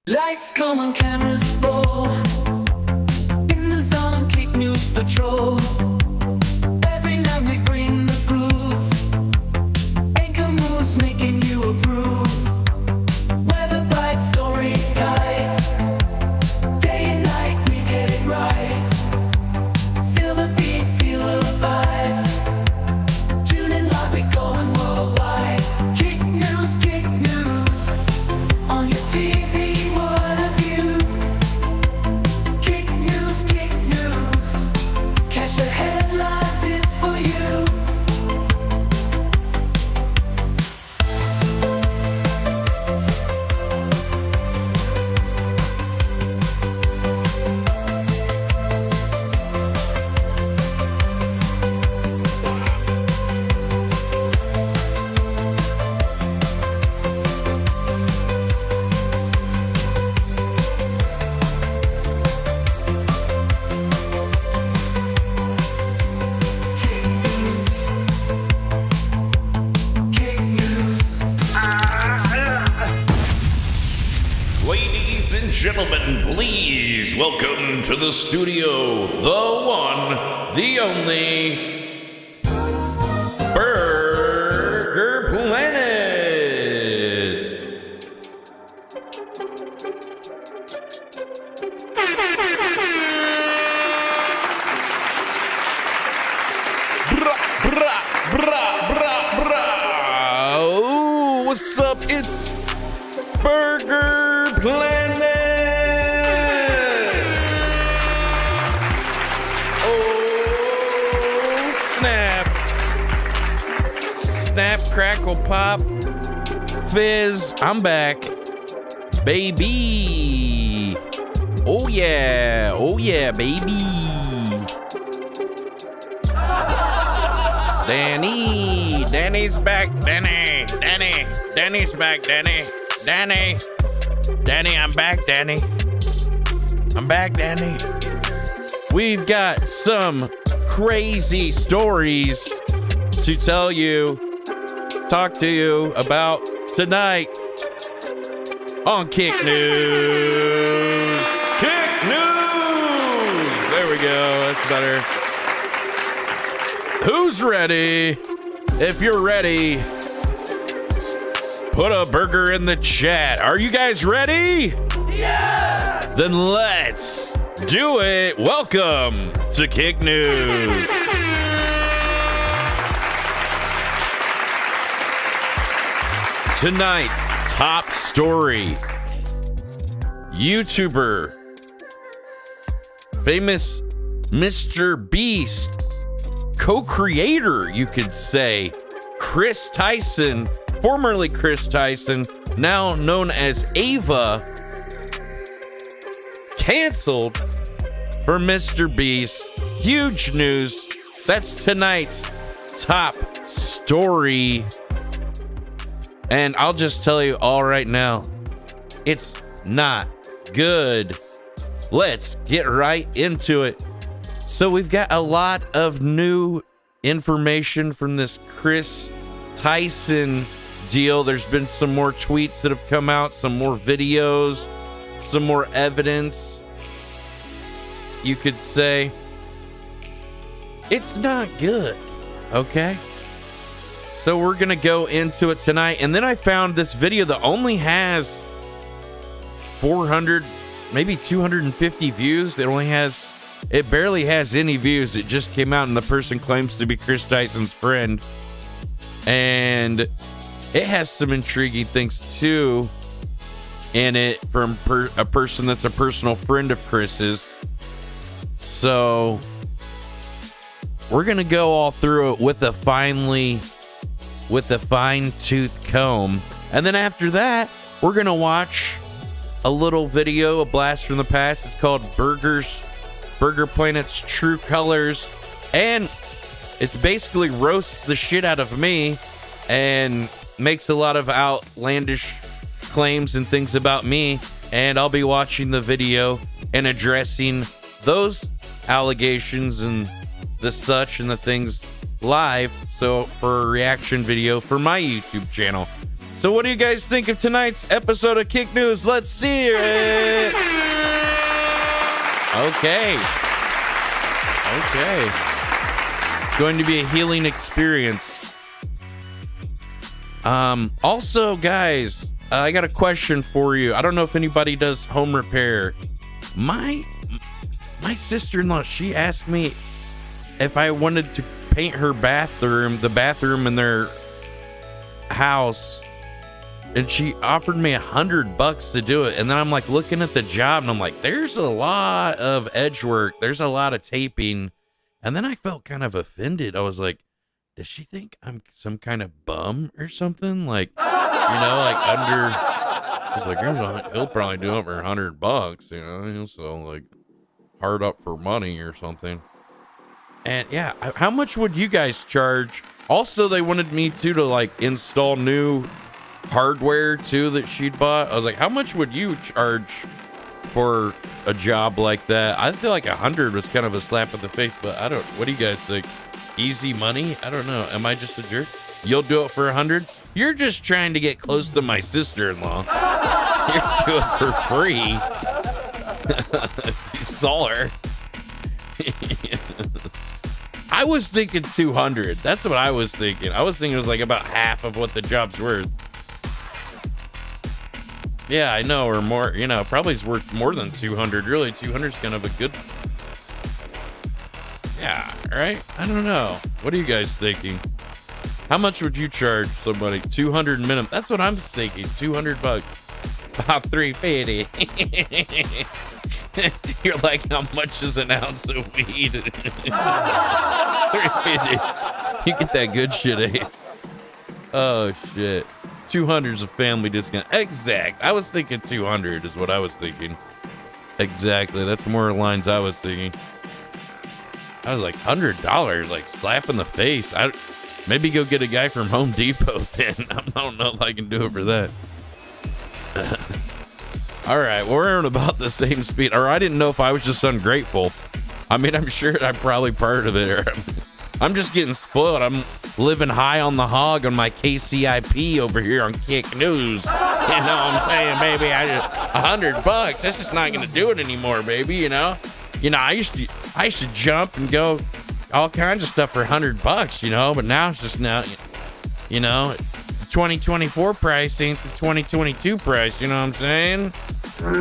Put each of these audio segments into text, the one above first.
Lights come on, cameras roll. In the zone, kick news patrol. Every night we bring the groove. Anchor moves making you approve. Weather bright, stories tight. Day and night we get it right. Feel the beat, feel the vibe. Tune in live, we going worldwide. Kick news on your TV. The headlines, it's for you. Gentlemen, please welcome to the studio the one, the only Burger Planet. Bra, bra, bra, bra, bra. Oh, what's up? It's Burger Planet. Snap, crackle, pop, fizz, I'm back, baby. Oh yeah, baby. Danny's back, Danny's back, Danny, I'm back, Danny. We've got some crazy stories to talk to you about tonight on Kick News. Kick News! There we go, that's better. Who's ready? If you're ready, put a burger in the chat. Are you guys ready? Yeah! Then let's do it. Welcome to Kick News. Tonight's top story. YouTuber, famous Mr. Beast, co-creator, you could say, Kris Tyson, formerly Kris Tyson, now known as Ava, canceled for Mr. Beast. Huge news. That's tonight's top story. And I'll just tell you all right now, it's not good. Let's get right into it. So we've got a lot of new information from this Kris Tyson deal. There's been some more tweets that have come out, some more videos, some more evidence. You could say it's not good, okay? So we're going to go into it tonight. And then I found this video that only has 400, maybe 250 views. It barely has any views. It just came out and the person claims to be Kris Tyson's friend. And it has some intriguing things too in it from a person that's a personal friend of Kris's. So we're going to go all through it with a fine-tooth comb. And then after that, we're going to watch a little video, a blast from the past. It's called Burger Planet's True Colors. And it's basically roasts the shit out of me and makes a lot of outlandish claims and things about me. And I'll be watching the video and addressing those allegations and the such and the things live. So for a reaction video for my YouTube channel. So what do you guys think of tonight's episode of Kick News? Let's see it. Okay. It's going to be a healing experience. Also, guys, I got a question for you. I don't know if anybody does home repair. My sister-in-law, she asked me if I wanted to paint her bathroom, the bathroom in their house, and she offered me $100 to do it. And then I'm like looking at the job and I'm like, there's a lot of edge work, there's a lot of taping. And then I felt kind of offended. I was like, does she think I'm some kind of bum or something? Like, you know, like he's like, he'll probably do it for $100, you know, so like hard up for money or something. And yeah, how much would you guys charge? Also, they wanted me to like install new hardware too that she'd bought. I was like, how much would you charge for a job like that? I feel like 100 was kind of a slap in the face, but what do you guys think? Easy money? I don't know. Am I just a jerk? You'll do it for 100? You're just trying to get close to my sister-in-law. You're doing it for free. You saw her. I was thinking 200. That's what I was thinking. I was thinking it was like about half of what the job's worth. Yeah, I know, or more, you know, probably it's worth more than 200. Really, 200 is kind of a good. Yeah, right? I don't know. What are you guys thinking? How much would you charge somebody? 200 minimum. That's what I'm thinking. $200. About 350. You're like, how much is an ounce of weed? 350. You get that good shit, eh? Oh shit. 200 is a family discount. Exact. I was thinking 200 is what I was thinking. Exactly. That's more lines I was thinking. I was like, $100, like slap in the face. Maybe go get a guy from Home Depot then. I don't know if I can do it for that. All right, we're at about the same speed. Or I didn't know if I was just ungrateful. I mean, I'm sure I'm probably part of it. Or I'm just getting spoiled. I'm living high on the hog on my KCIP over here on Kick News. You know what I'm saying, baby? $100. That's just not gonna do it anymore, baby. You know, I used to jump and go all kinds of stuff for $100. You know, but now it's just you know. 2024 price ain't the 2022 price, you know what I'm saying? All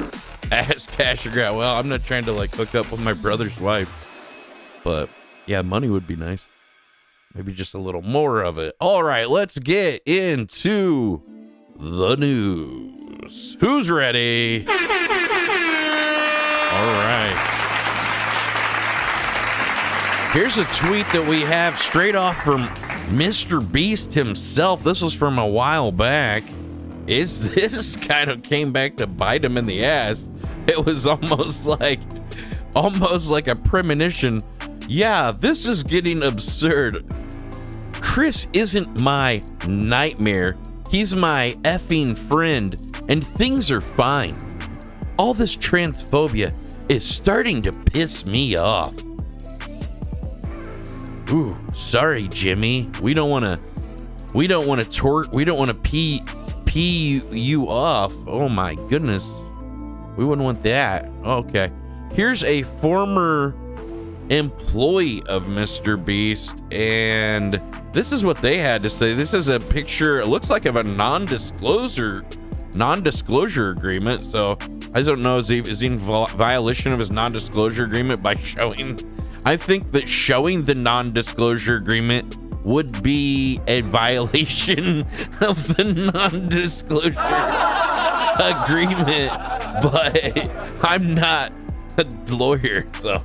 right. Ask cash or grab. Well, I'm not trying to like hook up with my brother's wife, but yeah, money would be nice. Maybe just a little more of it. All right, let's get into the news. Who's ready? All right. Here's a tweet that we have straight off from Mr. Beast himself. This was from a while back. This kind of came back to bite him in the ass. It was almost like a premonition. Yeah, this is getting absurd. Kris isn't my nightmare. He's my effing friend, and things are fine. All this transphobia is starting to piss me off. Ooh, sorry, Jimmy. We don't want to pee you off. Oh my goodness. We wouldn't want that. Okay. Here's a former employee of Mr. Beast, and this is what they had to say. This is a picture, it looks like of a non-disclosure agreement. So I don't know, is he in violation of his non-disclosure agreement by showing? I think that showing the non-disclosure agreement would be a violation of the non-disclosure agreement, but I'm not a lawyer, so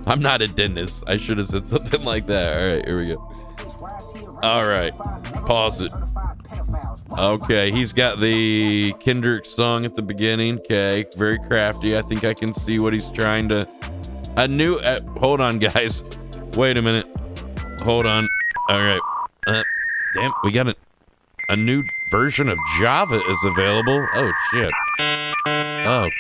I'm not a dentist. I should have said something like that. All right, here we go. All right, pause it. Okay, he's got the Kendrick song at the beginning. Okay, very crafty. I think I can see what he's trying to. Hold on, guys. Wait a minute. Hold on. All right. Damn, we got a new version of Java is available. Oh shit. Oh,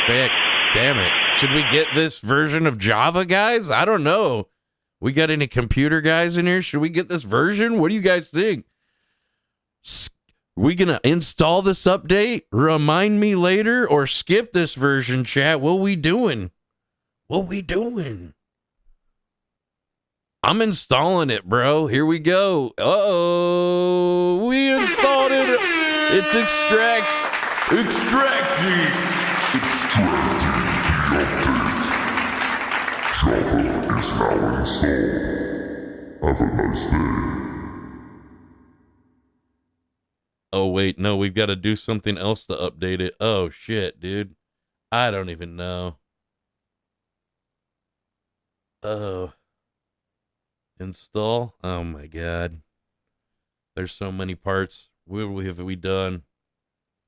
damn it. Should we get this version of Java, guys? I don't know. We got any computer guys in here? Should we get this version? What do you guys think? We gonna install this update? Remind me later or skip this version, chat? What we doing? What we doing? I'm installing it, bro. Here we go. Uh-oh. We installed it. It's extracting. Extracting the update. Java is now installed. Have a nice day. Oh, wait. No, we've got to do something else to update it. Oh, shit, dude. I don't even know. Oh. Install. Oh, my God. There's so many parts. What have we done?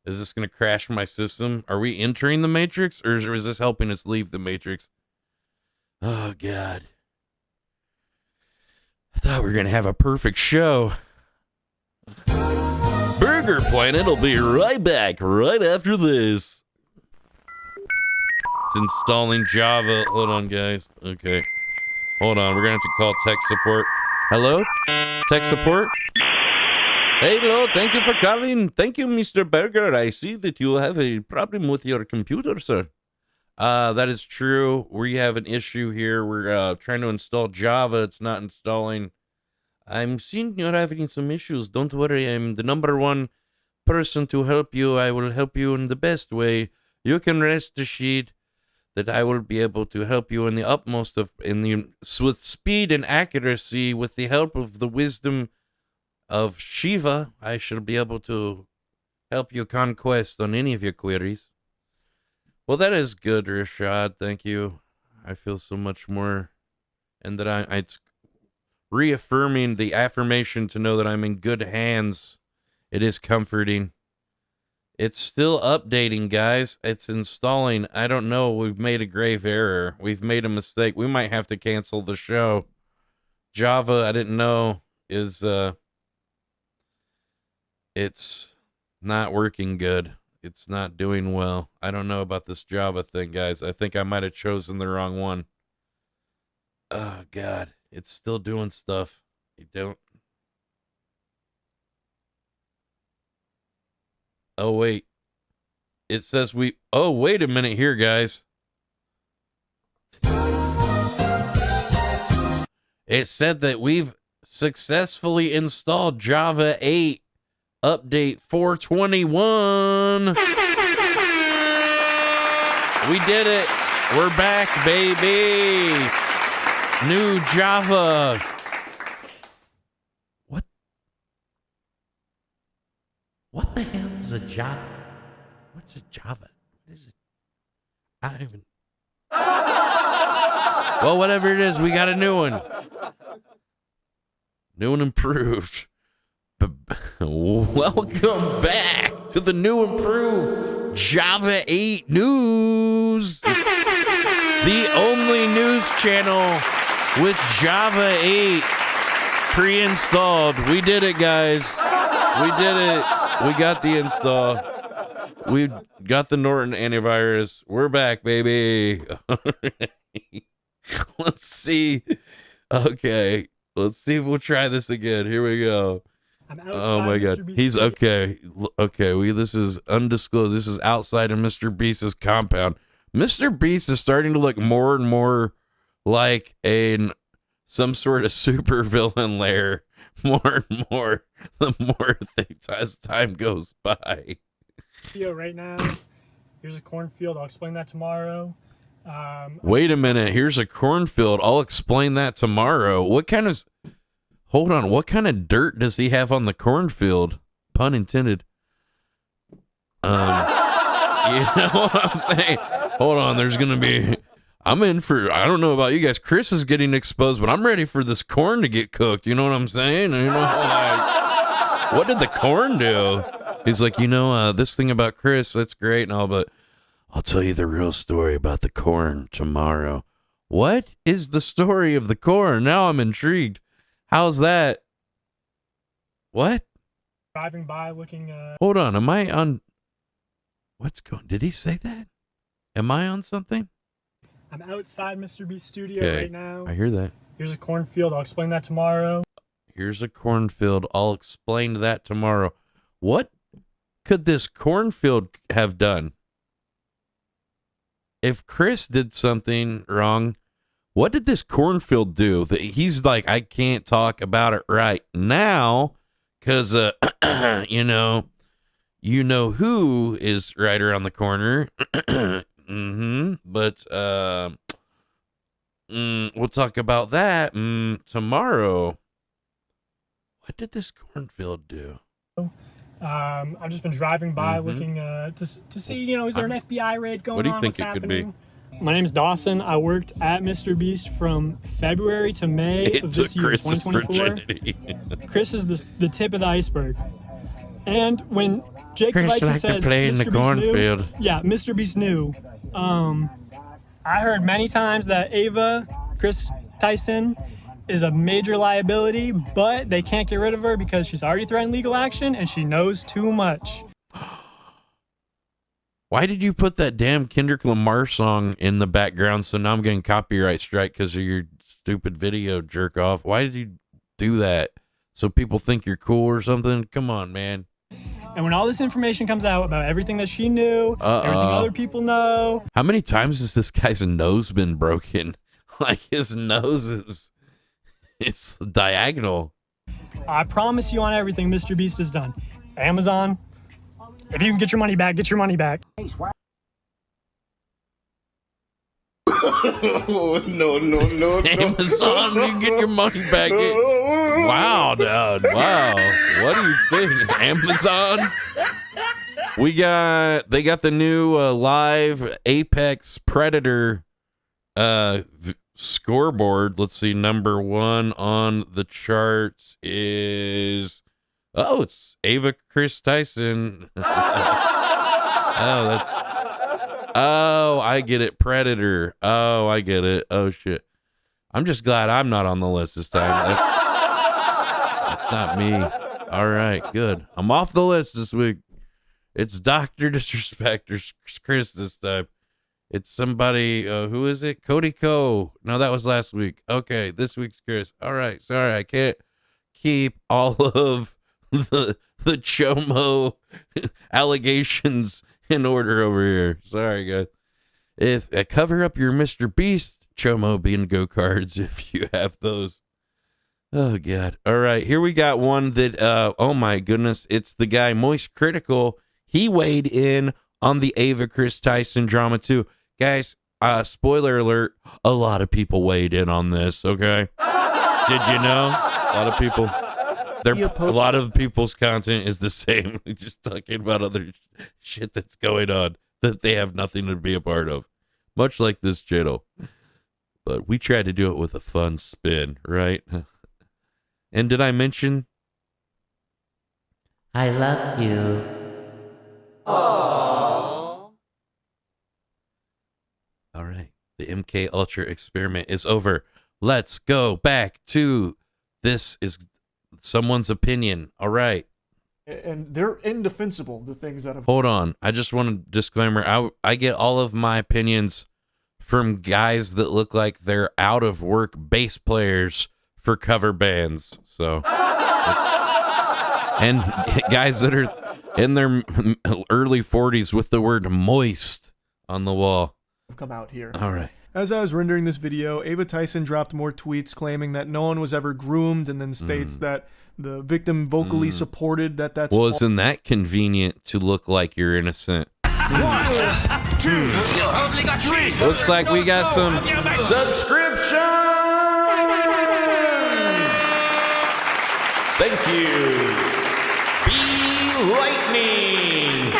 Is this going to crash my system? Are we entering the Matrix, or is this helping us leave the Matrix? Oh, God. I thought we were going to have a perfect show. Burger Planet will be right back right after this. It's installing Java. Hold on, guys. Okay. Hold on. We're going to have to call tech support. Hello? Tech support? Hello. Thank you for calling. Thank you, Mr. Burger. I see that you have a problem with your computer, sir. That is true. We have an issue here. We're trying to install Java. It's not installing. I'm seeing you're having some issues. Don't worry. I'm the number one person to help you. I will help you in the best way. You can rest assured that I will be able to help you in the utmost with speed and accuracy. With the help of the wisdom of Shiva, I shall be able to help you conquest on any of your queries. Well, that is good, Rashad. Thank you. I feel so much more, and that it's reaffirming the affirmation to know that I'm in good hands. It is comforting. It's still updating, guys. It's installing. I don't know. We've made a grave error. We've made a mistake. We might have to cancel the show. Java, I didn't know, is it's not working good. It's not doing well. I don't know about this Java thing, guys. I think I might have chosen the wrong one. Oh, God. It's still doing stuff. You don't. Oh, wait. It says we... Oh, wait a minute here, guys. It said that we've successfully installed Java 8 update 421. We did it. We're back, baby. New Java. What the hell is a Java? What's a Java? What is it? I don't even... Well, whatever it is, we got a new one. New and improved. Welcome back to the new improved Java 8 news. The only news channel with Java 8 pre-installed. We did it, guys. We did it. We got the install. We got the Norton antivirus. We're back, baby. Let's see. Okay. Let's see if we'll try this again. Here we go. Oh my God. He's okay. Okay. This is undisclosed. This is outside of Mr. Beast's compound. Mr. Beast is starting to look more and more like some sort of super villain lair. More and more, the more as time goes by. Right now, here's a cornfield. I'll explain that tomorrow. Wait a minute. Here's a cornfield. I'll explain that tomorrow. Hold on. What kind of dirt does he have on the cornfield? Pun intended. You know what I'm saying? Hold on. There's going to be... I'm in for, I don't know about you guys. Kris is getting exposed, but I'm ready for this corn to get cooked. You know what I'm saying? You know, like, what did the corn do? He's like, this thing about Kris, that's great and all, but I'll tell you the real story about the corn tomorrow. What is the story of the corn? Now I'm intrigued. How's that? What? Driving by looking. Hold on. Am I on? What's going? Did he say that? Am I on something? I'm outside Mr. Beast's studio right now. I hear that. Here's a cornfield. I'll explain that tomorrow. Here's a cornfield. I'll explain that tomorrow. What could this cornfield have done? If Kris did something wrong, what did this cornfield do that he's like, I can't talk about it right now because, you know who is right around the corner. But we'll talk about that tomorrow. What did this cornfield do? I've just been driving by looking to see, is there an FBI raid going on? What do you think What's it could be? happening? My name's Dawson. I worked at Mr. Beast from February to May of this year, Chris's 2024. virginity. Chris is the tip of the iceberg. And when Jake Chris Viking liked to says play in the Mr. Beast cornfield. knew, yeah, Mr. Beast knew. I heard many times that Ava, Kris Tyson, is a major liability, but they can't get rid of her because she's already threatened legal action and she knows too much. Why did you put that damn Kendrick Lamar song in the background? So now I'm getting copyright strike because of your stupid video, jerk off. Why did you do that? So people think you're cool or something? Come on, man. And when all this information comes out about everything that she knew, everything other people know. How many times has this guy's nose been broken? Like his nose it's diagonal. I promise you on everything Mr. Beast has done. Amazon, if you can get your money back, get your money back. No. Amazon, you can get your money back. Wow, dude. Wow. What do you think? Amazon? They got the new live Apex Predator scoreboard. Let's see. Number 1 on the charts is, it's Ava Kris Tyson. I get it. Predator. Oh, I get it. Oh, shit. I'm just glad I'm not on the list this time. That's not me. All right, good. I'm off the list this week. It's Dr. Disrespect or Kris this time. It's somebody, who is it? Cody Ko. No, that was last week. Okay, this week's Kris. All right, sorry, I can't keep all of the Chomo allegations in order over here. Sorry, guys. If cover up your Mr. Beast Chomo bingo cards if you have those. Oh, God. All right, here we got one that, oh, my goodness. It's the guy, Moist Critical. He weighed in on the Ava Kris Tyson drama, too. Guys, spoiler alert, a lot of people weighed in on this, okay? Did you know? A lot of people. A lot of people's content is the same. Just talking about other shit that's going on that they have nothing to be a part of. Much like this channel. But we tried to do it with a fun spin, right? And did I mention? I love you. All right. The MK Ultra experiment is over. Let's go back to this is someone's opinion. All right. And they're indefensible, the things that have... Hold on. I just want a disclaimer. I get all of my opinions from guys that look like they're out of work bass players for cover bands. So, and guys that are in their early 40s with the word moist on the wall. Come out here. All right. As I was rendering this video, Ava Tyson dropped more tweets claiming that no one was ever groomed, and then states that the victim vocally supported that's... Well, isn't that convenient to look like you're innocent? 1, 2, Looks like we got some subscriptions. Thank you. Be lightning.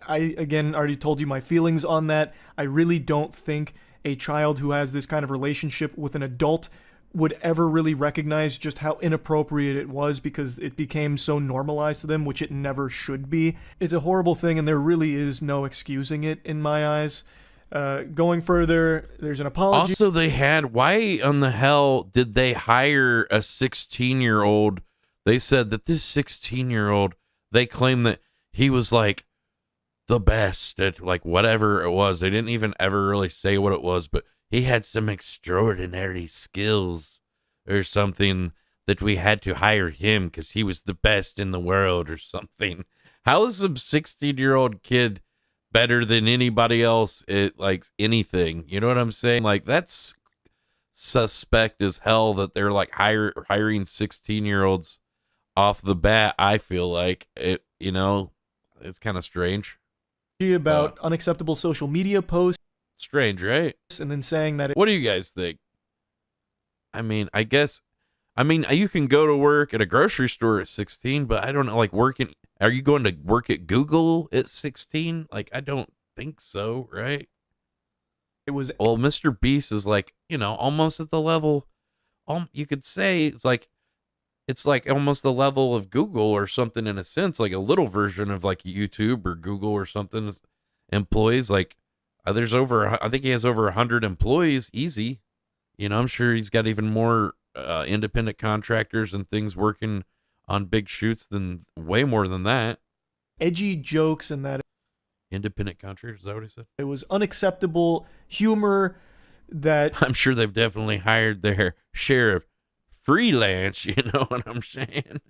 I again already told you my feelings on that. I really don't think a child who has this kind of relationship with an adult would ever really recognize just how inappropriate it was because it became so normalized to them, which it never should be. It's a horrible thing, and there really is no excusing it in my eyes. Going further, there's an apology. Also, why on the hell did they hire a 16-year-old? They said that this 16-year-old, they claim that he was like the best at like whatever it was. They didn't even ever really say what it was, but he had some extraordinary skills or something that we had to hire him because he was the best in the world or something. How is some 16-year-old kid better than anybody else at like anything? You know what I'm saying? Like, that's suspect as hell that they're like hiring 16-year-olds off the bat. I feel like it, you know, it's kind of strange. About unacceptable social media posts. Strange, right? And then saying that What do you guys think? I mean, you can go to work at a grocery store at 16, but I don't know, like are you going to work at Google at 16? Like, I don't think so, right? Well, Mr. Beast is like, you know, almost at the level, you could say it's like almost the level of Google or something in a sense, like a little version of like YouTube or Google or something. Employees, like I think he has over 100 employees, easy. You know, I'm sure he's got even more independent contractors and things working on big shoots than way more than that. Edgy jokes and that independent contractors, is that what he said? It was unacceptable humor that I'm sure they've definitely hired their share of freelance, you know what I'm saying?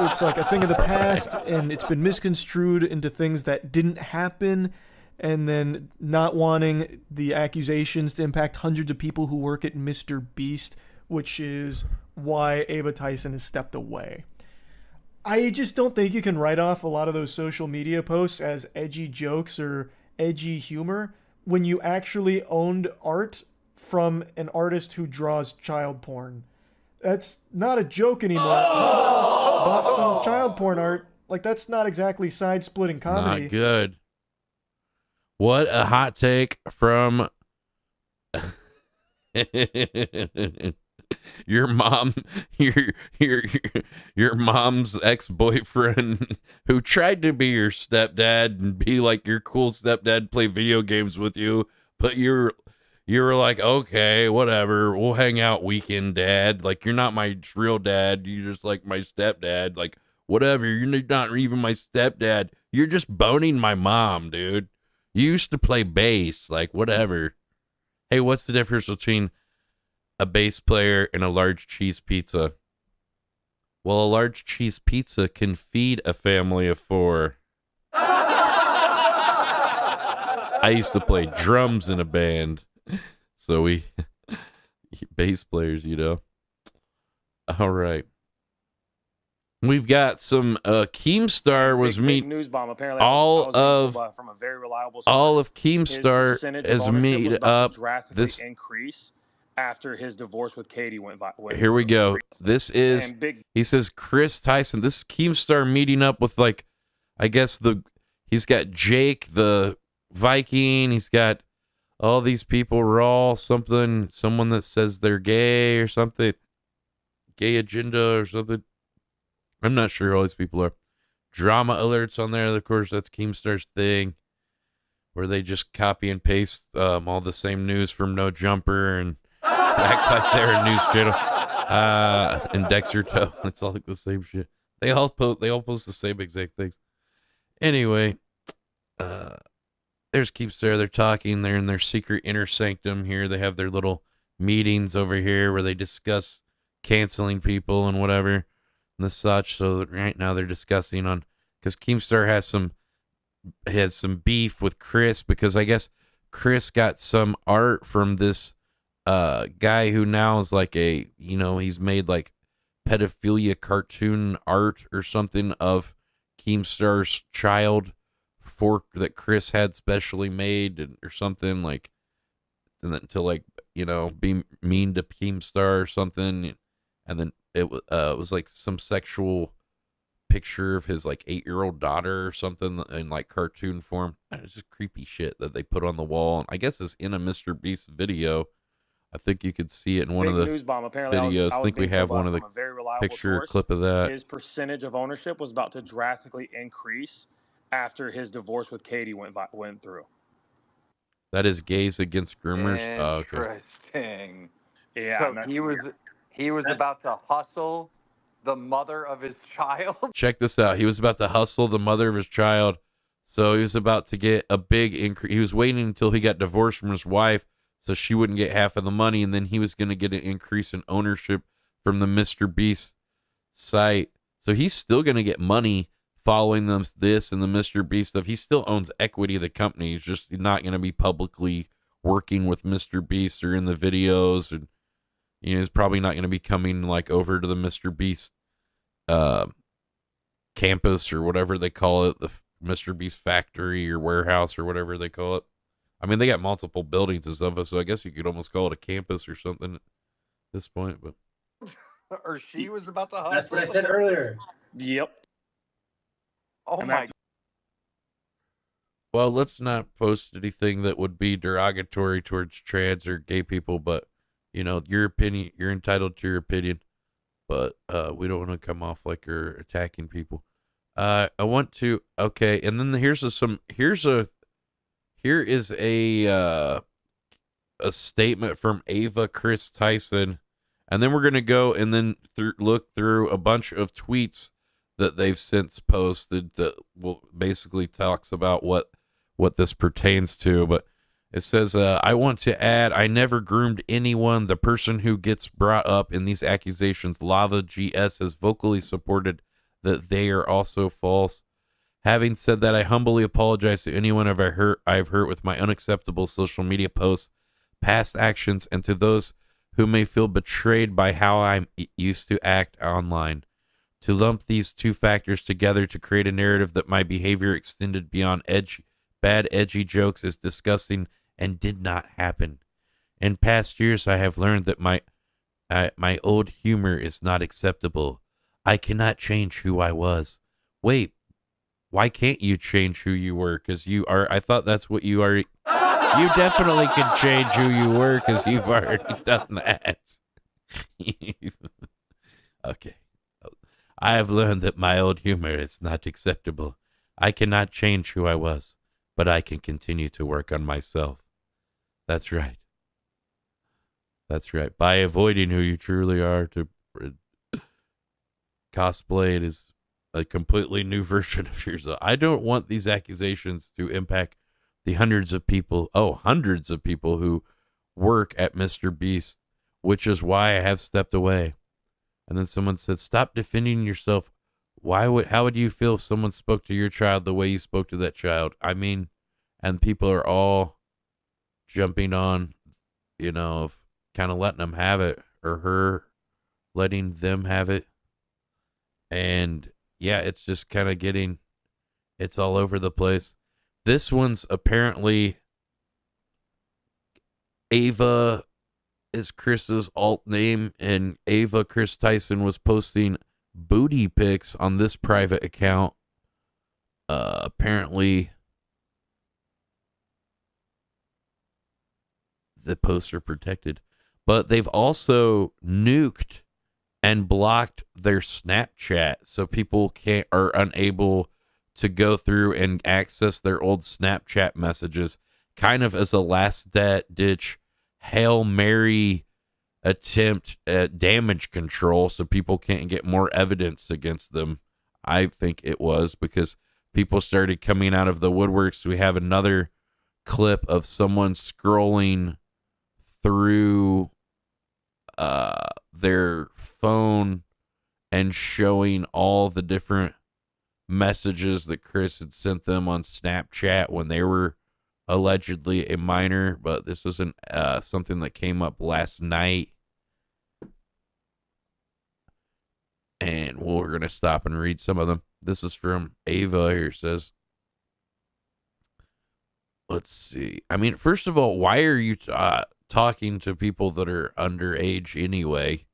It's like a thing of the past, and it's been misconstrued into things that didn't happen, and then not wanting the accusations to impact hundreds of people who work at Mr. Beast, which is why Ava Tyson has stepped away. I just don't think you can write off a lot of those social media posts as edgy jokes or edgy humor when you actually owned art from an artist who draws child porn. That's not a joke anymore. Bought some child porn art. Like, that's not exactly side-splitting comedy. Not good. What a hot take from your mom, your mom's ex-boyfriend who tried to be your stepdad and be like your cool stepdad, play video games with you, but you were like, okay, whatever, we'll hang out weekend, dad. Like, you're not my real dad. You're just like my stepdad. Like, whatever. You're not even my stepdad. You're just boning my mom, dude. You used to play bass. Like, whatever. Hey, what's the difference between a bass player and a large cheese pizza? Well, a large cheese pizza can feed a family of 4. I used to play drums in a band. So we bass players, you know. All right. We've got some Keemstar was big news bomb. Apparently, all of from a very reliable Keemstar has made up this increase after his divorce with Katie went here we go. This is he says Kris Tyson. This is Keemstar meeting up with, like, I guess he's got Jake the Viking. He's got all these people, Raw, someone that says they're gay or something, gay agenda or something. I'm not sure who all these people are. Drama alerts on there. Of course, that's Keemstar's thing, where they just copy and paste all the same news from No Jumper and act like they're a news channel. And Dexter Toe. It's all like the same shit. They all post the same exact things. Anyway, there's Keemstar. They're talking. They're in their secret inner sanctum here. They have their little meetings over here where they discuss canceling people and whatever and the such. So that right now they're discussing on, because Keemstar has some beef with Kris, because I guess Kris got some art from this guy who now is like he's made like pedophilia cartoon art or something of Keemstar's child that Kris had specially made or something, like, and then to, like, be mean to Keemstar or something, and then it was like some sexual picture of his like 8-year-old daughter or something in like cartoon form. It's just creepy shit that they put on the wall, and I guess it's in a Mr. Beast video. I think you could see it in one of the videos. I think we have one of the picture clip of that. His percentage of ownership was about to drastically increase after his divorce with Katie went through. That is Gays Against Groomers. Interesting. Yeah. So he was about to hustle the mother of his child. Check this out. He was about to hustle the mother of his child. So he was about to get a big increase. He was waiting until he got divorced from his wife so she wouldn't get half of the money, and then he was going to get an increase in ownership from the Mr. Beast site. So he's still going to get money following them, this and the Mr. Beast stuff. He still owns equity of the company. He's just not going to be publicly working with Mr. Beast or in the videos, and he's probably not going to be coming like over to the Mr. Beast campus or whatever they call it, the Mr. Beast factory or warehouse or whatever they call it. I mean, they got multiple buildings and stuff, so I guess you could almost call it a campus or something at this point. But Or she was about to hustle. That's what I said earlier. Yep. Oh And my! that's- well, let's not post anything that would be derogatory towards trans or gay people. But your opinion, you're entitled to your opinion. But we don't want to come off like you're attacking people. I want to. Okay, and then here is a statement from Ava Kris Tyson, and then we're gonna go and then look through a bunch of tweets that they've since posted that will basically talks about what this pertains to. But it says, I want to add, I never groomed anyone. The person who gets brought up in these accusations, Lava GS, has vocally supported that they are also false. Having said that, I humbly apologize to anyone I've hurt with my unacceptable social media posts, past actions, and to those who may feel betrayed by how I used to act online. To lump these two factors together to create a narrative that my behavior extended beyond bad edgy jokes is disgusting and did not happen. In past years, I have learned that my old humor is not acceptable. I cannot change who I was. Wait, why can't you change who you were? Because you are. I thought that's what you already. You definitely can change who you were because you've already done that. Okay. I have learned that my old humor is not acceptable. I cannot change who I was, but I can continue to work on myself. That's right. That's right. By avoiding who you truly are to cosplay it as a completely new version of yourself. I don't want these accusations to impact the hundreds of people who work at Mr. Beast, which is why I have stepped away. And then someone said, stop defending yourself. How would you feel if someone spoke to your child the way you spoke to that child? I mean, and people are all jumping on, of kind of letting them have it, or her letting them have it. And yeah, it's just kind of it's all over the place. This one's apparently Ava is Chris's alt name, and Ava Kris Tyson was posting booty pics on this private account. Apparently the posts are protected, but they've also nuked and blocked their Snapchat, so people are unable to go through and access their old Snapchat messages, kind of as a last ditch Hail Mary attempt at damage control, so people can't get more evidence against them. I think it was because people started coming out of the woodworks. We have another clip of someone scrolling through their phone and showing all the different messages that Kris had sent them on Snapchat when they were allegedly a minor. But this isn't something that came up last night, and we're gonna stop and read some of them. This is from Ava here. It says, let's see, I mean, first of all, why are you talking to people that are underage anyway?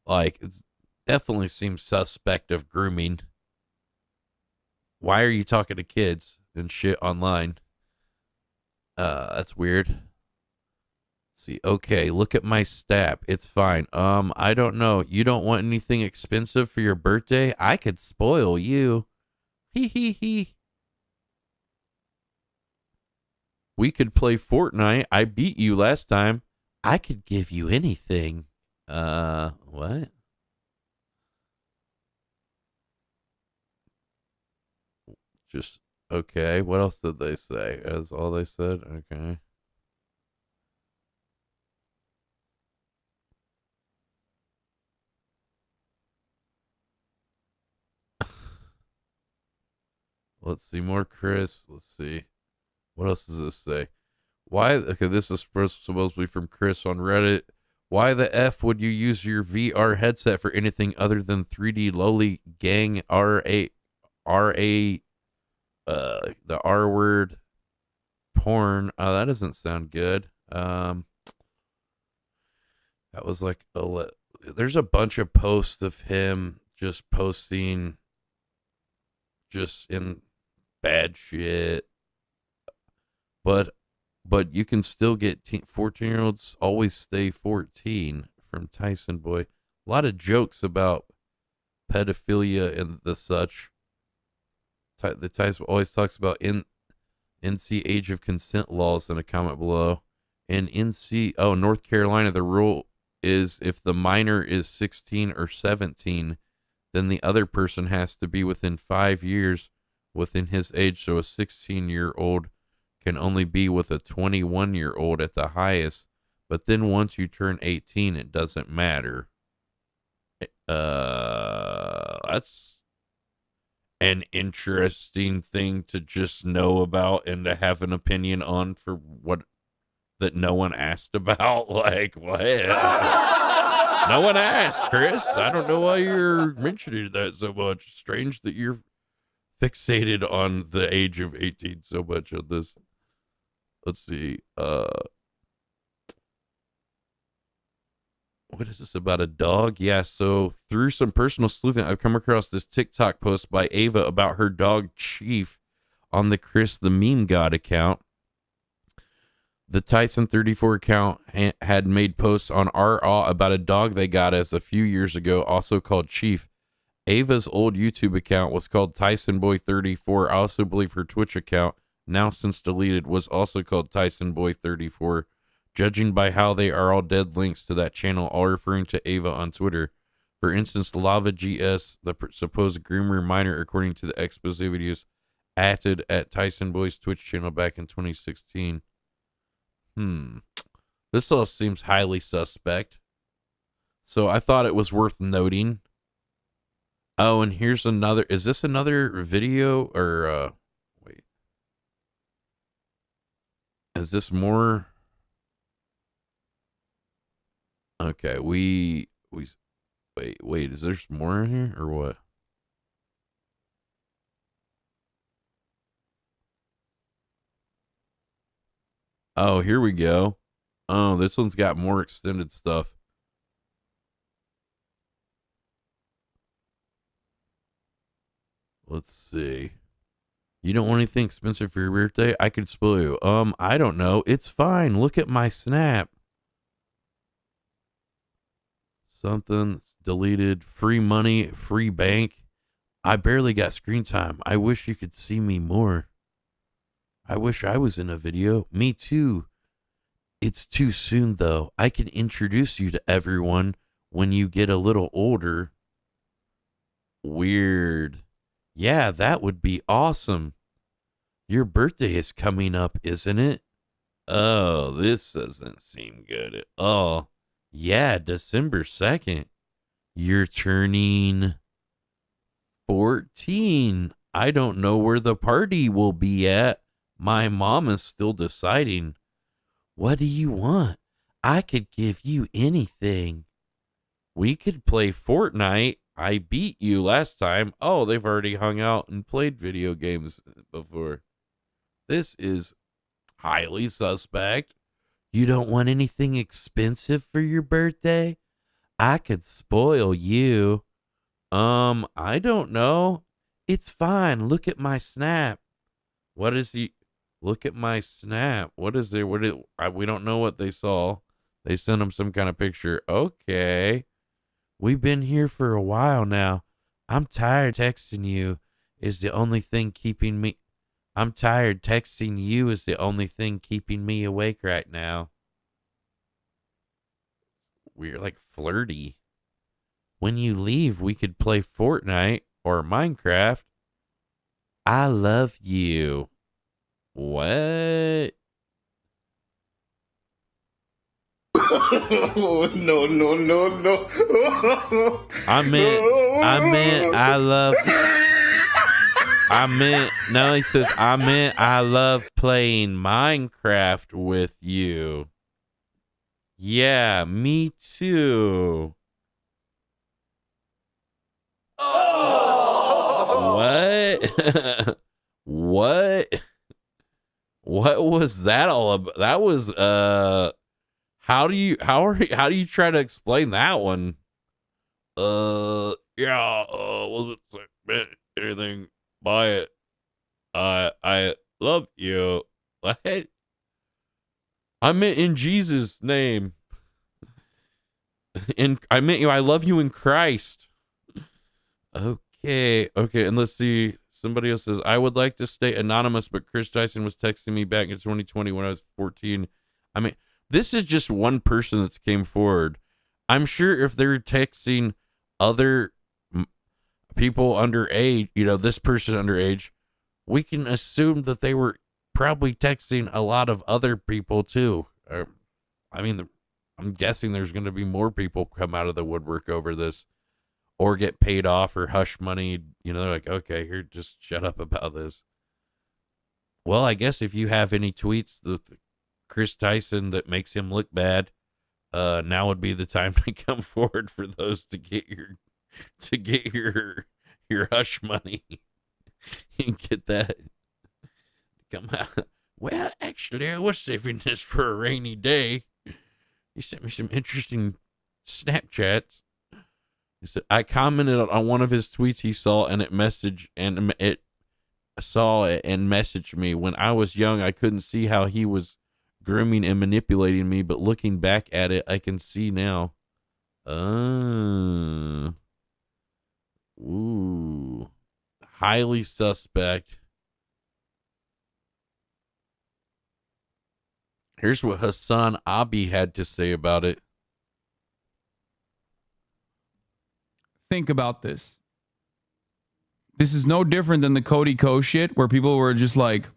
Like, it definitely seems suspect of grooming. Why are you talking to kids and shit online? That's weird. Let's see. Okay, look at my stab. It's fine. I don't know. You don't want anything expensive for your birthday? I could spoil you. Hee hee hee. We could play Fortnite. I beat you last time. I could give you anything. What? Just, okay. What else did they say? That's all they said? Okay. Let's see more Kris. Let's see. What else does this say? Why? Okay, this is supposedly from Kris on Reddit. Why the F would you use your VR headset for anything other than 3D lowly gang the R word porn? That doesn't sound good. That was like there's a bunch of posts of him just posting just in bad shit, but you can still get 14-year-olds always stay 14 from Tyson Boy. A lot of jokes about pedophilia and the such. The Tyson always talks about NC age of consent laws in a comment below. In North Carolina, the rule is if the minor is 16 or 17, then the other person has to be within 5 years within his age. So a 16-year-old can only be with a 21-year-old at the highest. But then once you turn 18, it doesn't matter. That's an interesting thing to just know about and to have an opinion on for what that no one asked about. Like, what? No one asked, Kris. I don't know why you're mentioning that so much. Strange that you're fixated on the age of 18 so much on this. Let's see. What is this about a dog? Yeah, so through some personal sleuthing, I've come across this TikTok post by Ava about her dog Chief on the Kris the Meme God account. The Tyson 34 account had made posts on RAW about a dog they got as a few years ago, also called Chief. Ava's old YouTube account was called Tyson Boy 34. I also believe her Twitch account, now since deleted, was also called Tyson Boy 34. Judging by how they are all dead links to that channel, all referring to Ava on Twitter. For instance, Lava GS, the supposed groomer minor, according to the expose videos, acted at Tyson Boy's Twitch channel back in 2016. This all seems highly suspect. So I thought it was worth noting. Oh, and here's another. Is this another video or wait? Is this more? Okay, wait, is there more in here or what? Oh, here we go. Oh, this one's got more extended stuff. Let's see. You don't want anything expensive for your birthday? I could spoil you. I don't know. It's fine. Look at my snap. Something's deleted. Free money, free bank. I barely got screen time. I wish you could see me more. I wish I was in a video. Me too. It's too soon, though. I can introduce you to everyone when you get a little older. Weird. Yeah, that would be awesome. Your birthday is coming up, isn't it? Oh, this doesn't seem good at all. Yeah, December 2nd. You're turning 14. I don't know where the party will be at. My mom is still deciding. What do you want? I could give you anything. We could play Fortnite. I beat you last time. Oh, they've already hung out and played video games before. This is highly suspect. You don't want anything expensive for your birthday? I could spoil you. I don't know. It's fine. Look at my snap. What is he? Look at my snap. What is there? We don't know what they saw. They sent him some kind of picture. Okay. We've been here for a while now. I'm tired texting you is the only thing keeping me. I'm tired texting you is the only thing keeping me awake right now. We're like flirty. When you leave, we could play Fortnite or Minecraft. I love you. What? Oh, no. I meant, I love. No, he says, I love playing Minecraft with you. Yeah, me too. What? What? What was that all about? That was how do you try to explain that one? Yeah, wasn't anything by it. I love you. What? I meant in Jesus' name. I meant you. I love you in Christ. Okay, and let's see. Somebody else says, I would like to stay anonymous, but Kris Tyson was texting me back in 2020 when I was 14. I mean, this is just one person that's came forward. I'm sure if they're texting other people underage, this person underage, we can assume that they were probably texting a lot of other people too. I'm guessing there's going to be more people come out of the woodwork over this, or get paid off or hush money. They're like, okay, here, just shut up about this. Well, I guess if you have any tweets with Kris Tyson that makes him look bad, now would be the time to come forward for those to get your hush money and get that. Come out. Well, actually, I was saving this for a rainy day. He sent me some interesting Snapchats. He said, I commented on one of his tweets he saw, and it messaged me. When I was young, I couldn't see how he was grooming and manipulating me, but looking back at it, I can see now. Ooh. Highly suspect. Here's what Hassan Abi had to say about it. Think about this. This is no different than the Cody Ko shit, where people were just like,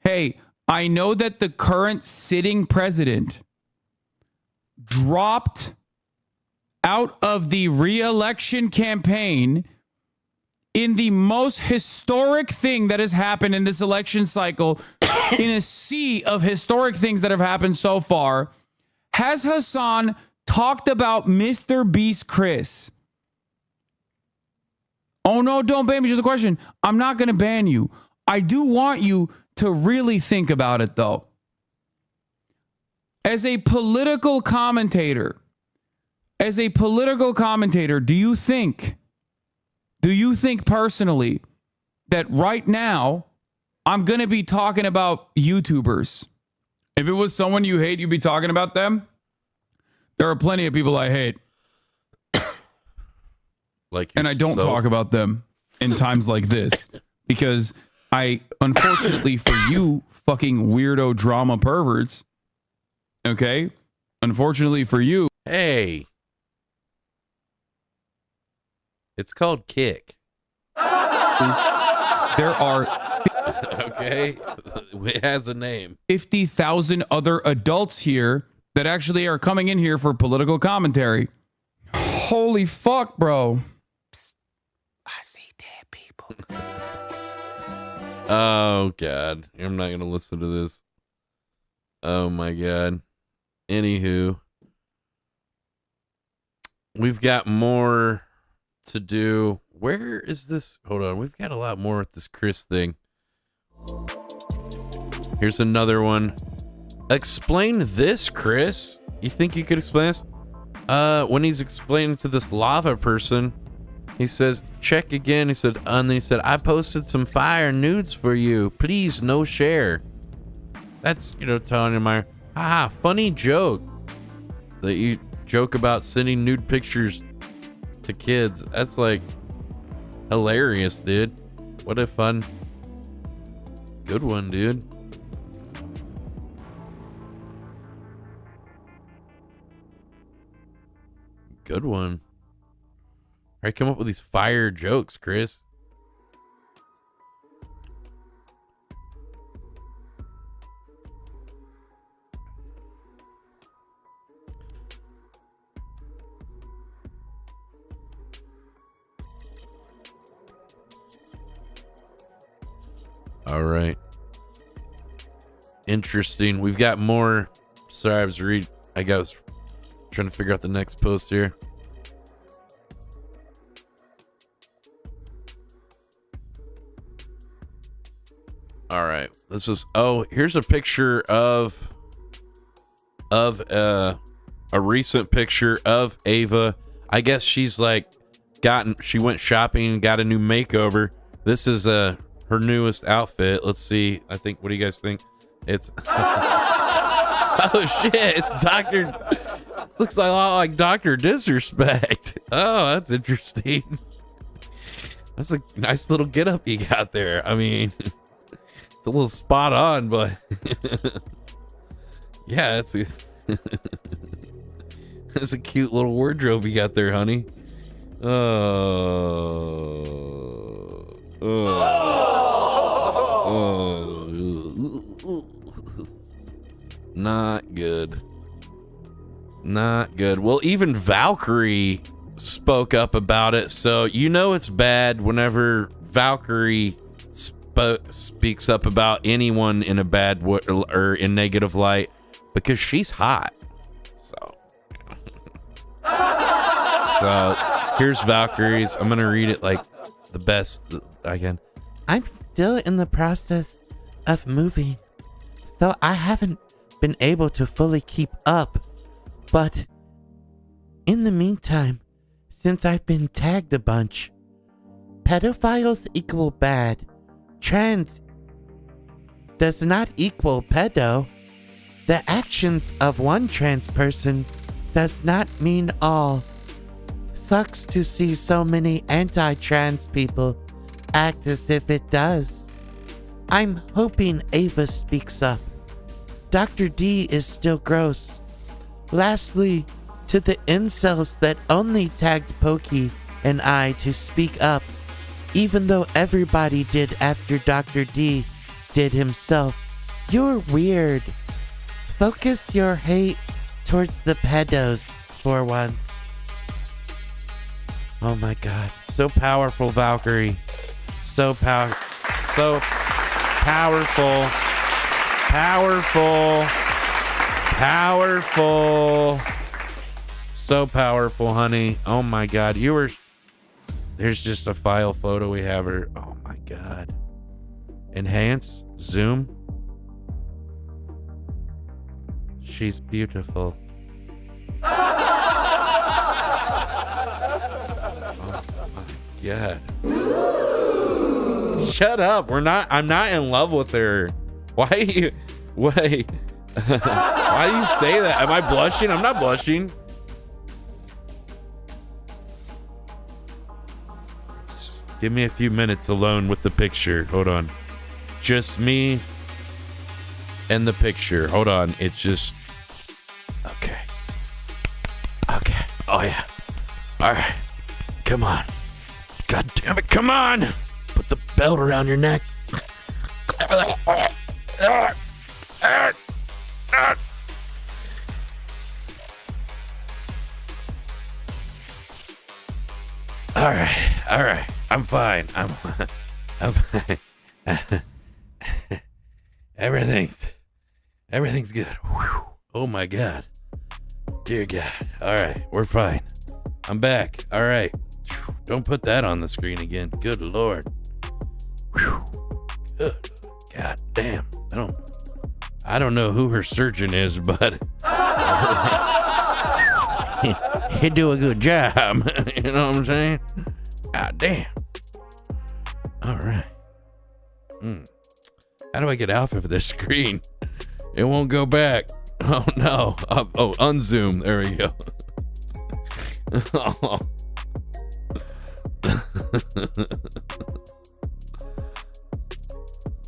hey, I know that the current sitting president dropped out of the re-election campaign in the most historic thing that has happened in this election cycle, in a sea of historic things that have happened so far. Has Hassan talked about Mr. Beast Kris? Oh, no, don't ban me. Just a question. I'm not going to ban you. I do want you to really think about it, though. As a political commentator, do you think personally that right now I'm going to be talking about YouTubers? If it was someone you hate, you'd be talking about them? There are plenty of people I hate. And I don't talk about them in times like this, because unfortunately for you fucking weirdo drama perverts, okay? Unfortunately for you. Hey. It's called Kick. There are. Okay. It has a name. 50,000 other adults here that actually are coming in here for political commentary. Holy fuck, bro. I see dead people. Oh, God. I'm not going to listen to this. Oh, my God. Anywho. We've got more to do. Where is this? Hold on. We've got a lot more with this Kris thing. Here's another one. Explain this, Kris. You think you could explain this? When he's explaining to this lava person, he says, check again. He said, and then he said, I posted some fire nudes for you. Please, no share. That's, telling him, funny joke. That you joke about sending nude pictures to kids. That's like hilarious, dude. What a fun. Good one, dude. Good one. I come up with these fire jokes, Kris. All right. Interesting. We've got more. Sorry, I was trying to figure out the next post here. All right. Here's a picture of a recent picture of Ava. I guess she's like she went shopping and got a new makeover. This is her newest outfit. Let's see. What do you guys think? It's oh shit, it's looks a lot like Dr. Disrespect. Oh, that's interesting. That's a nice little getup you got there. I mean, it's a little spot on, but yeah, that's a cute little wardrobe you got there, honey. Not good. Not good. Well, even Valkyrie spoke up about it, so you know it's bad whenever Valkyrie speaks up about anyone in a bad or in negative light, because she's hot. So here's Valkyrie's. I'm gonna read it like the best I can. I'm still in the process of moving, so I haven't been able to fully keep up. But in the meantime, since I've been tagged a bunch, pedophiles equal bad. Trans does not equal pedo. The actions of one trans person does not mean all. Sucks to see so many anti-trans people act as if it does. I'm hoping Ava speaks up. Dr. D is still gross. Lastly, to the incels that only tagged Pokey and I to speak up, even though everybody did after Dr. D did himself, you're weird. Focus your hate towards the pedos for once. Oh my god. So powerful, Valkyrie. So powerful. So powerful, honey. Oh my god. There's just a file photo we have her. Oh my god. Enhance. Zoom. She's beautiful. Yeah. Shut up. I'm not in love with her. Why do you say that? Am I blushing? I'm not blushing. Give me a few minutes alone with the picture. Hold on. Just me and the picture. Hold on. It's just okay. Oh yeah. All right. Come on. God damn it, come on! Put the belt around your neck. All right. I'm fine. I'm fine. Everything's good. Whew. Oh my God. Dear God. All right, we're fine. I'm back. All right. Don't put that on the screen again. Good Lord. Whew. Good. God damn. I don't know who her surgeon is, but he do a good job. You know what I'm saying? God damn. All right. How do I get off of this screen? It won't go back. Oh no. Unzoom. There we go. Oh.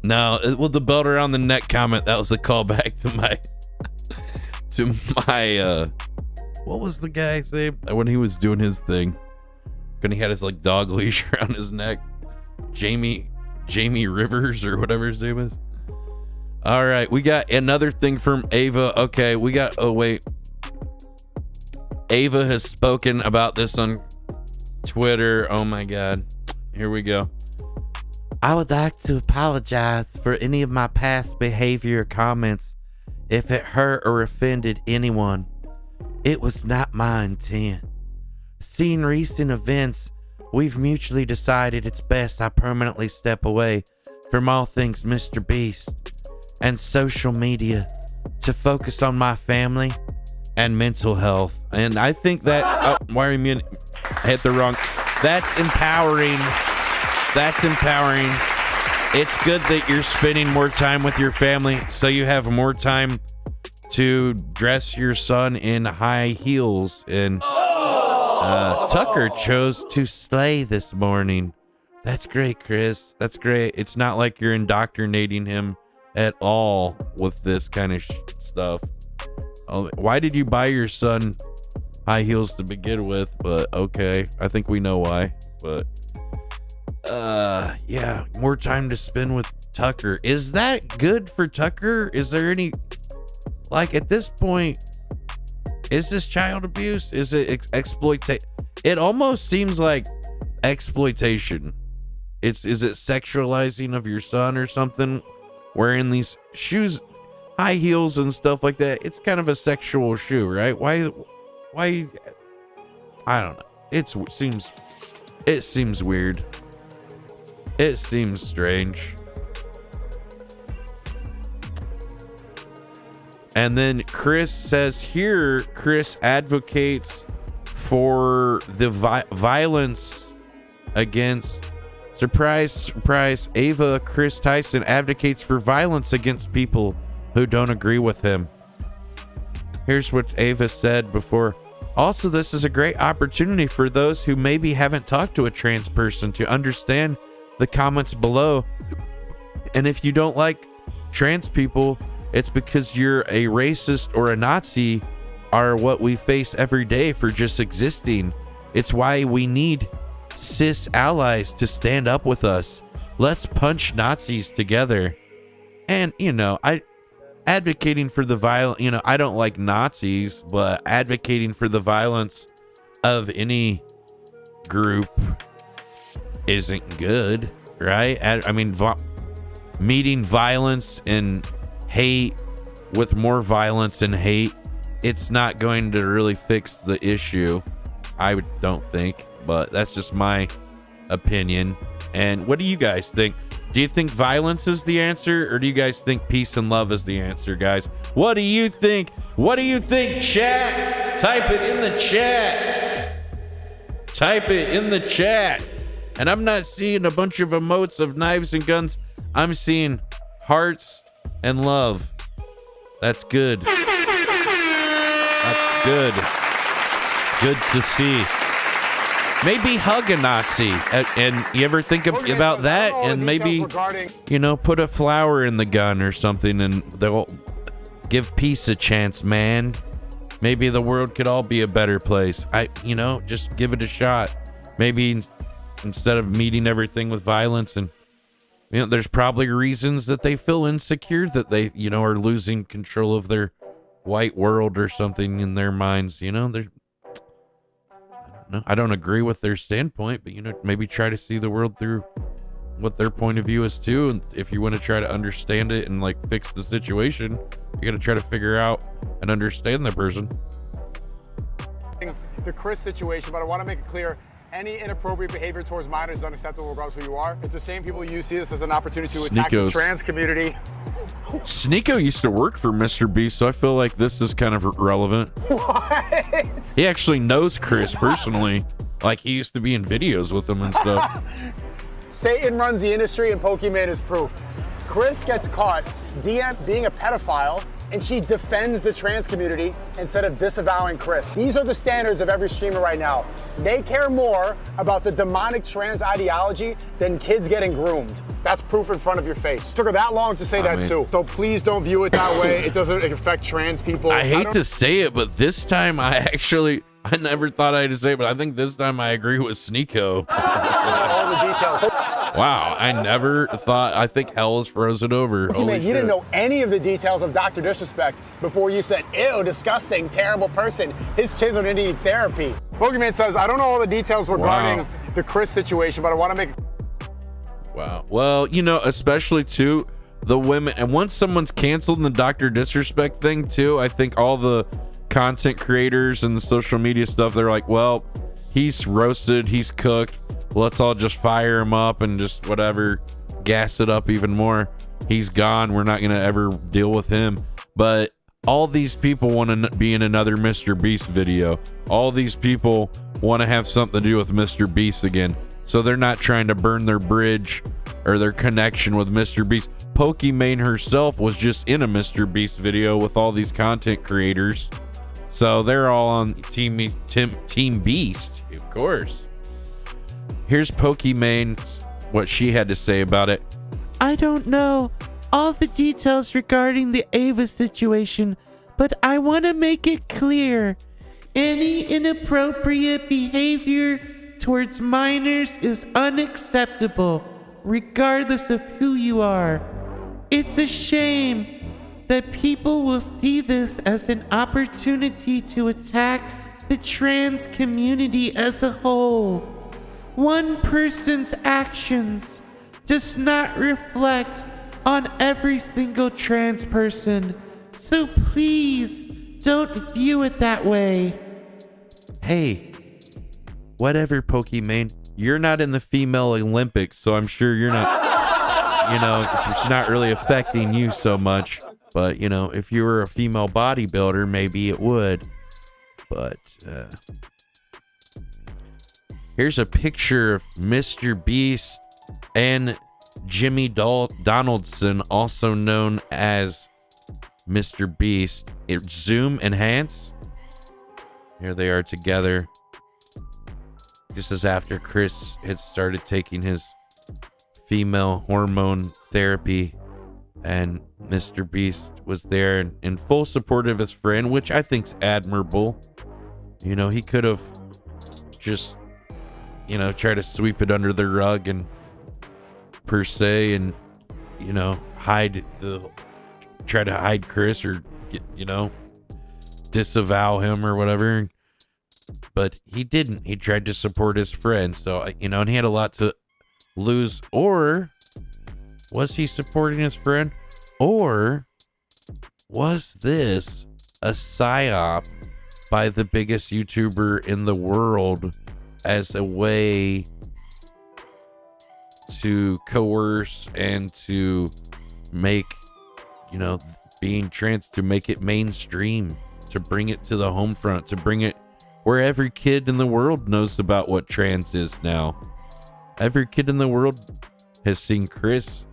No, with the belt around the neck comment, that was a callback to my what was the guy's name when he was doing his thing, when he had his like dog leash around his neck? Jamie Rivers or whatever his name is. All right, we got another thing from Ava. Okay, Ava has spoken about this on Twitter. Oh my God. Here we go. I would like to apologize for any of my past behavior or comments if it hurt or offended anyone. It was not my intent. Seeing recent events, we've mutually decided it's best I permanently step away from all things Mr. Beast and social media to focus on my family and mental health. And I think that, why are you hit the wrong? That's empowering. That's empowering. It's good that you're spending more time with your family so you have more time to dress your son in high heels. And Tucker chose to slay this morning. That's great, Kris. That's great. It's not like you're indoctrinating him at all with this kind of stuff. Why did you buy your son high heels to begin with? But okay, I think we know why. But yeah, more time to spend with Tucker. Is that good for Tucker? Is there any, like, at this point, is this child abuse? Is it exploitation? It almost seems like exploitation. Is it sexualizing of your son or something? Wearing these shoes, high heels and stuff like that. It's kind of a sexual shoe, right? Why? I don't know. It seems weird. It seems strange. And then Kris says here, Kris advocates for the violence against, surprise, surprise, Ava Kris Tyson advocates for violence against people who don't agree with him. Here's what Ava said before. Also, this is a great opportunity for those who maybe haven't talked to a trans person to understand the comments below. And if you don't like trans people, it's because you're a racist or a Nazi, are what we face every day for just existing. It's why we need cis allies to stand up with us. Let's punch Nazis together. And, you know, advocating for the violence, you know, I don't like Nazis, but advocating for the violence of any group isn't good, right? I mean, meeting violence and hate with more violence and hate, it's not going to really fix the issue. I don't think, but that's just my opinion. And what do you guys think? Do you think violence is the answer, or do you guys think peace and love is the answer, guys? What do you think? What do you think, chat? Type it in the chat. Type it in the chat. And I'm not seeing a bunch of emotes of knives and guns. I'm seeing hearts and love. That's good. That's good. Good to see. Maybe hug a Nazi, and you ever think about that, and maybe, you know, put a flower in the gun or something, and they'll give peace a chance, man. Maybe the world could all be a better place. You know, just give it a shot. Maybe instead of meeting everything with violence, and, you know, there's probably reasons that they feel insecure, that they, you know, are losing control of their white world or something in their minds. You know, I don't agree with their standpoint, but, you know, maybe try to see the world through what their point of view is too. And if you want to try to understand it and, like, fix the situation, you got to try to figure out and understand the person. The Kris situation, but I want to make it clear, any inappropriate behavior towards minors is unacceptable regardless of who you are. It's the same people you see this as an opportunity to attack the trans community. Sneeko used to work for Mr. Beast, so I feel like this is kind of relevant. What? He actually knows Kris personally. Like, he used to be in videos with him and stuff. Satan runs the industry and Pokemon is proof. Kris gets caught being a pedophile, and she defends the trans community instead of disavowing Kris. These are the standards of every streamer right now. They care more about the demonic trans ideology than kids getting groomed. That's proof in front of your face. It took her that long to say that too. So please don't view it that way. It doesn't affect trans people. I hate to say it, but this time I never thought I'd say it, but I think this time I agree with Sneeko. All the details. Wow, I never thought. I think hell is frozen over. Okay, man, you didn't know any of the details of Dr. Disrespect before you said, ew, disgusting, terrible person. His kids are going to need therapy. Pokemon says, I don't know all the details regarding the Kris situation, but I want to make... Wow. Well, you know, especially too the women, and once someone's canceled in the Dr. Disrespect thing too, I think all the content creators and the social media stuff, they're like, well, he's roasted, he's cooked, let's all just fire him up and just whatever, gas it up even more. He's gone, we're not gonna ever deal with him. But all these people want to be in another Mr. Beast video. All these people want to have something to do with Mr. Beast again, so they're not trying to burn their bridge or their connection with Mr. Beast. Pokimane herself was just in a Mr. Beast video with all these content creators, so they're all on Team Beast, of course. Here's Pokimane, what she had to say about it. I don't know all the details regarding the Ava situation, but I want to make it clear. Any inappropriate behavior towards minors is unacceptable, regardless of who you are. It's a shame that people will see this as an opportunity to attack the trans community as a whole. One person's actions does not reflect on every single trans person, so please don't view it that way. Hey, whatever, Pokimane. You're not in the female Olympics, so I'm sure you're not, you know, it's not really affecting you so much. But, you know, if you were a female bodybuilder, maybe it would. But, here's a picture of Mr. Beast and Jimmy Donaldson, also known as Mr. Beast. It's zoom enhance. Here they are together. This is after Kris had started taking his female hormone therapy, and Mr. Beast was there in full support of his friend, which I think's admirable. You know, he could have just, you know, tried to sweep it under the rug and per se, and, you know, try to hide Kris or get, you know, disavow him or whatever. But he didn't. He tried to support his friend. So, you know, and he had a lot to lose. Or was he supporting his friend? Or was this a psyop by the biggest YouTuber in the world as a way to coerce and to make, you know, being trans, to make it mainstream, to bring it to the home front, to bring it where every kid in the world knows about what trans is now. Every kid in the world has seen Kris,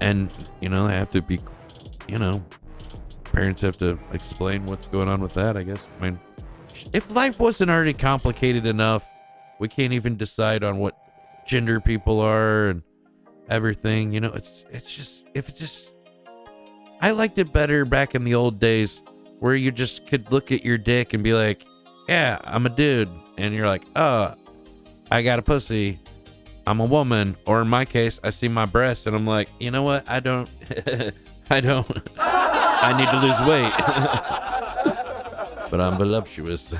and, you know, they have to be, you know, parents have to explain what's going on with that, I guess. I mean, if life wasn't already complicated enough, we can't even decide on what gender people are and everything, you know. It's just I liked it better back in the old days, where you just could look at your dick and be like, yeah, I'm a dude, and you're like, oh, I got a pussy, I'm a woman. Or in my case, I see my breasts and I'm like, you know what, I don't I need to lose weight. But I'm voluptuous.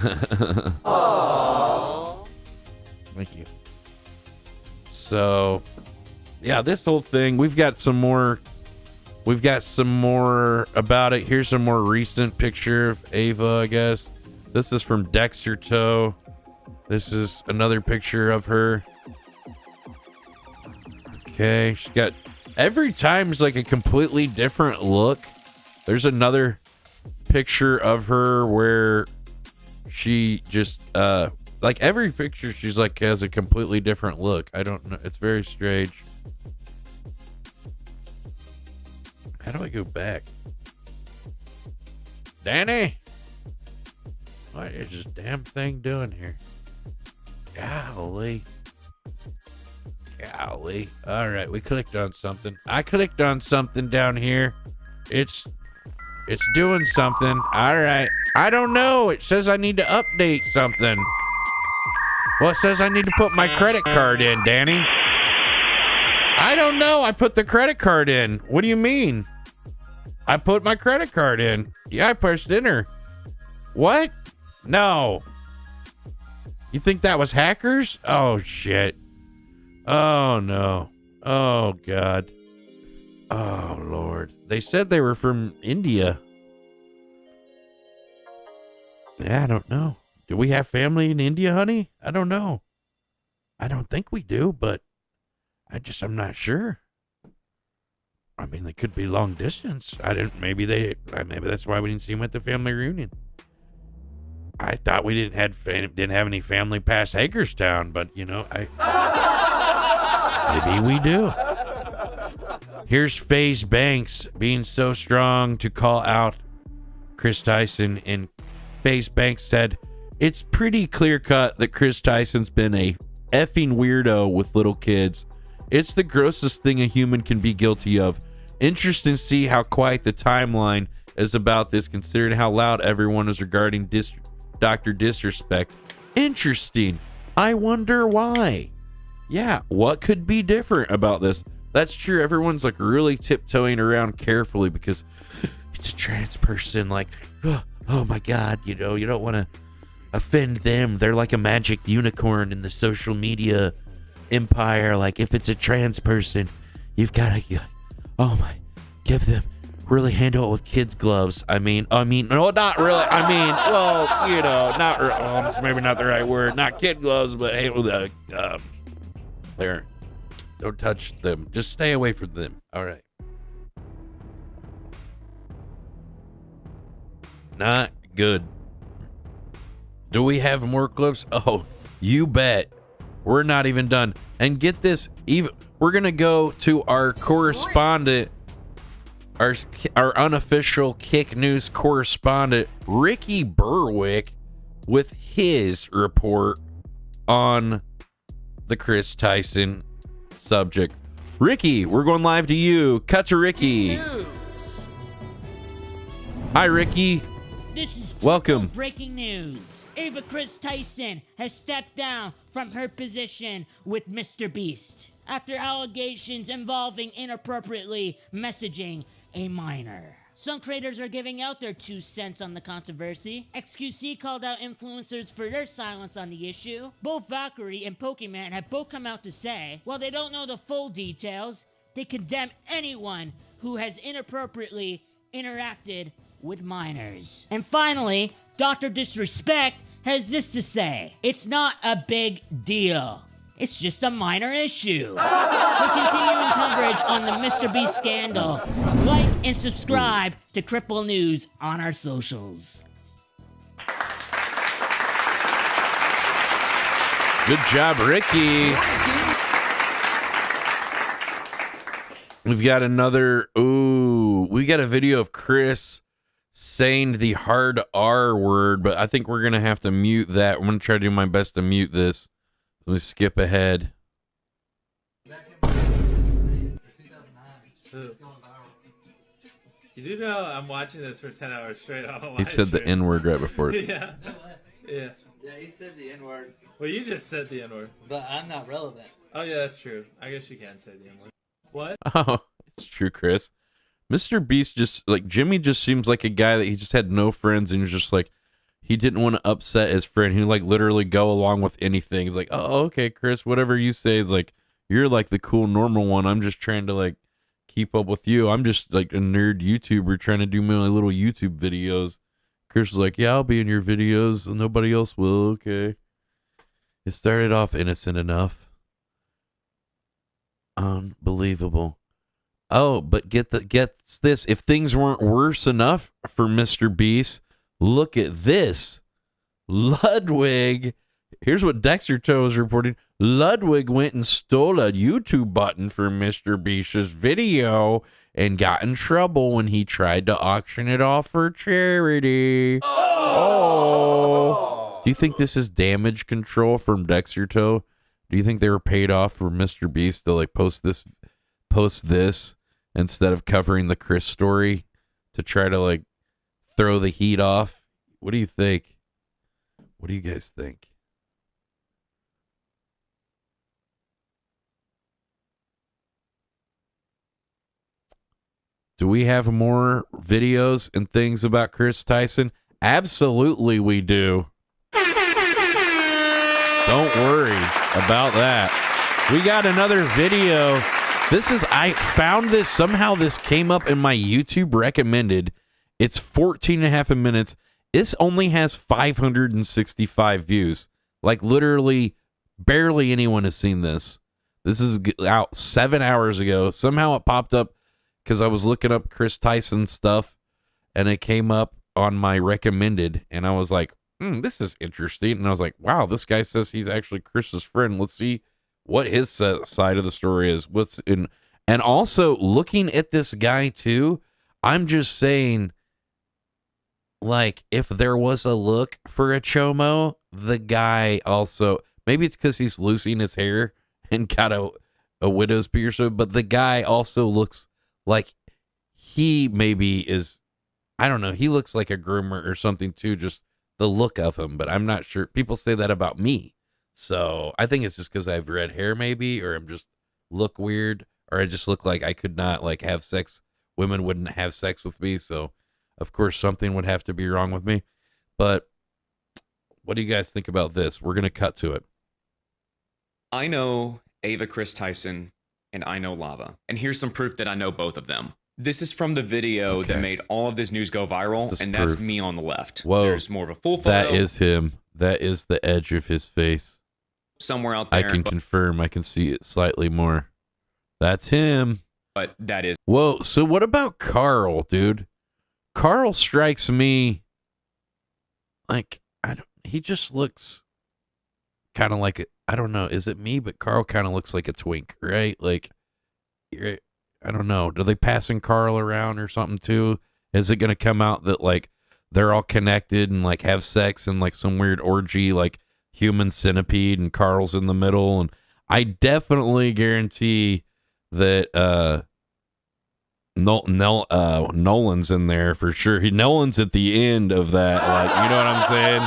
Thank you. So, yeah, this whole thing, we've got some more about it. Here's a more recent picture of Ava, I guess. This is from Dexter Toe. This is another picture of her. Okay, she's got, every time is like a completely different look. There's another picture of her where she just like every picture she's like has a completely different look. I don't know, it's very strange. How do I go back? Danny, what is this damn thing doing here? Golly. All right, we clicked on something. I clicked on something down here. It's doing something. All right. I don't know. It says I need to update something. Well, it says I need to put my credit card in, Danny. I don't know. I put the credit card in. What do you mean? I put my credit card in. Yeah, I pushed enter. What? No. You think that was hackers? Oh, shit. Oh, no. Oh, God. Oh, Lord. They said they were from India. Yeah, I don't know. Do we have family in India, honey? I don't know. I don't think we do, but I'm not sure. I mean, they could be long distance. Maybe that's why we didn't see them at the family reunion. I thought we didn't have any family past Hagerstown, but maybe we do. Here's FaZe Banks being so strong to call out Kris Tyson, and FaZe Banks said, "It's pretty clear cut that Kris Tyson's been a effing weirdo with little kids. It's the grossest thing a human can be guilty of. Interesting to see how quiet the timeline is about this, considering how loud everyone is regarding Dr. Disrespect. Interesting. I wonder why." Yeah, what could be different about this? That's true. Everyone's like really tiptoeing around carefully because it's a trans person. Like, oh my God, you don't want to offend them. They're like a magic unicorn in the social media empire. Like, if it's a trans person, you've got to, give them, really handle it with kids' gloves. No, not really. It's maybe not the right word. Not kid gloves, but handle the, there. Don't touch them. Just stay away from them. All right. Not good. Do we have more clips? Oh, you bet. We're not even done. And get this, we're going to go to our correspondent, our unofficial Kick News correspondent, Ricky Berwick, with his report on the Kris Tyson subject. Ricky, we're going live to you. Cut to Ricky. Hi, Ricky. This is welcome. Breaking news. Ava Kris Tyson has stepped down from her position with Mr. Beast after allegations involving inappropriately messaging a minor. Some creators are giving out their 2 cents on the controversy. XQC called out influencers for their silence on the issue. Both Valkyrie and Pokemon have both come out to say, while they don't know the full details, they condemn anyone who has inappropriately interacted with minors. And finally, Dr. Disrespect has this to say: "It's not a big deal. It's just a minor issue." For continuing coverage on the Mr. Beast scandal, like and subscribe to Cripple News on our socials. Good job, Ricky. We've got we got a video of Kris saying the hard R word, but I think we're going to have to mute that. I'm going to try to do my best to mute this. Let me skip ahead. You do know I'm watching this for 10 hours straight on a live He said the stream. N-word right before. Yeah. Yeah. Yeah, he said the N-word. Well, you just said the N-word. But I'm not relevant. Oh, yeah, that's true. I guess you can say the N-word. What? Oh, it's true, Kris. Mr. Beast Jimmy just seems like a guy that he just had no friends, and he was just like, he didn't want to upset his friend. He like literally go along with anything. He's like, "Oh, okay, Kris, whatever you say." Is like, "You're like the cool normal one. I'm just trying to like keep up with you. I'm just like a nerd YouTuber trying to do my little YouTube videos." Kris was like, "Yeah, I'll be in your videos. Nobody else will." Okay. It started off innocent enough. Unbelievable. Oh, but get this. If things weren't worse enough for Mr. Beast, look at this. Ludwig. Here's what Dexter Toe is reporting. Ludwig went and stole a YouTube button for Mr. Beast's video and got in trouble when he tried to auction it off for charity. Oh. Do you think this is damage control from Dexter Toe? Do you think they were paid off for Mr. Beast to like post this instead of covering the Kris story to try to like throw the heat off? What do you think? What do you guys think? Do we have more videos and things about Kris Tyson? Absolutely we do. Don't worry about that. We got another video. I found this, somehow this came up in my YouTube recommended. It's 14 and a half minutes. This only has 565 views. Like literally barely anyone has seen this. This is out 7 hours ago. Somehow it popped up because I was looking up Kris Tyson stuff and it came up on my recommended and I was like, this is interesting. And I was like, wow, this guy says he's actually Chris's friend. Let's see what his side of the story is. What's in, and also looking at this guy too, I'm just saying, like, if there was a look for a chomo, the guy also, maybe it's because he's losing his hair and got a widow's peak or so, but the guy also looks like he maybe is, I don't know, he looks like a groomer or something too, just the look of him, but I'm not sure. People say that about me. So I think it's just because I have red hair maybe, or I'm just look weird, or I just look like I could not like have sex. Women wouldn't have sex with me. So of course something would have to be wrong with me. But what do you guys think about this? We're going to cut to it. I know Ava Kris Tyson and I know Lava. And here's some proof that I know both of them. This is from the video that made all of this news go viral, and that's me on the left. Whoa. There's more of a full photo. That is him. That is the edge of his face. Somewhere out there. I can confirm. I can see it slightly more. That's him. But that is. Whoa. So what about Carl, dude? Carl strikes me like, he just looks kind of like, I don't know. Is it me? But Carl kind of looks like a twink, right? Like, I don't know. Do they passing Carl around or something too? Is it going to come out that like they're all connected and like have sex and like some weird orgy, like human centipede, and Carl's in the middle? And I definitely guarantee that Nolan's in there for sure. Nolan's at the end of that, like, you know what I'm saying?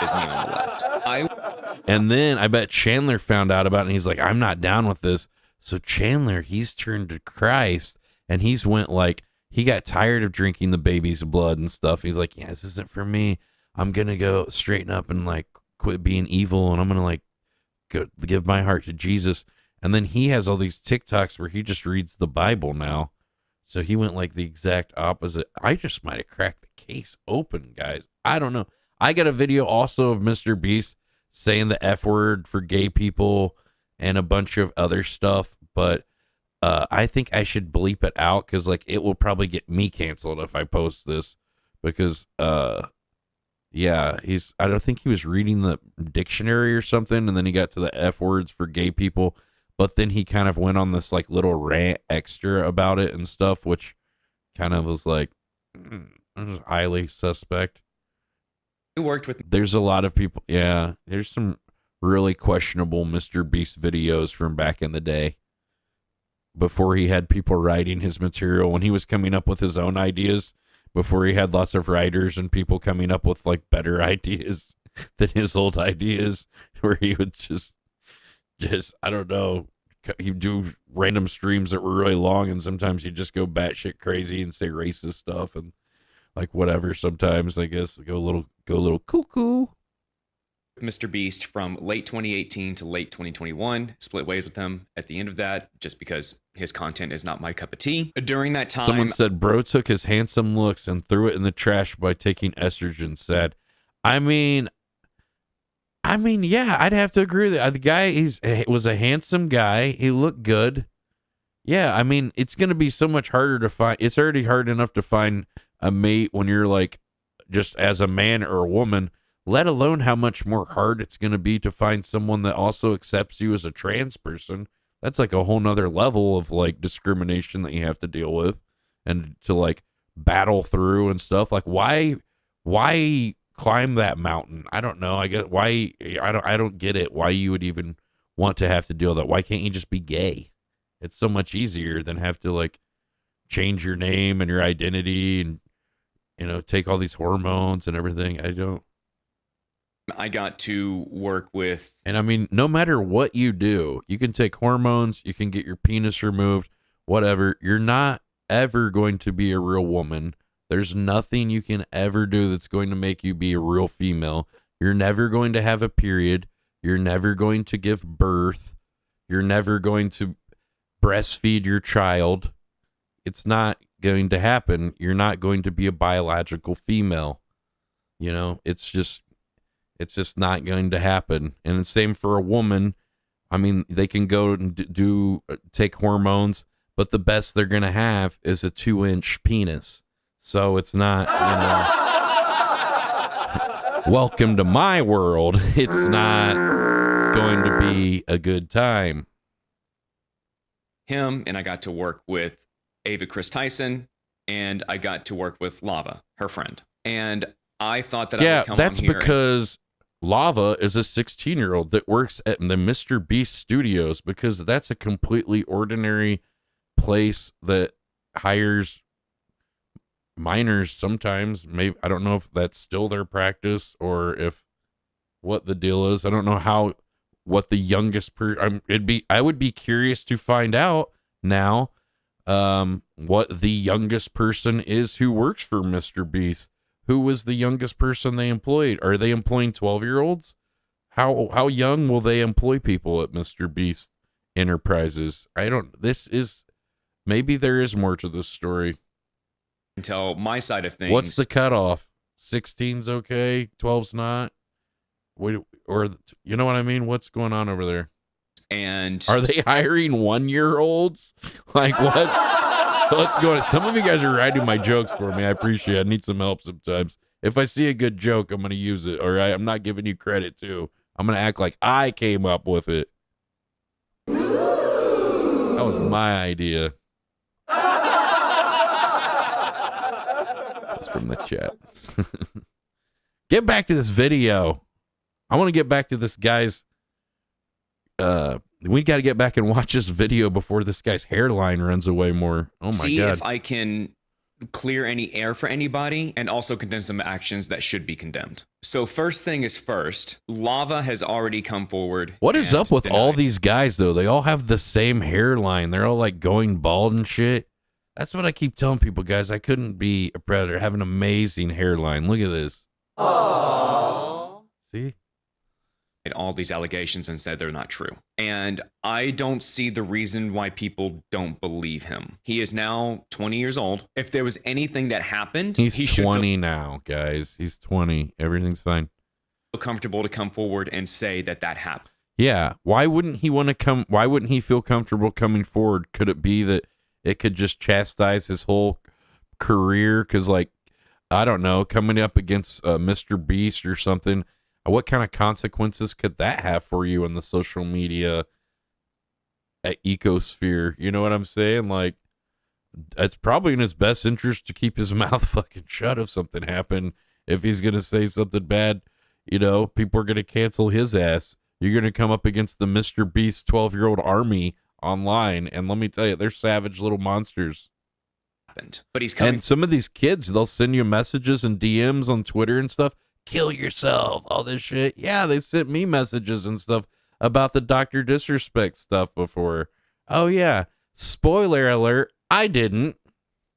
Is me on the left. And then I bet Chandler found out about it and he's like, I'm not down with this. So Chandler, he's turned to Christ and he's went like, he got tired of drinking the baby's blood and stuff. He's like, yeah, this isn't for me. I'm going to go straighten up and like quit being evil. And I'm going to like go give my heart to Jesus. And then he has all these TikToks where he just reads the Bible now. So he went like the exact opposite. I just might have cracked the case open, guys. I don't know. I got a video also of Mr. Beast saying the F word for gay people and a bunch of other stuff, but I think I should bleep it out because like it will probably get me canceled if I post this because yeah, I don't think he was reading the dictionary or something and then he got to the F words for gay people, but then he kind of went on this like little rant extra about it and stuff, which kind of was like highly suspect. I worked with. There's a lot of people. Yeah, there's some really questionable Mr. Beast videos from back in the day before he had people writing his material, when he was coming up with his own ideas, before he had lots of writers and people coming up with like better ideas than his old ideas, where he would just I don't know, he'd do random streams that were really long and sometimes he'd just go batshit crazy and say racist stuff and like whatever. Sometimes I guess go a little cuckoo. Mr. Beast from late 2018 to late 2021, split ways with him at the end of that just because his content is not my cup of tea. During that time, someone said bro took his handsome looks and threw it in the trash by taking estrogen. Said, I mean, yeah, I'd have to agree with that. The guy was a handsome guy. He looked good. Yeah, I mean, it's going to be so much harder to find. It's already hard enough to find a mate when you're like just as a man or a woman, let alone how much more hard it's going to be to find someone that also accepts you as a trans person. That's like a whole nother level of like discrimination that you have to deal with and to like battle through and stuff. Like why climb that mountain? I don't know. I get why. I don't get it. Why you would even want to have to deal with that? Why can't you just be gay? It's so much easier than have to like change your name and your identity and, you know, take all these hormones and everything. I got to work with. And I mean, no matter what you do, you can take hormones, you can get your penis removed, whatever. You're not ever going to be a real woman. There's nothing you can ever do that's going to make you be a real female. You're never going to have a period. You're never going to give birth. You're never going to breastfeed your child. It's not going to happen. You're not going to be a biological female. You know, it's just not going to happen. And the same for a woman. I mean, they can go and take hormones, but the best they're going to have is a 2-inch penis. So it's not, welcome to my world. It's not going to be a good time. Him, and I got to work with Ava Kris Tyson, and I got to work with Lava, her friend. And I thought that I would come that's on here because Lava is a 16-year-old that works at the Mr. Beast Studios, because that's a completely ordinary place that hires minors sometimes. Maybe, I don't know if that's still their practice or if what the deal is. I don't know what the youngest I would be curious to find out now what the youngest person is who works for Mr. Beast. Who was the youngest person they employed? Are they employing 12-year-olds? How young will they employ people at Mr. Beast Enterprises? Maybe there is more to this story. Until my side of things. What's the cutoff? 16's okay, 12's not? Or you know what I mean? What's going on over there? And are they hiring 1-year-olds? Like what's going on? Some of you guys are writing my jokes for me. I appreciate it. I need some help sometimes. If I see a good joke, I'm going to use it. All right. I'm not giving you credit too. I'm going to act like I came up with it. That was my idea. That's from the chat. Get back to this video. I want to get back to this guy's we got to get back and watch this video before this guy's hairline runs away more. Oh my God. See if I can clear any air for anybody and also condemn some actions that should be condemned. So first thing is first, Lava has already come forward. What is up with all these guys though? They all have the same hairline. They're all like going bald and shit. That's what I keep telling people, guys. I couldn't be a predator. I have an amazing hairline. Look at this. Aww. See? All these allegations and said they're not true. And I don't see the reason why people don't believe him. He is now 20 years old. If there was anything that happened, he's 20 now, guys. He's 20. Everything's fine. Feel comfortable to come forward and say that happened. Yeah. Why wouldn't he want to come? Why wouldn't he feel comfortable coming forward? Could it be that it could just chastise his whole career? Because, like, I don't know, coming up against Mr. Beast or something. What kind of consequences could that have for you in the social media ecosphere? You know what I'm saying? Like, it's probably in his best interest to keep his mouth fucking shut if something happened. If he's going to say something bad, people are going to cancel his ass. You're going to come up against the Mr. Beast 12-year-old army online. And let me tell you, they're savage little monsters. But he's coming. And some of these kids, they'll send you messages and DMs on Twitter and stuff. Kill yourself, all this shit. Yeah, they sent me messages and stuff about the Dr. Disrespect stuff before. Oh, yeah. Spoiler alert, I didn't.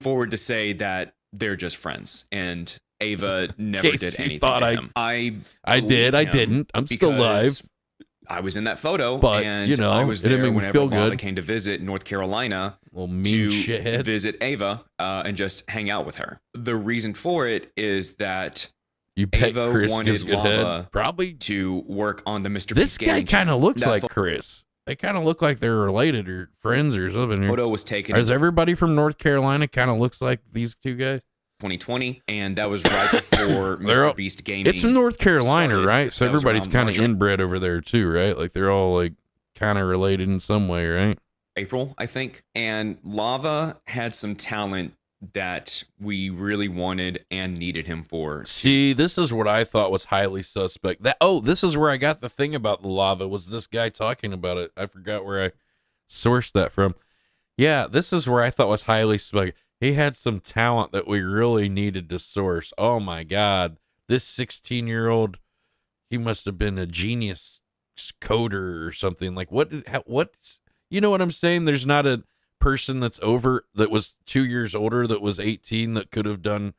Forward to say that they're just friends, and Ava never did anything to him. I did. I didn't. I'm still alive. I was in that photo, but, and I was there whenever Lava came to visit North Carolina to visit Ava and just hang out with her. The reason for it is that Ava wanted Lava probably to work on the Mr. This Beast guy kind of looks like Kris. They kind of look like they're related or friends or something. Photo was taken. Does everybody from North Carolina kind of looks like these two guys? 2020, and that was right before Mr. Beast Gaming. It's in North Carolina, started. right? So everybody's kind of inbred over there too, right? Like they're all like kind of related in some way, right? April, I think. And Lava had some talent that we really wanted and needed him for. See, this is what I thought was highly suspect. This is where I got the thing about the Lava, was this guy talking about it. I forgot where I sourced that from. Yeah, this is where I thought was highly suspect. He had some talent that we really needed to source. Oh my God. This 16-year-old, he must have been a genius coder or something. Like what, you know what I'm saying? There's not a person that was 2 years older that was 18 that could have done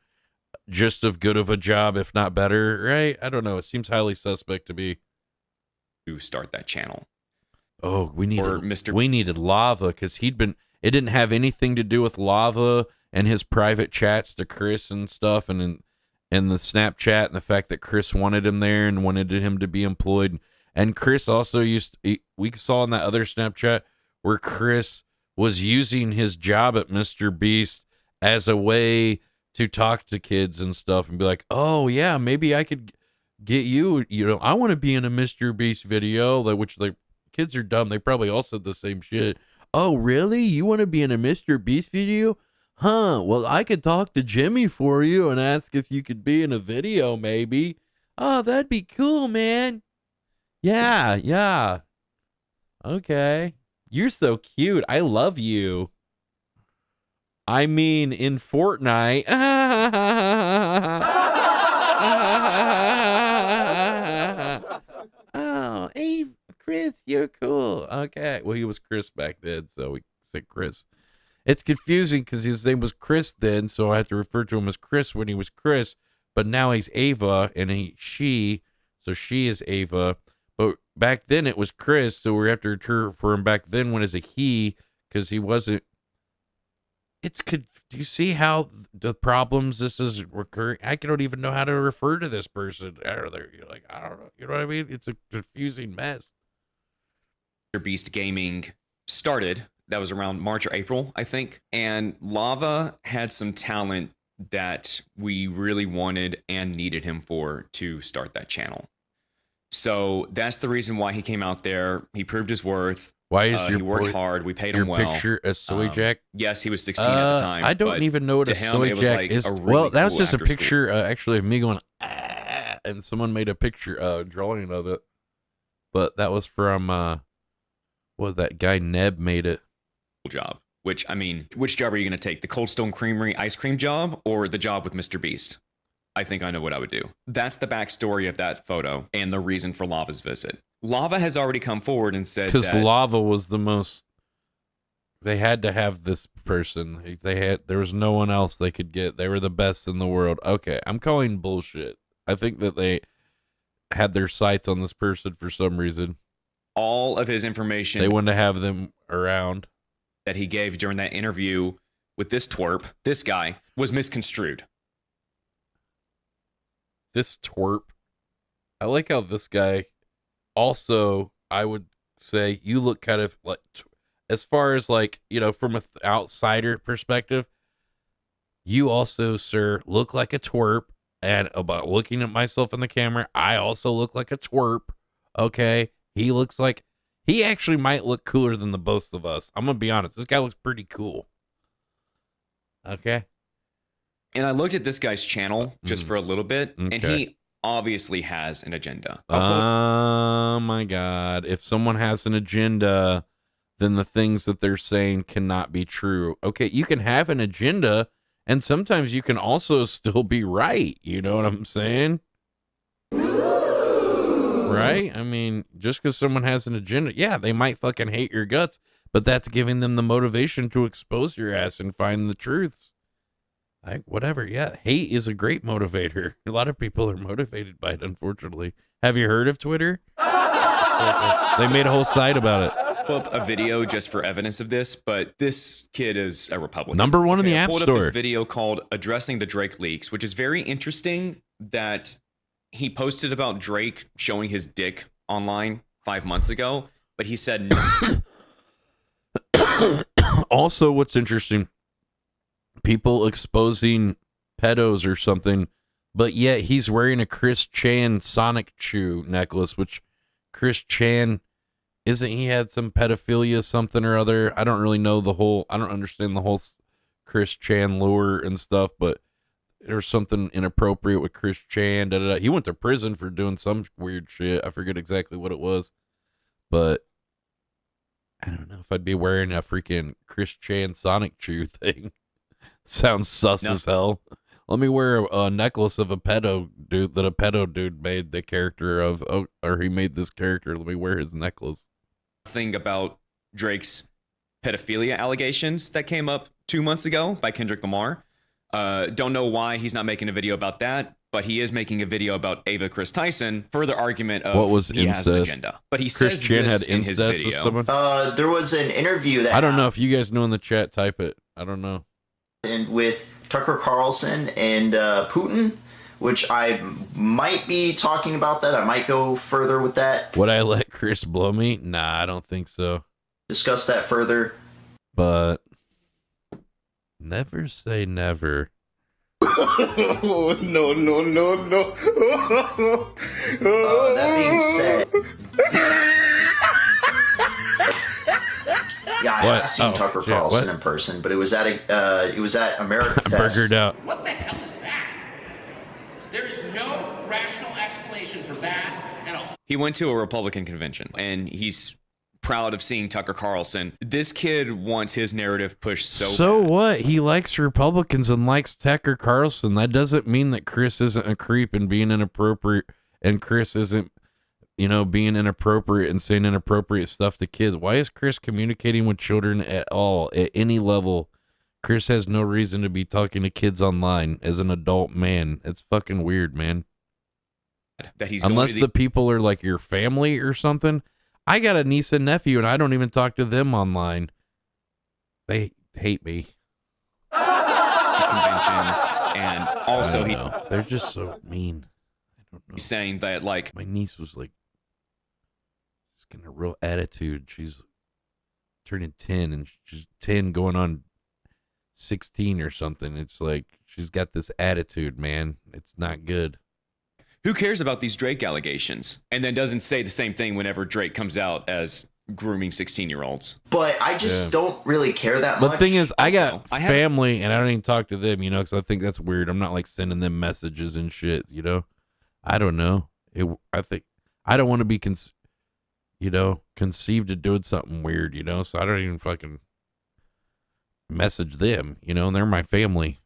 just as good of a job, if not better, right? I don't know. It seems highly suspect to be. To start that channel. Oh, we needed Mr. We needed Lava because it didn't have anything to do with Lava and his private chats to Kris and stuff, and the Snapchat and the fact that Kris wanted him there and wanted him to be employed. And Kris also we saw in that other Snapchat where Kris was using his job at Mr. Beast as a way to talk to kids and stuff and be like, oh yeah, maybe I could get you, I want to be in a Mr. Beast video, which like kids are dumb. They probably all said the same shit. Oh, really? You want to be in a Mr. Beast video? Huh? Well, I could talk to Jimmy for you and ask if you could be in a video, maybe. Oh, that'd be cool, man. Yeah. Okay. You're so cute. I love you. I mean, in Fortnite. Oh, hey, Kris, you're cool. Okay. Well, he was Kris back then, so we said Kris. It's confusing because his name was Kris then, so I have to refer to him as Kris when he was Kris. But now he's Ava, and she, so she is Ava. But back then it was Kris, so we have to refer him back then when as a he, because he wasn't. Do you see how the problems this is recurring? I don't even know how to refer to this person. You're like, I don't know. You know what I mean? It's a confusing mess. Beast Gaming started. That was around March or April, I think. And Lava had some talent that we really wanted and needed him for to start that channel. So that's the reason why he came out there. He proved his worth. Why is he worked hard? We paid him well. Picture a soy jack? Yes, he was 16 at the time. I don't even know what a soy jack is. Well, that was just a picture, actually, of me going, and someone made a picture, drawing of it. But that was from, that guy Neb made it. Job. Which job are you going to take? The Cold Stone Creamery ice cream job or the job with Mr. Beast? I think I know what I would do. That's the backstory of that photo and the reason for Lava's visit. Lava has already come forward and said because Lava was the most. They had to have this person. There was no one else they could get. They were the best in the world. Okay, I'm calling bullshit. I think that they had their sights on this person for some reason. All of his information they wanted to have them around that he gave during that interview with this twerp, this guy, was misconstrued. This twerp. I like how this guy. Also, I would say you look kind of like, as far as like, from an outsider perspective, you also, sir, look like a twerp. And about looking at myself in the camera, I also look like a twerp. Okay. He actually might look cooler than the both of us. I'm going to be honest. This guy looks pretty cool. Okay. And I looked at this guy's channel just for a little bit, and he obviously has an agenda. Oh my God. If someone has an agenda, then the things that they're saying cannot be true. Okay, you can have an agenda, and sometimes you can also still be right. You know what I'm saying? Right? I mean, just because someone has an agenda, yeah, they might fucking hate your guts, but that's giving them the motivation to expose your ass and find the truths. Like, whatever, yeah. Hate is a great motivator. A lot of people are motivated by it, unfortunately. Have you heard of Twitter? They made a whole site about it. Up a video just for evidence of this, but this kid is a Republican. Number one in the App Store. I pulled up Store. this video called Addressing the Drake Leaks, which is very interesting that he posted about Drake showing his dick online 5 months ago, but he said no. Also, what's interesting, people exposing pedos or something, but yet he's wearing a Chris Chan Sonic Chew necklace, which Chris Chan, isn't he had some pedophilia something or other? I don't really know I don't understand the whole Chris Chan lore and stuff, but there was something inappropriate with Chris Chan. He went to prison for doing some weird shit. I forget exactly what it was, but I don't know if I'd be wearing a freaking Chris Chan Sonic Chew thing. Sounds sus as hell. Let me wear a necklace of a pedo dude that a pedo dude made the character of, or he made this character. Let me wear his necklace. Thing about Drake's pedophilia allegations that came up 2 months ago by Kendrick Lamar. Don't know why he's not making a video about that, but he is making a video about Ava Chris Tyson. Further argument of What was he has an incest? agenda. But he Chris says Chan this had in his incest with video. someone? There was an interview that I don't know if you guys know in the chat. Type it. I don't know. happened with Tucker Carlson and Putin, which I might be talking about that. I might go further with that. Would I let Chris blow me? Nah, I don't think so. Discuss that further. But never say never. Oh, no. That being said, yeah, I What? have seen Oh, Tucker shit, Carlson what? in person, but it was at America Fest. Burgered out. What the hell is that? There is no rational explanation for that at all. He went to a Republican convention, and he's proud of seeing Tucker Carlson. This kid wants his narrative pushed So what? He likes Republicans and likes Tucker Carlson. That doesn't mean that Chris isn't a creep and being inappropriate, and Chris isn't, being inappropriate and saying inappropriate stuff to kids. Why is Chris communicating with children at all, at any level? Chris has no reason to be talking to kids online as an adult man. It's fucking weird, man. that he's Unless going to the people are like your family or something. I got a niece and nephew, and I don't even talk to them online. They hate me. these conventions, and also they're just so mean. he's saying that like My niece was like, she's getting a real attitude. She's turning 10, and she's 10 going on 16 or something. It's like she's got this attitude, man. It's not good. who cares about these Drake allegations, and then doesn't say the same thing whenever Drake comes out as grooming 16-year-olds. But I just don't really care that But much. the thing is, I got I have- family, and I don't even talk to them, because I think that's weird. I'm not like sending them messages and shit, I don't know. I think I don't want to be, conceived of doing something weird, so I don't even fucking message them, and they're my family.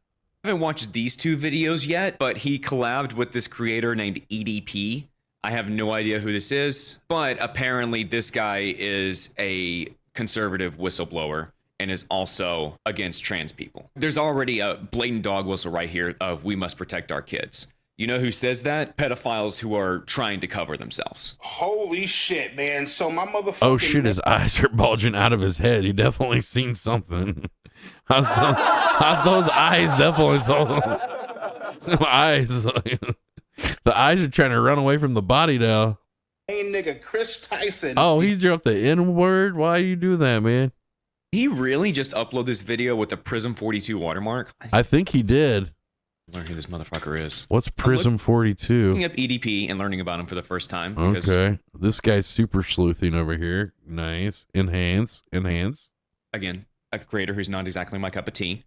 I haven't watched these two videos yet, but he collabed with this creator named EDP. I have no idea who this is, but apparently this guy is a conservative whistleblower and is also against trans people. There's already a blatant dog whistle right here of we must protect our kids. You know who says that? Pedophiles who are trying to cover themselves. Holy shit, man. So my motherfucking... Oh shit, his eyes are bulging out of his head. He definitely seen something. How those eyes definitely saw something. Eyes. The eyes are trying to run away from the body now. Hey, nigga, Chris Tyson. Oh, he dropped the N word? Why you do that, man? He really just uploaded this video with the Prism 42 watermark? I think he did. Learn who this motherfucker is. What's Prism 42? Looking up EDP and learning about him for the first time. Because Okay. This guy's super sleuthing over here. Nice. Enhance. Again, a creator who's not exactly my cup of tea.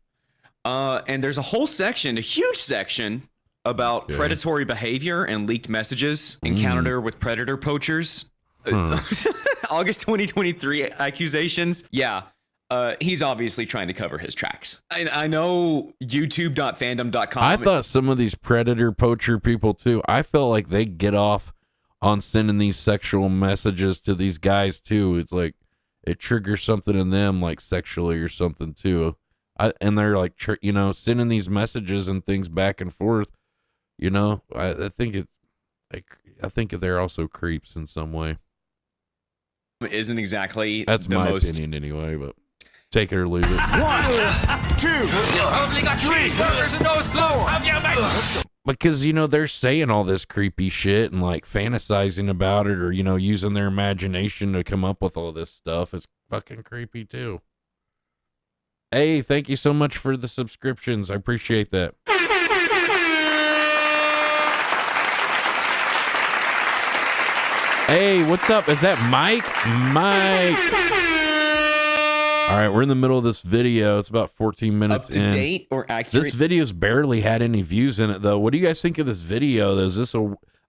And there's a whole section, a huge section, about predatory behavior and leaked messages, encounter with predator poachers. August 2023 accusations. Yeah. He's obviously trying to cover his tracks. I know youtube.fandom.com. I thought some of these predator poacher people too, I felt like they get off on sending these sexual messages to these guys too. It's like it triggers something in them like sexually or something too. And they're like, sending these messages and things back and forth. I think they're also creeps in some way. Isn't exactly That's the my most opinion anyway, but take it or leave it. 1, 2. Only got cheeseburgers and those clothes. Have you made? Because, they're saying all this creepy shit and like fantasizing about it or, using their imagination to come up with all this stuff. It's fucking creepy too. Hey, thank you so much for the subscriptions. I appreciate that. Hey, what's up? Is that Mike? All right, we're in the middle of this video. It's about 14 minutes up to in. date or accurate. This video's barely had any views in it, though. What do you guys think of this video? Is this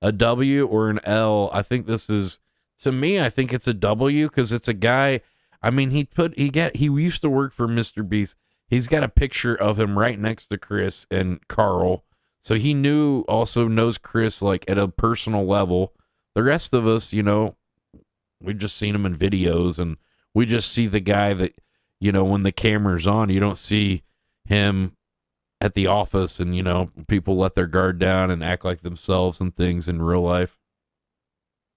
a W or an L? I think this is, to me, I think it's a W because it's a guy. I mean, he used to work for Mr. Beast. He's got a picture of him right next to Chris and Carl. So he also knows Chris like at a personal level. The rest of us, we've just seen him in videos and we just see the guy that, when the camera's on, you don't see him at the office and, you know, people let their guard down and act like themselves and things in real life.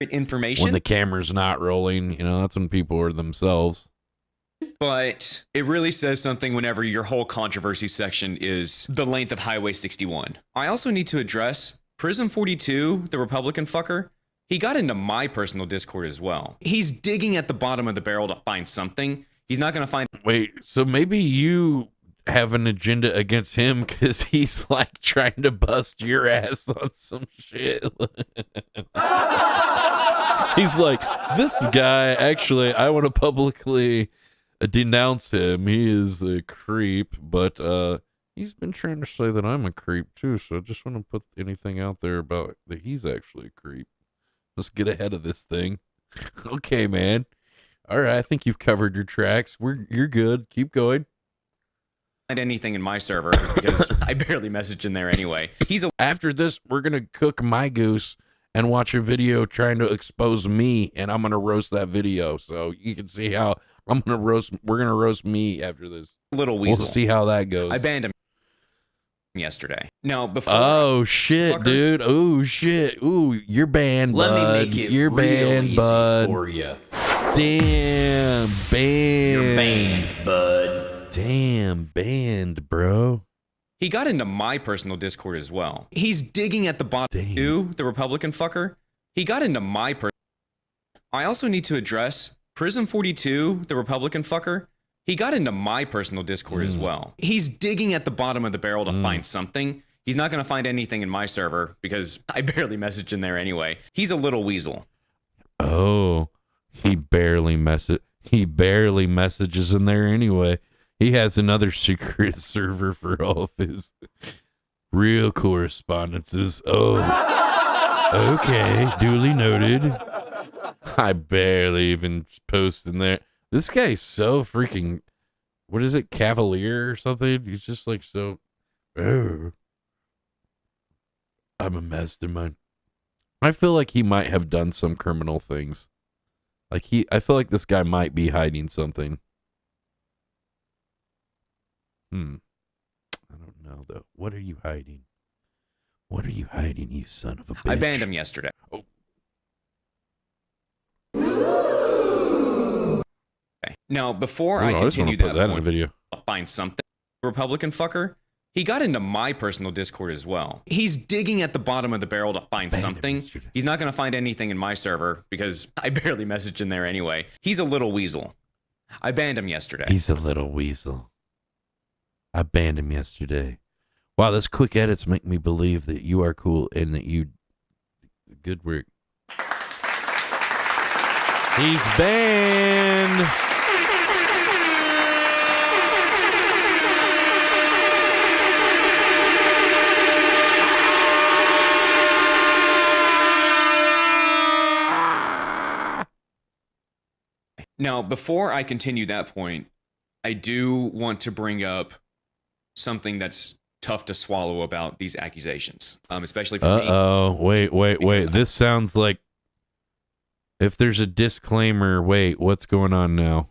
Information. When the camera's not rolling, you know, that's when people are themselves. But it really says something whenever your whole controversy section is the length of Highway 61. I also need to address Prism 42, the Republican fucker. He got into my personal Discord as well. He's digging at the bottom of the barrel to find something. He's not going to find... Wait, so maybe you have an agenda against him because he's like trying to bust your ass on some shit. He's like, this guy, actually, I want to publicly denounce him. He is a creep, but he's been trying to say that I'm a creep too, so I just want to put anything out there about that he's actually a creep. Let's get ahead of this thing. Okay, man. All right, I think you've covered your tracks. You're good. Keep going. Find anything in my server because I barely message in there anyway. After this, we're gonna cook my goose and watch a video trying to expose me, and I'm gonna roast that video. So you can see how we're gonna roast me after this. Little weasel. We'll see how that goes. I banned him yesterday. Now, before... Oh, shit, dude. Oh, shit. Ooh, you're banned, bud. Let me make it you're real banned, easy bud. for you. Damn, banned. You're banned, bud. Damn, banned, bro. He got into my personal Discord as well. He's digging at the bottom too, the Republican fucker. He got into my I also need to address Prism 42, the Republican fucker. He got into my personal Discord as well. He's digging at the bottom of the barrel to find something. He's not going to find anything in my server because I barely message in there anyway. He's a little weasel. Oh, he barely messages in there anyway. He has another secret server for all of his real correspondences. Oh, okay. Duly noted. I barely even post in there. This guy's so freaking, what is it, cavalier or something? He's just like so, oh, I'm a mastermind. I feel like he might have done some criminal things. I feel like this guy might be hiding something. I don't know, though. What are you hiding? What are you hiding, you son of a bitch? I banned him yesterday. Oh. Now, before Oh, I continue that in the point, video. I'll find something. Republican fucker. He got into my personal Discord as well. He's digging at the bottom of the barrel to find something. He's not going to find anything in my server because I barely message in there anyway. He's a little weasel. I banned him yesterday. He's a little weasel. I banned him yesterday. Wow, those quick edits make me believe that you are cool and that you... Good work. He's banned. Now, before I continue that point, I do want to bring up something that's tough to swallow about these accusations, especially for me. Uh-oh. Wait. This sounds like... If there's a disclaimer, wait, what's going on now?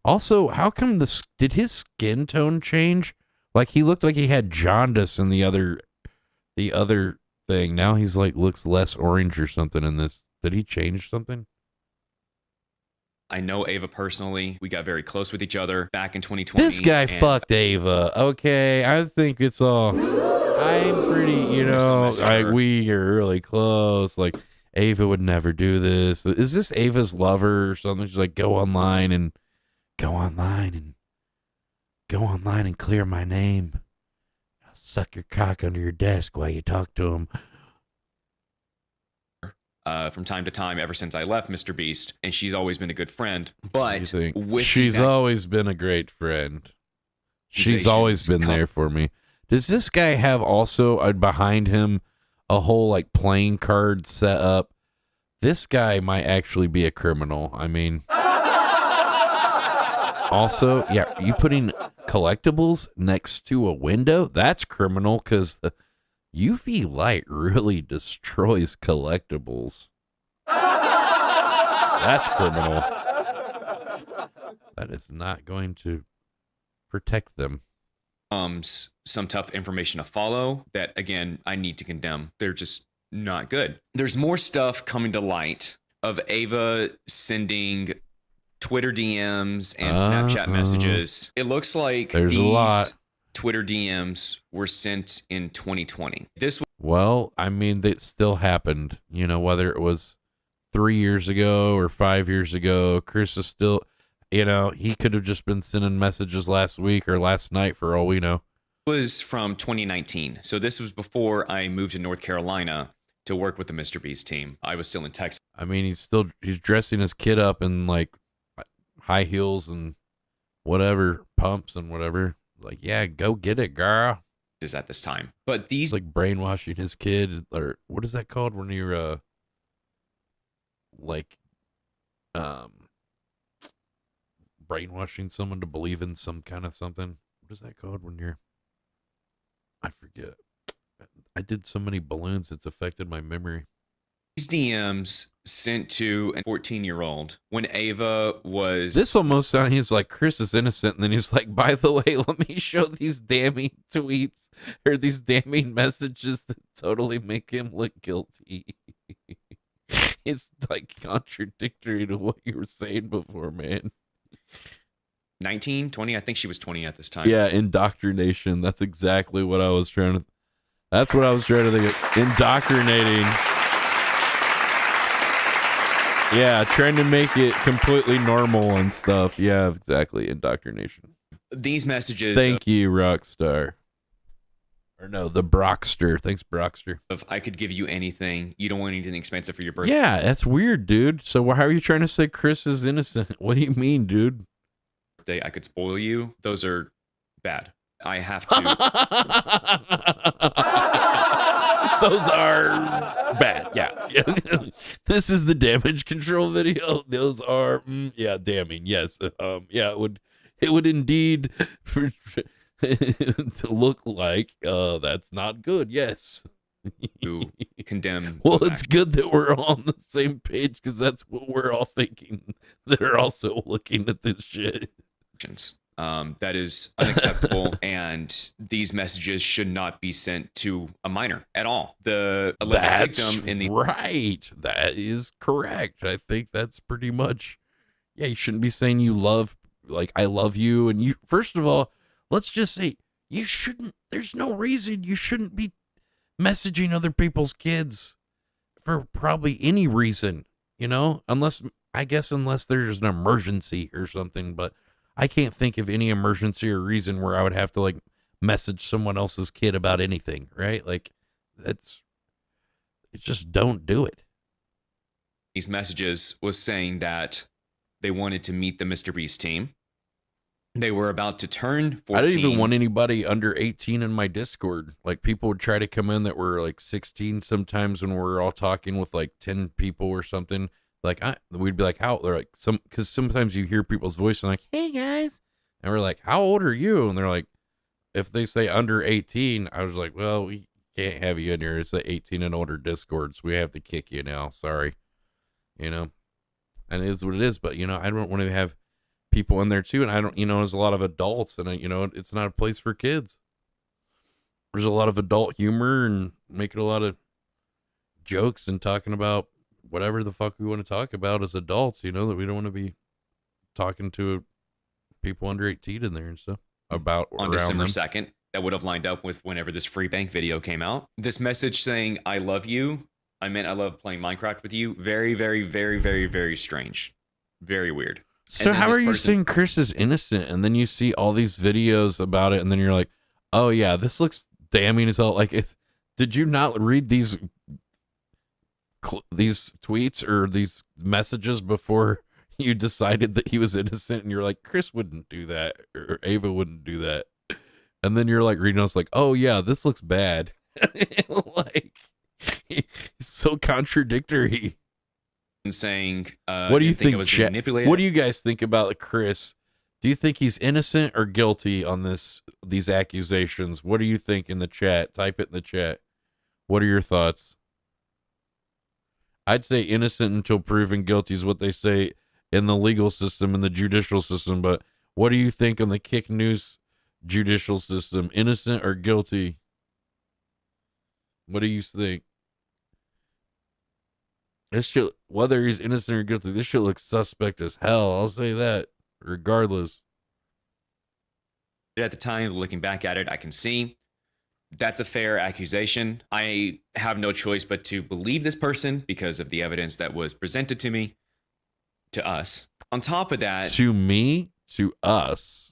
Also, how come did his skin tone change? Like he looked like he had jaundice in the other thing. Now he's like looks less orange or something in this. Did he change something? I know Ava personally. We got very close with each other back in 2020. This guy fucked Ava. Okay, I think it's all. I'm pretty, we are really close. Like Ava would never do this. Is this Ava's lover or something? She's like, go online and clear my name. I'll suck your cock under your desk while you talk to him. From time to time, ever since I left Mr. Beast, and she's always been a good friend. But She's always been a great friend. She's always been there for me. Does this guy have also behind him a whole like playing card set up? This guy might actually be a criminal. I mean, also, yeah, you putting collectibles next to a window? That's criminal because the UV light really destroys collectibles. That's criminal. That is not going to protect them. some tough information to follow that, again, I need to condemn. They're just not good. There's more stuff coming to light of Ava sending Twitter DMs and Snapchat messages. It looks like there's a lot. Twitter DMs were sent in 2020. Well, I mean, that still happened. You know, whether it was 3 years ago or 5 years ago, Kris is still, you know, he could have just been sending messages last week or last night for all we know. Was from 2019. So this was before I moved to North Carolina to work with the Mr. Beast team. I was still in Texas. I mean, he's dressing his kid up in like high heels and whatever, pumps and whatever. Like, yeah, go get it, girl. Is at this time. But these like brainwashing his kid, or what is that called when you're brainwashing someone to believe in some kind of something? What is that called when you're, I forget. I did so many balloons, it's affected my memory. These DMs sent to a 14-year-old when Ava was... This almost sounds, he's like, Kris is innocent, and then he's like, by the way, let me show these damning tweets, or these damning messages that totally make him look guilty. It's like contradictory to what you were saying before, man. 19, 20? I think she was 20 at this time. Yeah, indoctrination. That's exactly what I was trying to... That's what I was trying to think of. Indoctrinating. Yeah, trying to make it completely normal and stuff. Yeah, exactly. Indoctrination. These messages... Thank you, Rockstar. Or no, the Brockster. Thanks, Brockster. If I could give you anything, you don't want anything expensive for your birthday. Yeah, that's weird, dude. So how are you trying to say Kris is innocent? What do you mean, dude? I could spoil you. Those are bad. I have to. Those are bad. Yeah. This is the damage control video. Those are damning. Yes. Yeah, it would indeed to look like that's not good. Yes. To condemn. Well, it's good that we're all on the same page, because that's what we're all thinking. They're also looking at this shit. That is unacceptable, and these messages should not be sent to a minor at all. The alleged victim in the right. That is correct. I think that's pretty much. Yeah, you shouldn't be saying you love, like, I love you, and you. First of all, let's just say you shouldn't. There's no reason you shouldn't be messaging other people's kids for probably any reason, you know, unless there's an emergency or something, but I can't think of any emergency or reason where I would have to like message someone else's kid about anything, right? Like it's just don't do it. These messages was saying that they wanted to meet the Mr. Beast team. They were about to turn 14. I didn't even want anybody under 18 in my Discord. Like, people would try to come in that were like 16 sometimes when we're all talking with like 10 people or something. Like, we'd be like, how? They're like, because sometimes you hear people's voice and like, hey guys. And we're like, how old are you? And they're like, if they say under 18, I was like, well, we can't have you in here. It's the 18 and older Discord, so we have to kick you now. Sorry. You know, and it is what it is. But, you know, I don't want to have people in there too. And I don't, you know, there's a lot of adults, and, you know, it's not a place for kids. There's a lot of adult humor and making a lot of jokes and talking about whatever the fuck we want to talk about as adults, you know, that we don't want to be talking to people under 18 in there and stuff about on December 2nd. That would have lined up with whenever this free bank video came out. This message saying, I love you. I meant I love playing Minecraft with you. Very, very, very, very, very strange. Very weird. So how are you saying Kris is innocent? And then you see all these videos about it, and then you're like, oh yeah, this looks damning as hell. Like, did you not read these tweets or these messages before you decided that he was innocent? And you're like, Kris wouldn't do that, or Ava wouldn't do that. And then you're like reading us like, oh yeah, this looks bad. Like, it's so contradictory. And saying, what do you think? Manipulated? What do you guys think about Kris? Do you think he's innocent or guilty on these accusations? What do you think in the chat? Type it in the chat. What are your thoughts? I'd say innocent until proven guilty is what they say in the legal system and the judicial system. But what do you think on the Kick News judicial system, innocent or guilty? What do you think? This shit, whether he's innocent or guilty, this shit looks suspect as hell. I'll say that, regardless. At the time, looking back at it, I can see that's a fair accusation. I have no choice but to believe this person because of the evidence that was presented to me, to us. On top of that, To me, to us.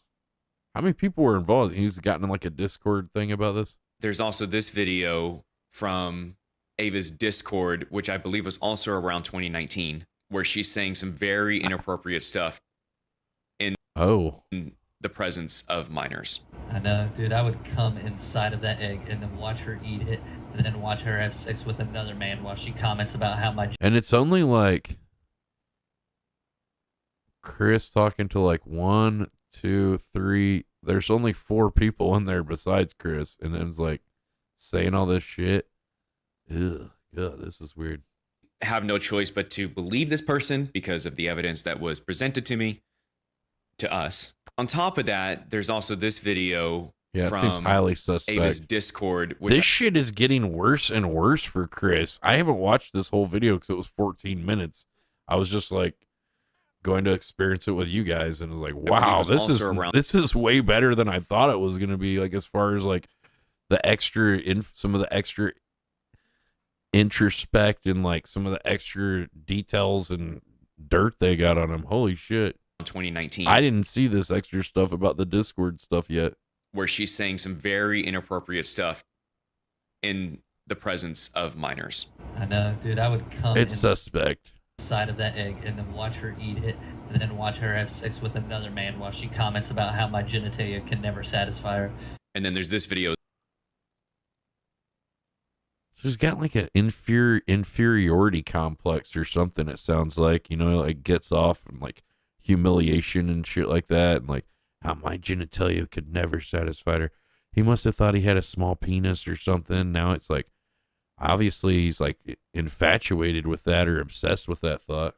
How many people were involved? He's gotten in like a Discord thing about this. there's also this video from Ava's Discord, which I believe was also around 2019, where she's saying some very inappropriate stuff in the presence of minors. I know, dude. I would come inside of that egg and then watch her eat it, and then watch her have sex with another man while she comments about how my And it's only like Kris talking to like 1, 2, 3. There's only 4 people in there besides Kris, and then it's like saying all this shit. Ugh, God, this is weird. Have no choice but to believe this person because of the evidence that was presented to me, to us. On top of that, there's also this video Yeah, it from seems highly suspect. Ava's Discord, which This shit is getting worse and worse for Kris. I haven't watched this whole video because it was 14 minutes. I was just like going to experience it with you guys, and I was like, wow, was this is also around- this is way better than I thought it was gonna be. Like as far as like the extra some of the extra introspect and like some of the extra details and dirt they got on him. Holy shit. 2019. I didn't see this extra stuff about the Discord stuff yet. Where she's saying some very inappropriate stuff in the presence of minors. I know, dude. I would come It's suspect. inside of that egg and then watch her eat it, and then watch her have sex with another man while she comments about how my genitalia can never satisfy her. And then there's this video. She's got like an inferiority complex or something. It sounds like, you know, like gets off and like humiliation and shit like that, and like how my genitalia could never satisfy her. He must have thought he had a small penis or something. Now it's like obviously he's like infatuated with that or obsessed with that thought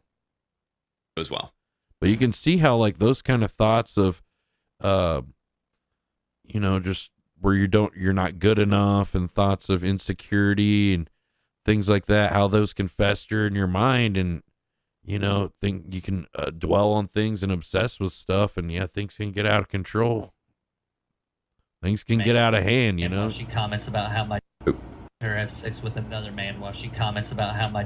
as well. But you can see how like those kind of thoughts of you know, just where you're not good enough, and thoughts of insecurity and things like that, how those can fester in your mind, and you know, think you can dwell on things and obsess with stuff, and yeah, things can get out of control. Things can get out of hand, you know. While she comments about how my her have sex with another man while she comments about how my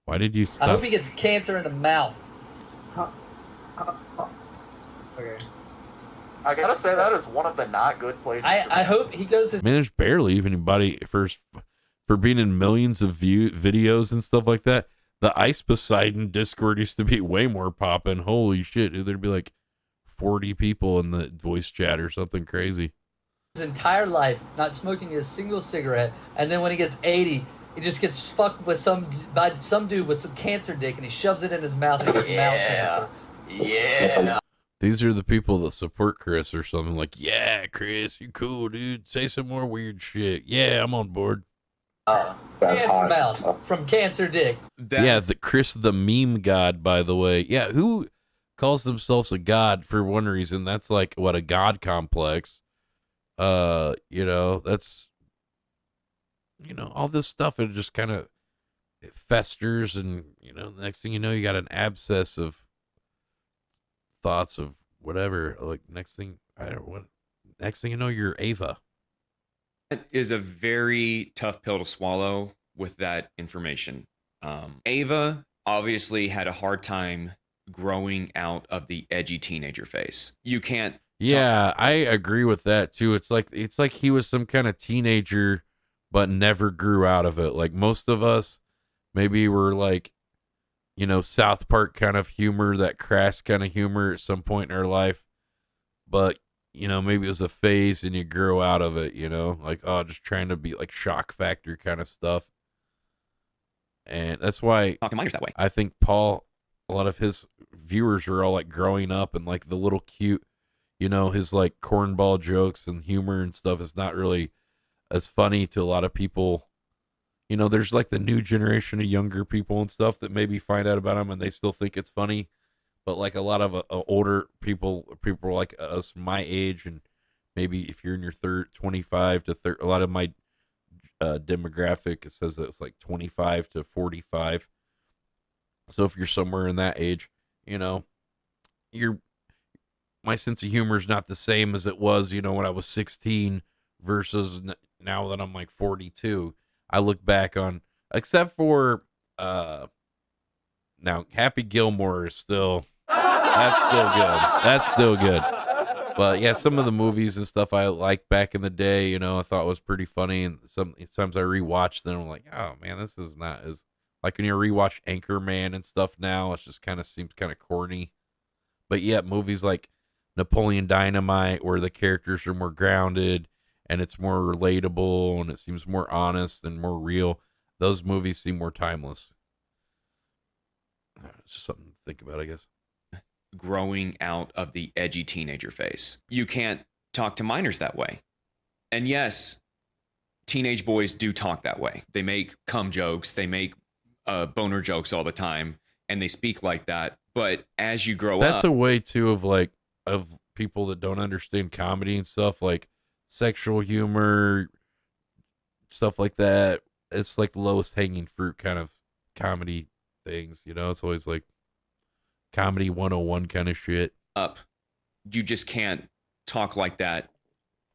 Why did you I stop? hope he gets cancer in the mouth. Okay. I gotta say that is one of the not good places. I hope he goes his I mean, there's barely even anybody for being in millions of videos and stuff like that. The Ice Poseidon Discord used to be way more poppin'. Holy shit, dude, there'd be like 40 people in the voice chat or something crazy. entire life not smoking a single cigarette, and then when he gets 80, he just gets fucked with by some dude with some cancer dick, and he shoves it in his mouth and he gets mouth cancer. Yeah. These are the people that support Kris or something, like, yeah, Kris, you cool, dude. Say some more weird shit. Yeah, I'm on board. Cancer mouth from cancer dick. Yeah, the Kris the meme god, by the way. Yeah, who calls themselves a god for one reason? That's like what, a god complex. You know, that's, you know, all this stuff, it just kind of festers, and you know, the next thing you know, you got an abscess of thoughts of whatever. Like next thing you know, you're Ava. That is a very tough pill to swallow with that information. Ava obviously had a hard time growing out of the edgy teenager phase. You can't. Yeah, I agree with that too. It's like he was some kind of teenager but never grew out of it. Like most of us maybe were like, you know, South Park kind of humor, that crass kind of humor at some point in our life. But, you know, maybe it was a phase and you grow out of it, you know, like, oh, just trying to be like shock factor kind of stuff. And that's why that way. I think Paul, a lot of his viewers are all like growing up, and like the little cute, you know, his like cornball jokes and humor and stuff is not really as funny to a lot of people. You know, there's like the new generation of younger people and stuff that maybe find out about him and they still think it's funny, but like a lot of older people like us, my age, and maybe if you're in your 25 to 30, a lot of my demographic, it says that it's like 25 to 45. So if you're somewhere in that age, you know, my sense of humor is not the same as it was, you know, when I was 16 versus now that I'm like 42. I look back on, except for now Happy Gilmore is still that's still good. That's still good. But yeah, some of the movies and stuff I liked back in the day, you know, I thought was pretty funny, and sometimes I rewatch them, I'm like, oh man, this is not as like when you rewatch Anchorman and stuff now, it just kind of seems kind of corny. But yeah, movies like Napoleon Dynamite, where the characters are more grounded and it's more relatable and it seems more honest and more real, those movies seem more timeless. It's just something to think about, I guess. Growing out of the edgy teenager phase. You can't talk to minors that way. And yes, teenage boys do talk that way. They make cum jokes, they make boner jokes all the time, and they speak like that. But as you grow up, that's a way too of people that don't understand comedy and stuff, like sexual humor, stuff like that. It's like the lowest hanging fruit kind of comedy things, you know. It's always like comedy 101 kind of shit. You just can't talk like that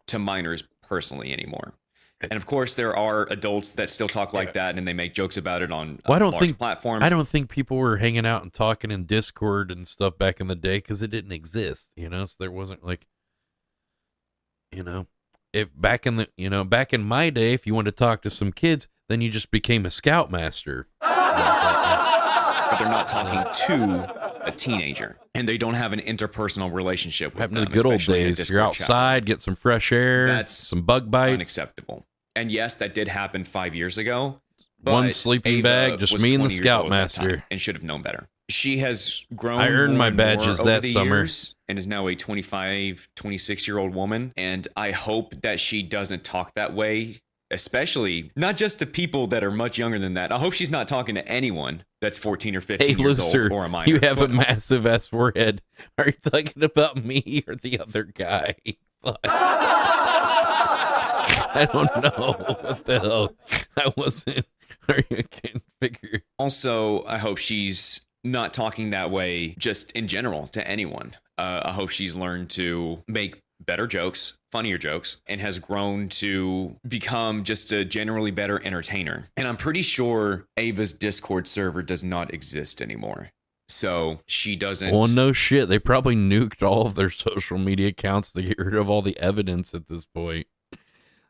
to minors personally anymore. And of course, there are adults that still talk like that, and they make jokes about it on large platforms. I don't think people were hanging out and talking in Discord and stuff back in the day because it didn't exist, you know. So there wasn't like, you know, if back in my day, if you wanted to talk to some kids, then you just became a scoutmaster. But they're not talking to a teenager, and they don't have an interpersonal relationship with them. The good old days. You're outside, get some fresh air, that's some bug bites. Unacceptable. And yes, that did happen 5 years ago. But one sleeping Ava bag, just me and the scoutmaster, and should have known better. She has grown. I earned my badges that summer, and is now a 25, 26-year-old woman. And I hope that she doesn't talk that way, especially not just to people that are much younger than that. I hope she's not talking to anyone that's 14 or 15 years old or a minor. You have a massive ass forehead. Are you talking about me or the other guy? I don't know what the hell. I wasn't. I can't figure. Also, I hope she's not talking that way just in general to anyone. I hope she's learned to make better jokes, funnier jokes, and has grown to become just a generally better entertainer. And I'm pretty sure Ava's Discord server does not exist anymore. So she doesn't. Well, no shit. They probably nuked all of their social media accounts to get rid of all the evidence at this point.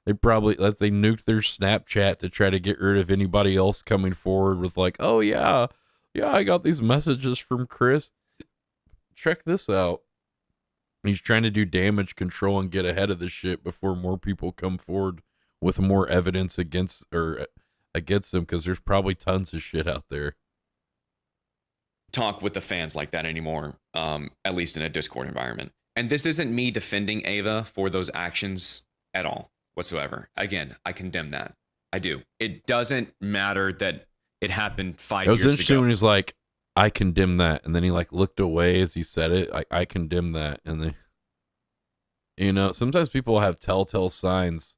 They nuked their Snapchat to try to get rid of anybody else coming forward with like, oh yeah, I got these messages from Kris. Check this out. He's trying to do damage control and get ahead of this shit before more people come forward with more evidence against them, because there's probably tons of shit out there. Talk with the fans like that anymore, at least in a Discord environment. And this isn't me defending Ava for those actions at all whatsoever. Again, I condemn that. I do. It doesn't matter that it happened 5 years ago. It was interesting when he's like, I condemn that, and then he like looked away as he said it. I condemn that, and then, you know, sometimes people have telltale signs.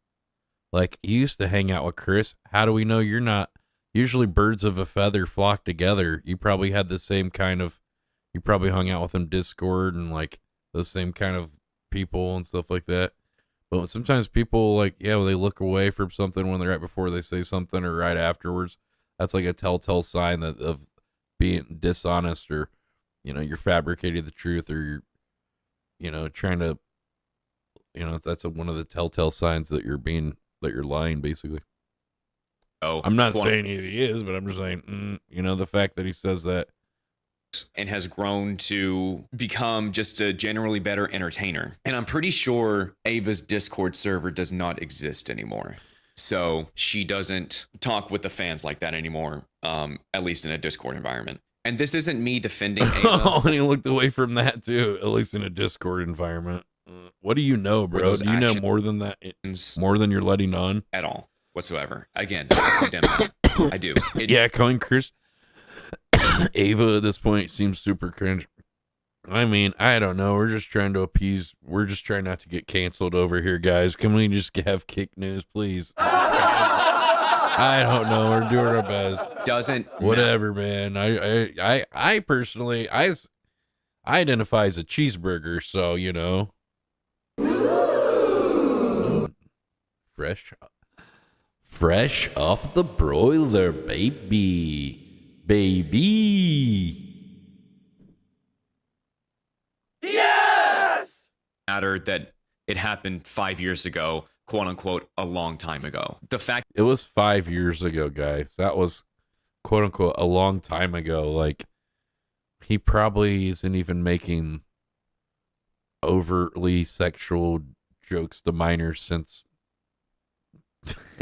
Like, you used to hang out with Kris. How do we know you're not? Usually, birds of a feather flock together. You probably had the same kind of. You probably hung out with him Discord and like those same kind of people and stuff like that. But sometimes people like, they look away from something when they're right before they say something or right afterwards. That's like a telltale sign of being dishonest, or, you know, you're fabricating the truth, or you're, you know, trying to, you know, that's one of the telltale signs that you're lying, basically. Oh, I'm not saying he is, but I'm just saying, you know, the fact that he says that. And has grown to become just a generally better entertainer. And I'm pretty sure Ava's Discord server does not exist anymore. So she doesn't talk with the fans like that anymore, at least in a Discord environment. And this isn't me defending Ava. Oh, and he looked away from that too, at least in a Discord environment. What do you know, bro? Do you know more than that? More than you're letting on? At all, whatsoever. Again, I condemn that. I do. Calling Kris Ava at this point seems super cringe. I mean, I don't know. We're just trying to appease. We're just trying not to get canceled over here, guys. Can we just have kick news, please? I don't know. We're doing our best. Doesn't whatever, man. I personally I identify as a cheeseburger, so you know. Fresh off the broiler, baby. matter that it happened 5 years ago, quote unquote, a long time ago. The fact it was 5 years ago, guys. That was quote unquote a long time ago. Like, he probably isn't even making overtly sexual jokes to minors since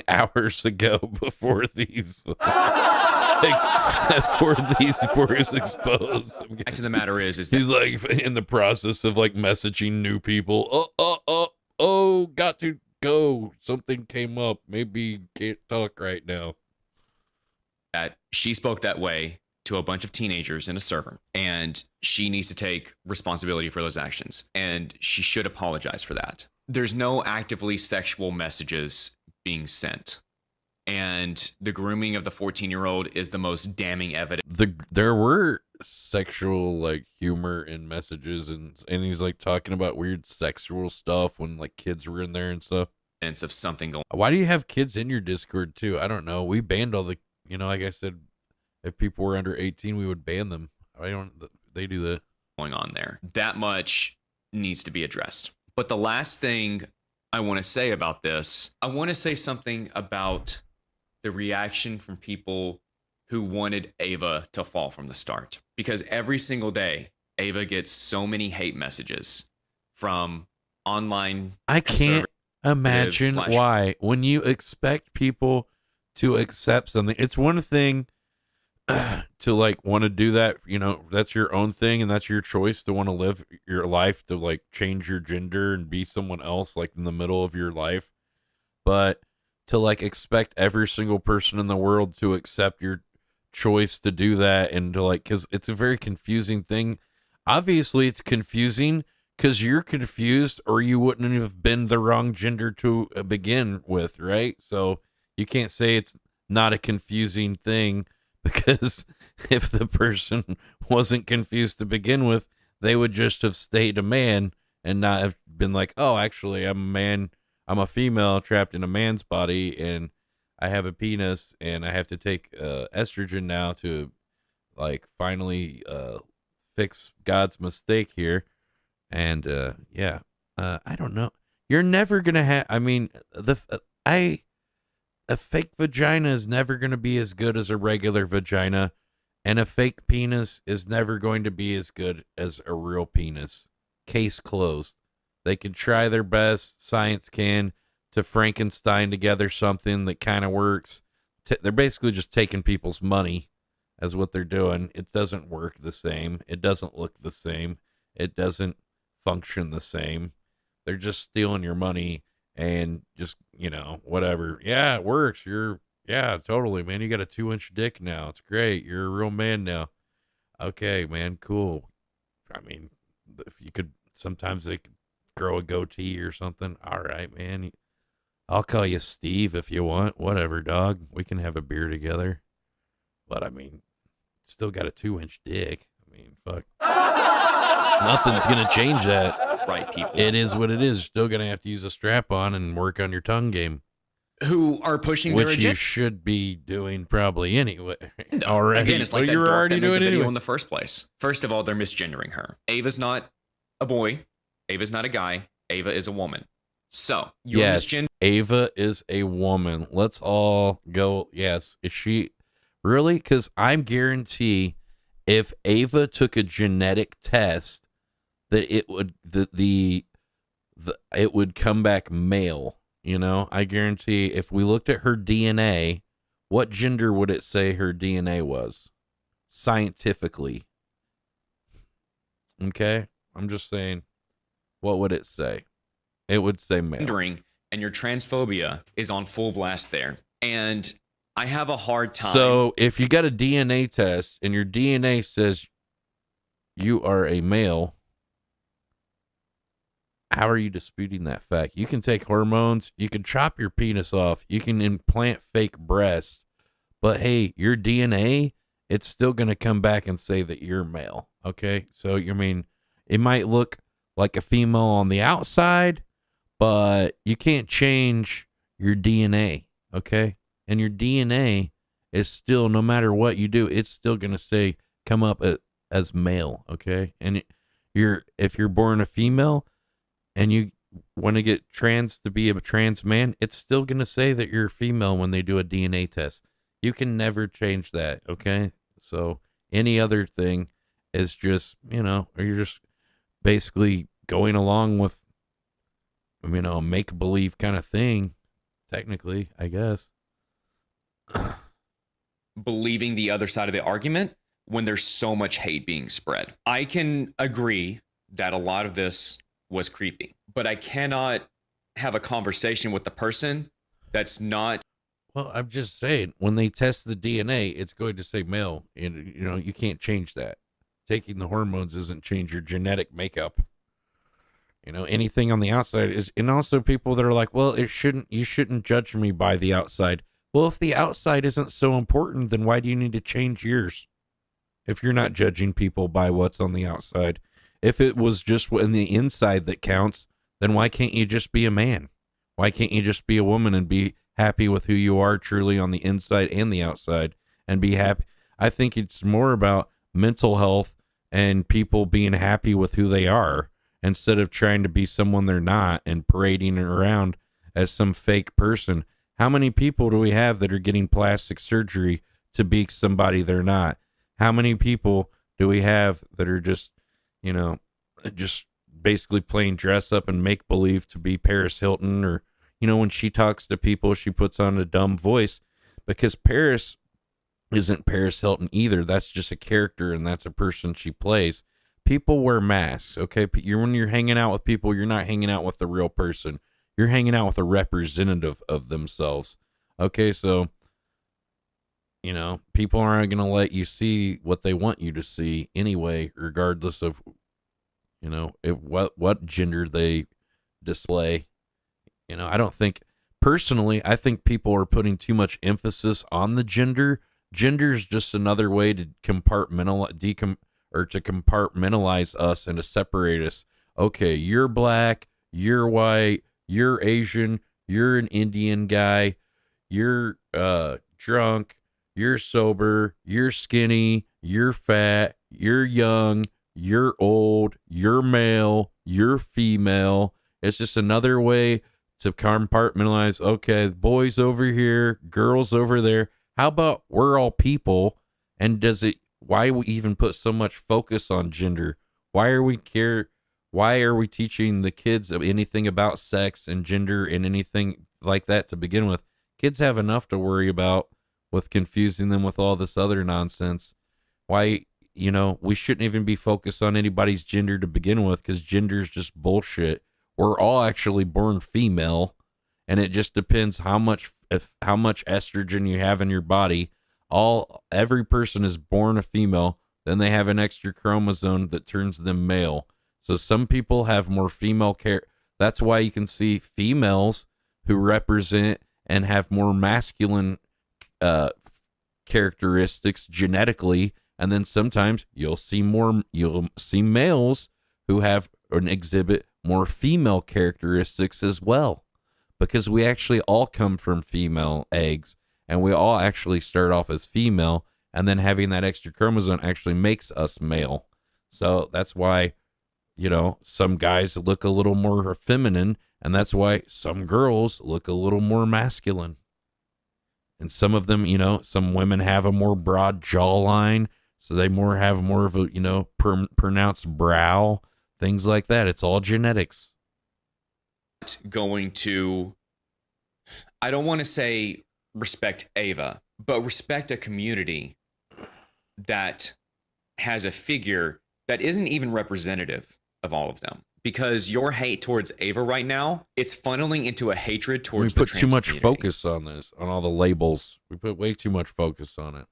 hours ago before these before was exposed. Fact of the matter is he's like in the process of like messaging new people. Oh, got to go. Something came up. Maybe can't talk right now. That she spoke that way to a bunch of teenagers in a server, and she needs to take responsibility for those actions, and she should apologize for that. There's no actively sexual messages being sent, and the grooming of the 14-year-old is the most damning evidence. There were sexual like humor in messages, and he's like talking about weird sexual stuff when like kids were in there and stuff. Of something going. Why do you have kids in your Discord too? I don't know. We banned all the, like I said, if people were under 18, we would ban them. They do that. Going on there. That much needs to be addressed. But the last thing I want to say about this, I want to say something about the reaction from people who wanted Ava to fall from the start. Because every single day, Ava gets so many hate messages from online. I can't imagine why. When you expect people to accept something, it's one thing to like want to do that, that's your own thing and that's your choice to want to live your life, to like change your gender and be someone else like in the middle of your life. But to like expect every single person in the world to accept your choice to do that, and to like, because it's a very confusing thing. Obviously it's confusing because you're confused, or you wouldn't have been the wrong gender to begin with, right? So you can't say it's not a confusing thing, because if the person wasn't confused to begin with, they would just have stayed a man and not have been like, oh, actually, I'm a man. I'm a female trapped in a man's body, and I have a penis, and I have to take estrogen now to like finally fix God's mistake here. And I don't know. You're never gonna have. I mean, a fake vagina is never going to be as good as a regular vagina, and a fake penis is never going to be as good as a real penis. Case closed. They can try their best, science can, to Frankenstein together something that kind of works. They're basically just taking people's money as what they're doing. It doesn't work the same. It doesn't look the same. It doesn't function the same. They're just stealing your money. And just, whatever. Yeah, it works. Totally, man. You got a 2-inch dick now. It's great. You're a real man now. Okay, man. Cool. I mean, if you could, sometimes they could grow a goatee or something. All right, man. I'll call you Steve if you want. Whatever, dog. We can have a beer together. But I mean, still got a 2-inch dick. I mean, fuck. Nothing's going to change that. Right, people. It is what it is. Still going to have to use a strap on and work on your tongue game. Who are pushing their agenda. Which you should be doing probably anyway. Already. Again, it's like that dork that made the video in the first place. First of all, they're misgendering her. Ava's not a boy. Ava's not a guy. Ava is a woman. So, yes, Ava is a woman. Let's all go. Yes. Is she really? Because I'm guarantee if Ava took a genetic test, that it would it would come back male. I guarantee if we looked at her DNA, what gender would it say her DNA was scientifically? Okay, I'm just saying, what would it say? It would say male. And your transphobia is on full blast there, and I have a hard time. So if you got a DNA test and your DNA says you are a male, how are you disputing that fact? You can take hormones, you can chop your penis off, you can implant fake breasts, but hey, your DNA, it's still going to come back and say that you're male. Okay. So, I mean, it might look like a female on the outside, but you can't change your DNA. Okay. And your DNA is still, no matter what you do, it's still going to say, come up as male. Okay. And if you're born a female and you want to get trans to be a trans man, it's still going to say that you're a female when they do a DNA test. You can never change that. Okay. So any other thing is just, you're just basically going along with, a make-believe kind of thing, technically, I guess. Believing the other side of the argument when there's so much hate being spread. I can agree that a lot of this was creepy, but I cannot have a conversation with the person that's not. Well, I'm just saying, when they test the DNA, it's going to say male, and you can't change that. Taking the hormones doesn't change your genetic makeup. Anything on the outside is, and also people that are like, well, you shouldn't judge me by the outside. Well, if the outside isn't so important, then why do you need to change yours? If you're not judging people by what's on the outside, if it was just in the inside that counts, then why can't you just be a man? Why can't you just be a woman and be happy with who you are truly on the inside and the outside and be happy? I think it's more about mental health and people being happy with who they are instead of trying to be someone they're not and parading around as some fake person. How many people do we have that are getting plastic surgery to be somebody they're not? How many people do we have that are just, just basically playing dress up and make believe to be Paris Hilton, or, when she talks to people, she puts on a dumb voice, because Paris isn't Paris Hilton either. That's just a character, and that's a person she plays. People wear masks, okay? When you're hanging out with people, you're not hanging out with the real person. You're hanging out with a representative of themselves. Okay, so, people aren't going to let you see what they want you to see anyway, regardless of, what gender they display. I think people are putting too much emphasis on the gender. Gender is just another way to compartmentalize us and to separate us. Okay, you're black, you're white, you're Asian, you're an Indian guy, you're drunk, you're sober, you're skinny, you're fat, you're young, you're old, you're male, you're female. It's just another way to compartmentalize. Okay, boys over here, girls over there. How about we're all people? And why we even put so much focus on gender? Why are we teaching the kids anything about sex and gender and anything like that to begin with? Kids have enough to worry about with confusing them with all this other nonsense. Why, we shouldn't even be focused on anybody's gender to begin with, because gender is just bullshit. We're all actually born female, and it just depends how much estrogen you have in your body. Every person is born a female, then they have an extra chromosome that turns them male. So some people have more female care. That's why you can see females who represent and have more masculine characteristics genetically, and then sometimes you'll see males who have and exhibit more female characteristics as well, because we actually all come from female eggs, and we all actually start off as female, and then having that extra chromosome actually makes us male. So that's why, some guys look a little more feminine, and that's why some girls look a little more masculine. And some of them, some women have a more broad jawline, so they have more of a, pronounced brow, things like that. It's all genetics. Going to, I don't want to say respect Ava, but respect a community that has a figure that isn't even representative of all of them. Because your hate towards Ava right now, it's funneling into a hatred towards the trans community. We put too much focus on this, on all the labels. We put way too much focus on it.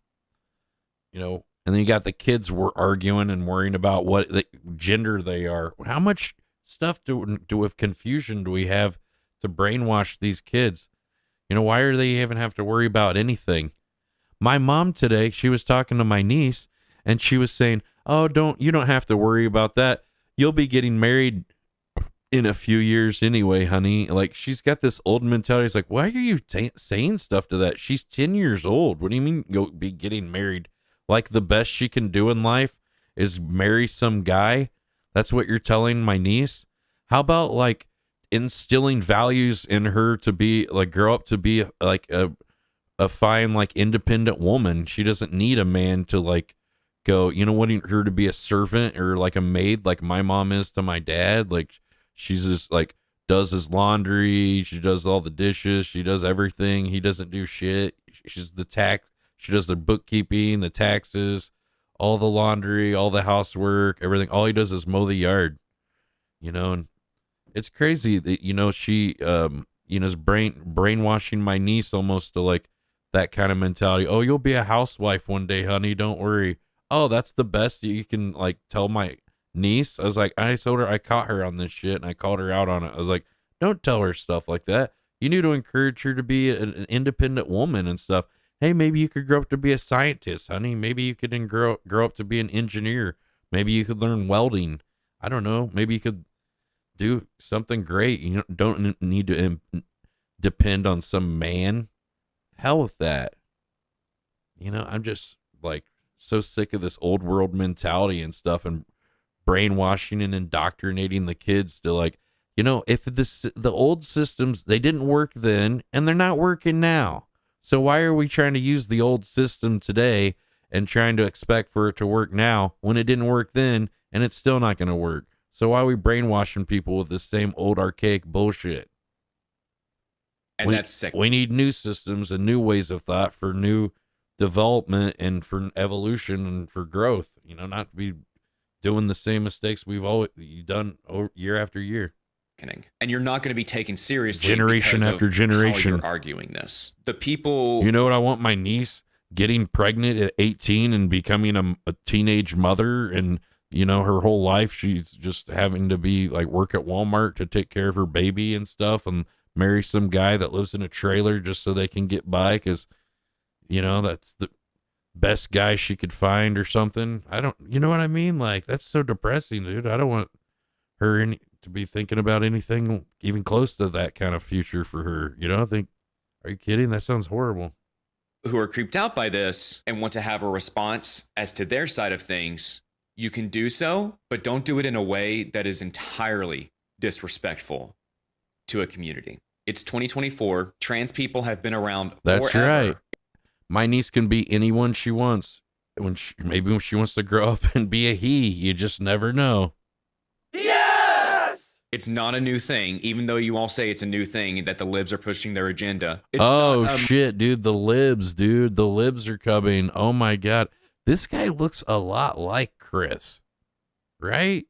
And then you got the kids were arguing and worrying about what the gender they are. How much stuff do with confusion do we have to brainwash these kids? You know, why are they even have to worry about anything? My mom today, she was talking to my niece and she was saying, "Oh, you don't have to worry about that. You'll be getting married in a few years anyway, honey." Like, she's got this old mentality. It's like, why are you saying stuff to that? She's 10 years old. What do you mean you'll be getting married? Like, the best she can do in life is marry some guy? That's what you're telling my niece? How about, like, instilling values in her to be, like, grow up to be, like, a fine, like, independent woman? She doesn't need a man to, like, go, you know, wanting her to be a servant or, like, a maid like my mom is to my dad. Like, she's just, like, does his laundry. She does all the dishes. She does everything. He doesn't do shit. She's the She does the bookkeeping, the taxes, all the laundry, all the housework, everything. All he does is mow the yard, you know. And it's crazy that, you know, she, you know, is brainwashing my niece almost to, like, that kind of mentality. "Oh, you'll be a housewife one day, honey. Don't worry." Oh, that's the best you can, like, tell my niece. I was like, I told her, I caught her on this shit and I called her out on it. I was like, don't tell her stuff like that. You need to encourage her to be an independent woman and stuff. Hey, maybe you could grow up to be a scientist, honey. Maybe you could grow up to be an engineer. Maybe you could learn welding. I don't know. Maybe you could do something great. You don't need to depend on some man. Hell with that. You know, I'm just, like, so sick of this old world mentality and stuff, and brainwashing and indoctrinating the kids to, like, you know, if the old systems, they didn't work then and they're not working now. So why are we trying to use the old system today and trying to expect for it to work now when it didn't work then and it's still not going to work? So why are we brainwashing people with the same old archaic bullshit? And that's sick. We need new systems and new ways of thought for new development and for evolution and for growth, you know, not to be doing the same mistakes we've always done year after year. And you're not going to be taken seriously generation after generation. How you're arguing this. The people, you know what? I want my niece getting pregnant at 18 and becoming a teenage mother, and, you know, her whole life she's just having to be, like, work at Walmart to take care of her baby and stuff, and marry some guy that lives in a trailer just so they can get by because, you know, that's the best guy she could find or something. You know what I mean? Like, that's so depressing, dude. I don't want her to be thinking about anything even close to that kind of future for her. You know, are you kidding? That sounds horrible. Who are creeped out by this and want to have a response as to their side of things, you can do so, but don't do it in a way that is entirely disrespectful to a community. It's 2024. Trans people have been around That's forever. right. My niece can be anyone she wants. Maybe when she wants to grow up and be a he, you just never know. Yes! It's not a new thing, even though you all say it's a new thing that the libs are pushing their agenda. It's Shit, dude. The libs, dude. The libs are coming. Oh my God. This guy looks a lot like Kris, right?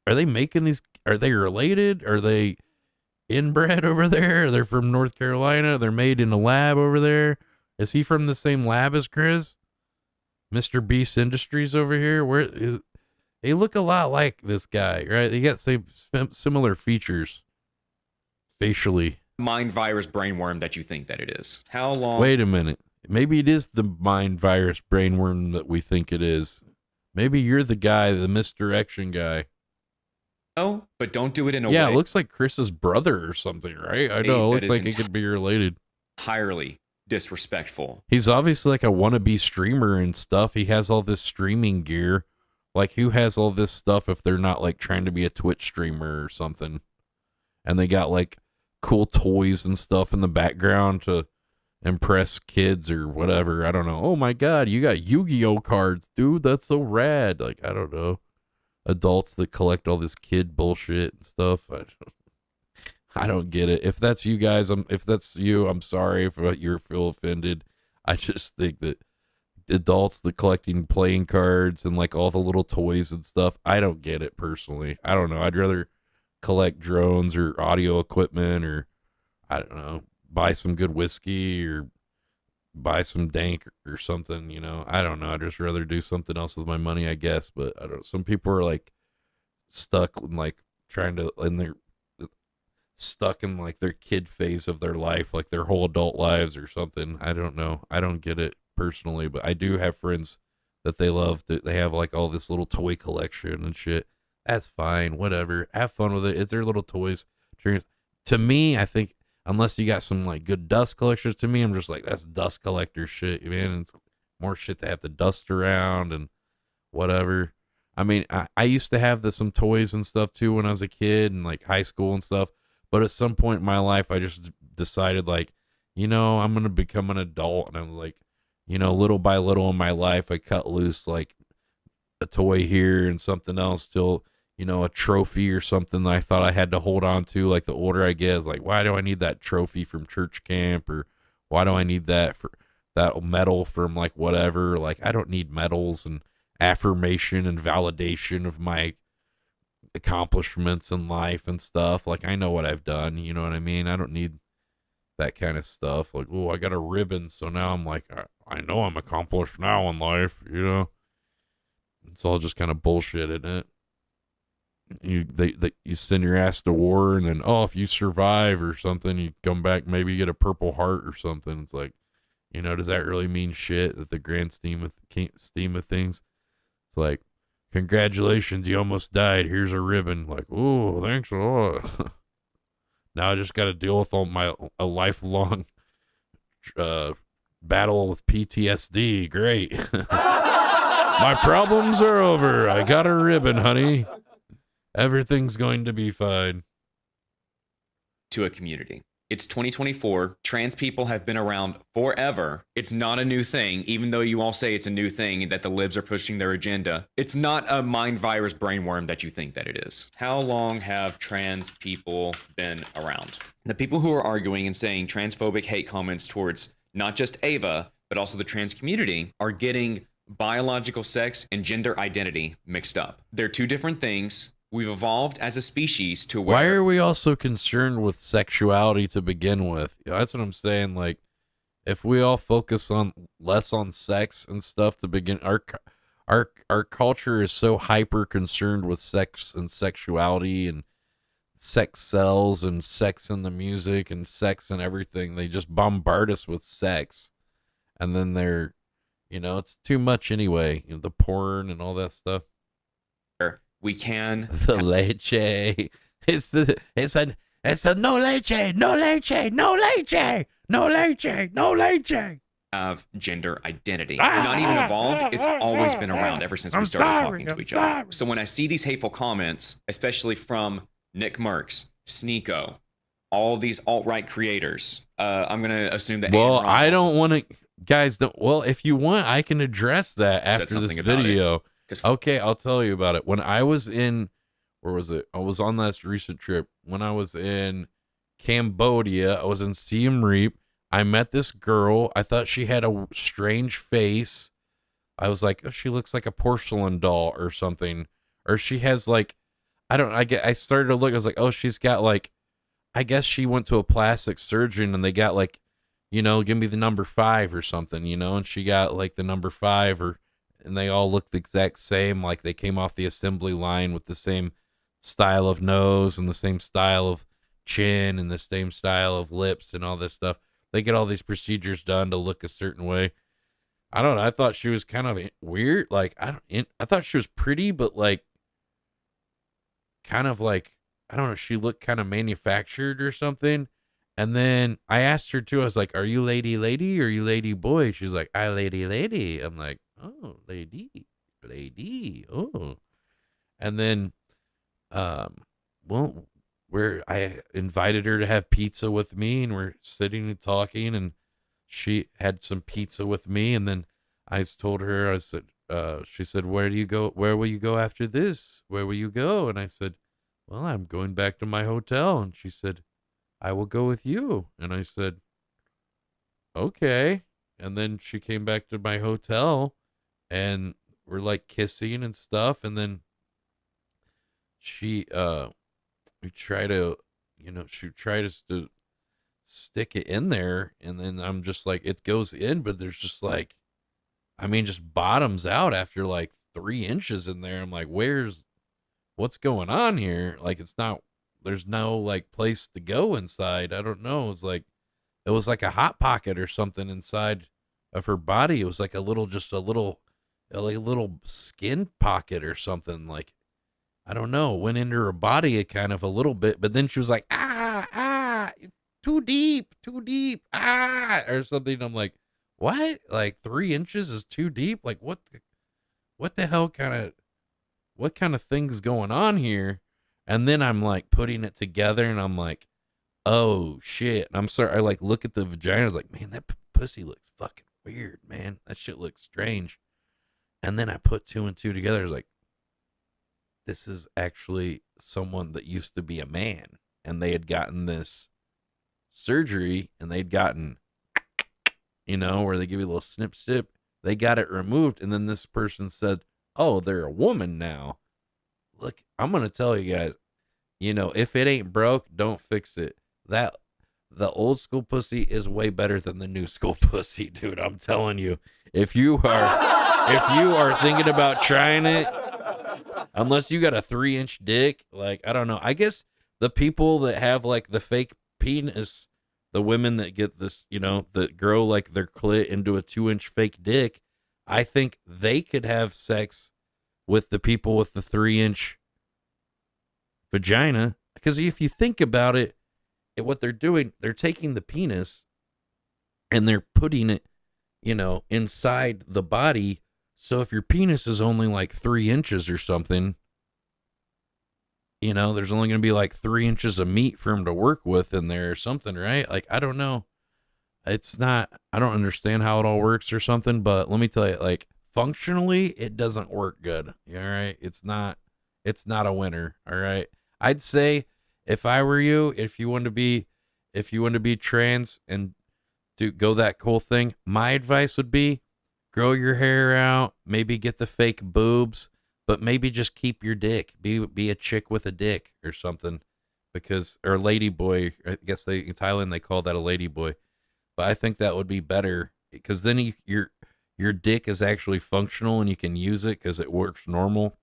Are they making these? Are they related? Are they inbred over there? They're from North Carolina. They're made in a lab over there. Is he from the same lab as Kris? Mr. Beast Industries over here? They look a lot like this guy, right? They got similar features facially. Mind virus brainworm that you think that it is. How long? Wait a minute. Maybe it is the mind virus brainworm that we think it is. Maybe you're the guy, the misdirection guy. No, but don't do it in a way. Yeah, it looks like Chris's brother or something, right? I know. It looks like it could be related. Entirely disrespectful. He's obviously like a wannabe streamer and stuff. He has all this streaming gear. Like, who has all this stuff if they're not, like, trying to be a Twitch streamer or something? And they got, like, cool toys and stuff in the background to impress kids or whatever. I don't know. Oh my God, you got Yu-Gi-Oh cards, dude. That's so rad. Like, I don't know. Adults that collect all this kid bullshit and stuff. I don't get it. If that's you guys, if that's you, I'm sorry if you feel offended. I just think that adults that collecting playing cards and, like, all the little toys and stuff, I don't get it personally. I don't know. I'd rather collect drones or audio equipment, or I don't know, buy some good whiskey or buy some dank or something, I don't know. I'd just rather do something else with my money, I guess. But I don't. Some people are like stuck in like stuck in like their kid phase of their life, like their whole adult lives or something. I don't know. I don't get it personally, but I do have friends that they love, that they have like all this little toy collection and shit. That's fine. Whatever. Have fun with it. It's their little toys. To me, I think unless you got some like good dust collectors, to me, I'm just like, that's dust collector shit, man. It's more shit to have to dust around and whatever. I mean, I used to have some toys and stuff too when I was a kid and like high school and stuff. But at some point in my life, I just decided like, I'm going to become an adult. And I was like, little by little in my life, I cut loose like a toy here and something else till, a trophy or something that I thought I had to hold on to. Like the older I get, is like, why do I need that trophy from church camp? Or why do I need that medal from like whatever? Like, I don't need medals and affirmation and validation of my accomplishments in life and stuff. Like, I know what I've done. You know what I mean? I don't need that kind of stuff. Like, oh, I got a ribbon, so now I'm like, I know I'm accomplished now in life. It's all just kind of bullshit, isn't it? You send your ass to war, and then if you survive or something, you come back, maybe you get a Purple Heart or something. It's like, does that really mean shit? That the grand scheme of things, it's like, congratulations, you almost died. Here's a ribbon. Like, oh, thanks a lot. Now I just got to deal with a lifelong battle with PTSD. Great. My problems are over. I got a ribbon, honey. Everything's going to be fine. To a community. It's 2024. Trans people have been around forever. It's not a new thing, even though you all say it's a new thing that the libs are pushing their agenda. It's not a mind virus brainworm that you think that it is. How long have trans people been around? The people who are arguing and saying transphobic hate comments towards not just Ava, but also the trans community are getting biological sex and gender identity mixed up. They're two different things. We've evolved as a species to where... Why are we all so concerned with sexuality to begin with? That's what I'm saying. Like, if we all focus less on sex and stuff to begin, our culture is so hyper concerned with sex and sexuality and sex sells and sex in the music and sex and everything. They just bombard us with sex, and then they're, it's too much anyway. The porn and all that stuff. We can the leche. It's a no leche, no leche, no leche, no leche, no leche. Of gender identity. Not even evolved. It's always been around ever since we started talking to each other. So when I see these hateful comments, especially from Nick Merckx, Sneeko, all these alt-right creators, I'm gonna assume that. Well, I don't want to, guys. If you want, I can address that after this video. Okay, I'll tell you about it. When I was in, where was it? I was on this recent trip. When I was in Cambodia, I was in Siem Reap. I met this girl. I thought she had a strange face. I was like, oh, she looks like a porcelain doll or something. Or she has like, I started to look. I was like, oh, she's got like, I guess she went to a plastic surgeon and they got like, give me the number 5 or something, and she got like the number 5 and they all look the exact same, like they came off the assembly line with the same style of nose and the same style of chin and the same style of lips and all this stuff. They get all these procedures done to look a certain way. I don't know. I thought she was kind of weird. Like, I thought she was pretty, but like, kind of like, I don't know. She looked kind of manufactured or something. And then I asked her too. I was like, are you lady or are you lady boy? She's like, I lady. I'm like, oh, lady, oh. And then, I invited her to have pizza with me, and we're sitting and talking, and she had some pizza with me, and then I told her, I said, she said, where will you go after this? Where will you go? And I said, well, I'm going back to my hotel. And she said, I will go with you. And I said, okay. And then she came back to my hotel, and we're like kissing and stuff. And then we try to, she tried to stick it in there, and then I'm just like, it goes in, but there's just like, I mean, just bottoms out after like 3 inches in there. I'm like, what's going on here? Like, there's no like place to go inside. I don't know. It was like a hot pocket or something inside of her body. It was like a little skin pocket or something. Like, I don't know, went into her body kind of a little bit, but then she was like, too deep, or something. I'm like, what? Like 3 inches is too deep? Like what the hell what kind of thing's going on here? And then I'm like putting it together, and I'm like, oh shit. And I'm sorry. I like look at the vagina. I was like, man, that pussy looks fucking weird, man. That shit looks strange. And then I put 2 and 2 together. I was like, this is actually someone that used to be a man, and they had gotten this surgery, and they'd gotten, where they give you a little snip. They got it removed. And then this person said, oh, they're a woman now. Look, I'm going to tell you guys, if it ain't broke, don't fix it. The old school pussy is way better than the new school pussy, dude. I'm telling you, if you are thinking about trying it, unless you got a 3-inch dick, like, I don't know. I guess the people that have like the fake penis, the women that get this, that grow like their clit into a 2-inch fake dick, I think they could have sex with the people with the 3-inch vagina. Because if you think about it, what they're doing, they're taking the penis and they're putting it, inside the body. So if your penis is only like 3 inches or something, there's only going to be like 3 inches of meat for him to work with in there or something, right? Like, I don't know. I don't understand how it all works or something, but let me tell you, like, functionally, it doesn't work good. All right. It's not a winner. All right. I'd say if I were you, if you want to be trans and go that cool thing, my advice would be grow your hair out, maybe get the fake boobs, but maybe just keep your dick. Be a chick with a dick or something, or lady boy. I guess in Thailand they call that a lady boy, but I think that would be better because then your dick is actually functional and you can use it because it works normal.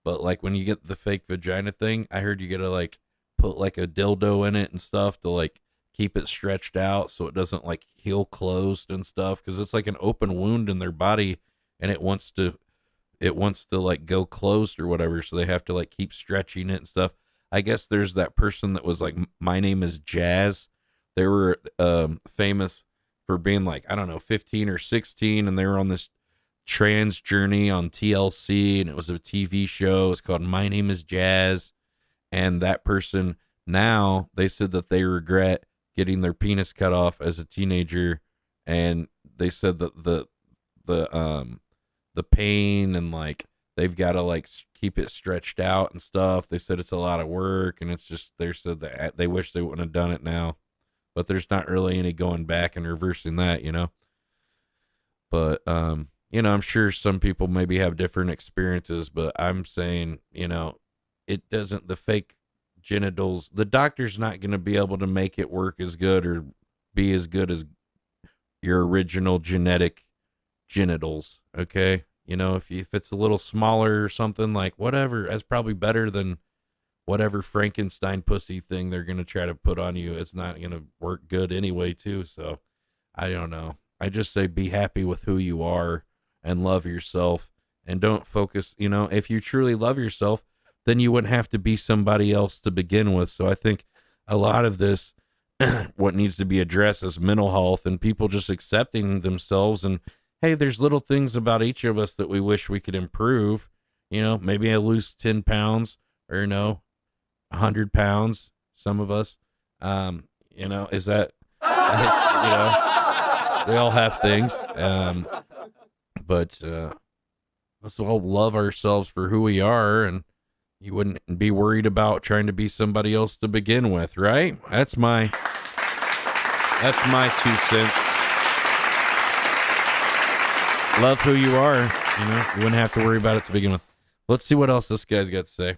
But like when you get the fake vagina thing, I heard you gotta like put like a dildo in it and stuff to like keep it stretched out so it doesn't like heal closed and stuff, because it's like an open wound in their body and it wants to like go closed or whatever, so they have to like keep stretching it and stuff. I guess there's that person that was like, my name is Jazz. They were famous for being like, I don't know, 15 or 16, and they were on this trans journey on TLC, and it was a TV show. It's called My Name is Jazz. And that person, now they said that they regret getting their penis cut off as a teenager, and they said that the pain and like they've got to like keep it stretched out and stuff. They said it's a lot of work, and it's just, they said that they wish they wouldn't have done it now, but there's not really any going back and reversing that, but I'm sure some people maybe have different experiences, but I'm saying, it doesn't, the fake genitals, the doctor's not going to be able to make it work as good or be as good as your original genetic genitals. Okay. If it's a little smaller or something, like whatever, that's probably better than whatever Frankenstein pussy thing they're going to try to put on you. It's not going to work good anyway too. So I don't know. I just say, be happy with who you are and love yourself, and don't focus, if you truly love yourself, then you wouldn't have to be somebody else to begin with. So I think a lot of this, what needs to be addressed is mental health and people just accepting themselves. And hey, there's little things about each of us that we wish we could improve. Maybe I lose 10 pounds or 100 pounds. Some of us, is that, we all have things. But let's all love ourselves for who we are, and you wouldn't be worried about trying to be somebody else to begin with, right? That's my 2 cents. Love who you are. You wouldn't have to worry about it to begin with. Let's see what else this guy's got to say.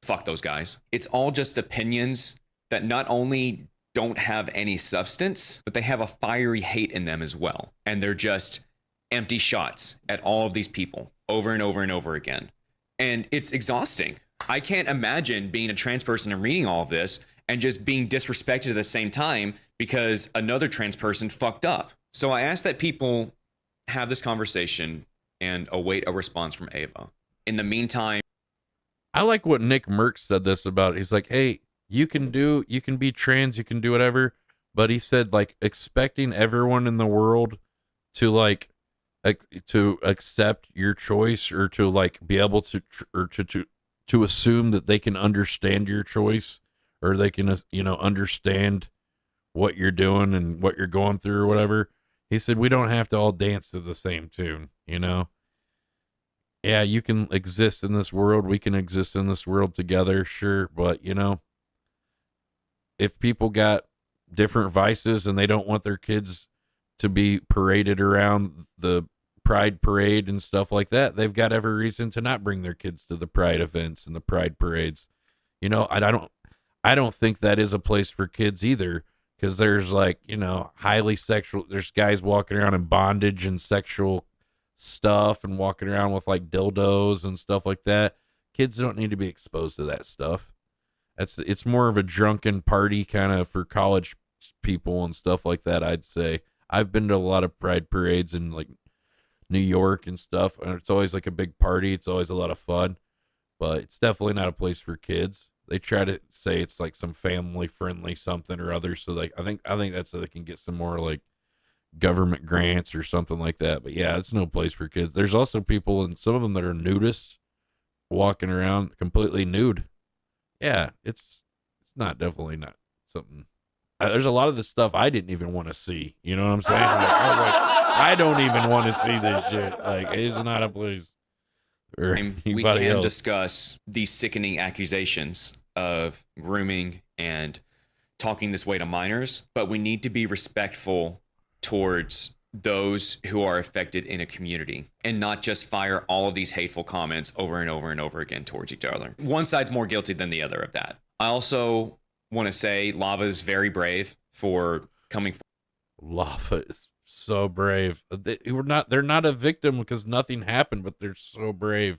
Fuck those guys. It's all just opinions that not only don't have any substance, but they have a fiery hate in them as well. And they're just empty shots at all of these people over and over and over again. And it's exhausting. I can't imagine being a trans person and reading all of this and just being disrespected at the same time because another trans person fucked up. So I ask that people have this conversation and await a response from Ava. In the meantime, I like what Nick Merckx said this about. He's like, hey, you can be trans, you can do whatever. But he said, like, expecting everyone in the world to like, to accept your choice or to like be able to, or to assume that they can understand your choice or they can, understand what you're doing and what you're going through or whatever. He said, we don't have to all dance to the same tune, Yeah, you can exist in this world. We can exist in this world together, sure. But, if people got different vices and they don't want their kids to be paraded around the pride parade and stuff like that, they've got every reason to not bring their kids to the pride events and the pride parades. I don't think that is a place for kids either, because there's like, highly sexual, there's guys walking around in bondage and sexual stuff and walking around with like dildos and stuff like that. Kids don't need to be exposed to that stuff. It's more of a drunken party kind of for college people and stuff like that, I'd say. I've been to a lot of pride parades in like New York and stuff, and it's always like a big party. It's always a lot of fun, but it's definitely not a place for kids. They try to say it's like some family friendly something or other. So like, I think that's so they can get some more like government grants or something like that. But yeah, it's no place for kids. There's also people, and some of them that are nudists, walking around completely nude. Yeah, it's definitely not something. There's a lot of the stuff I didn't even want to see. You know what I'm saying? I don't even want to see this shit. Like, it's not a place for we anybody can else. discuss these sickening accusations of grooming and talking this way to minors, but we need to be respectful towards those who are affected in a community and not just fire all of these hateful comments over and over and over again towards each other. One side's more guilty than the other of that. I also want to say Lava is very brave for coming forward. Lava is so brave. They're not a victim because nothing happened, but they're so brave.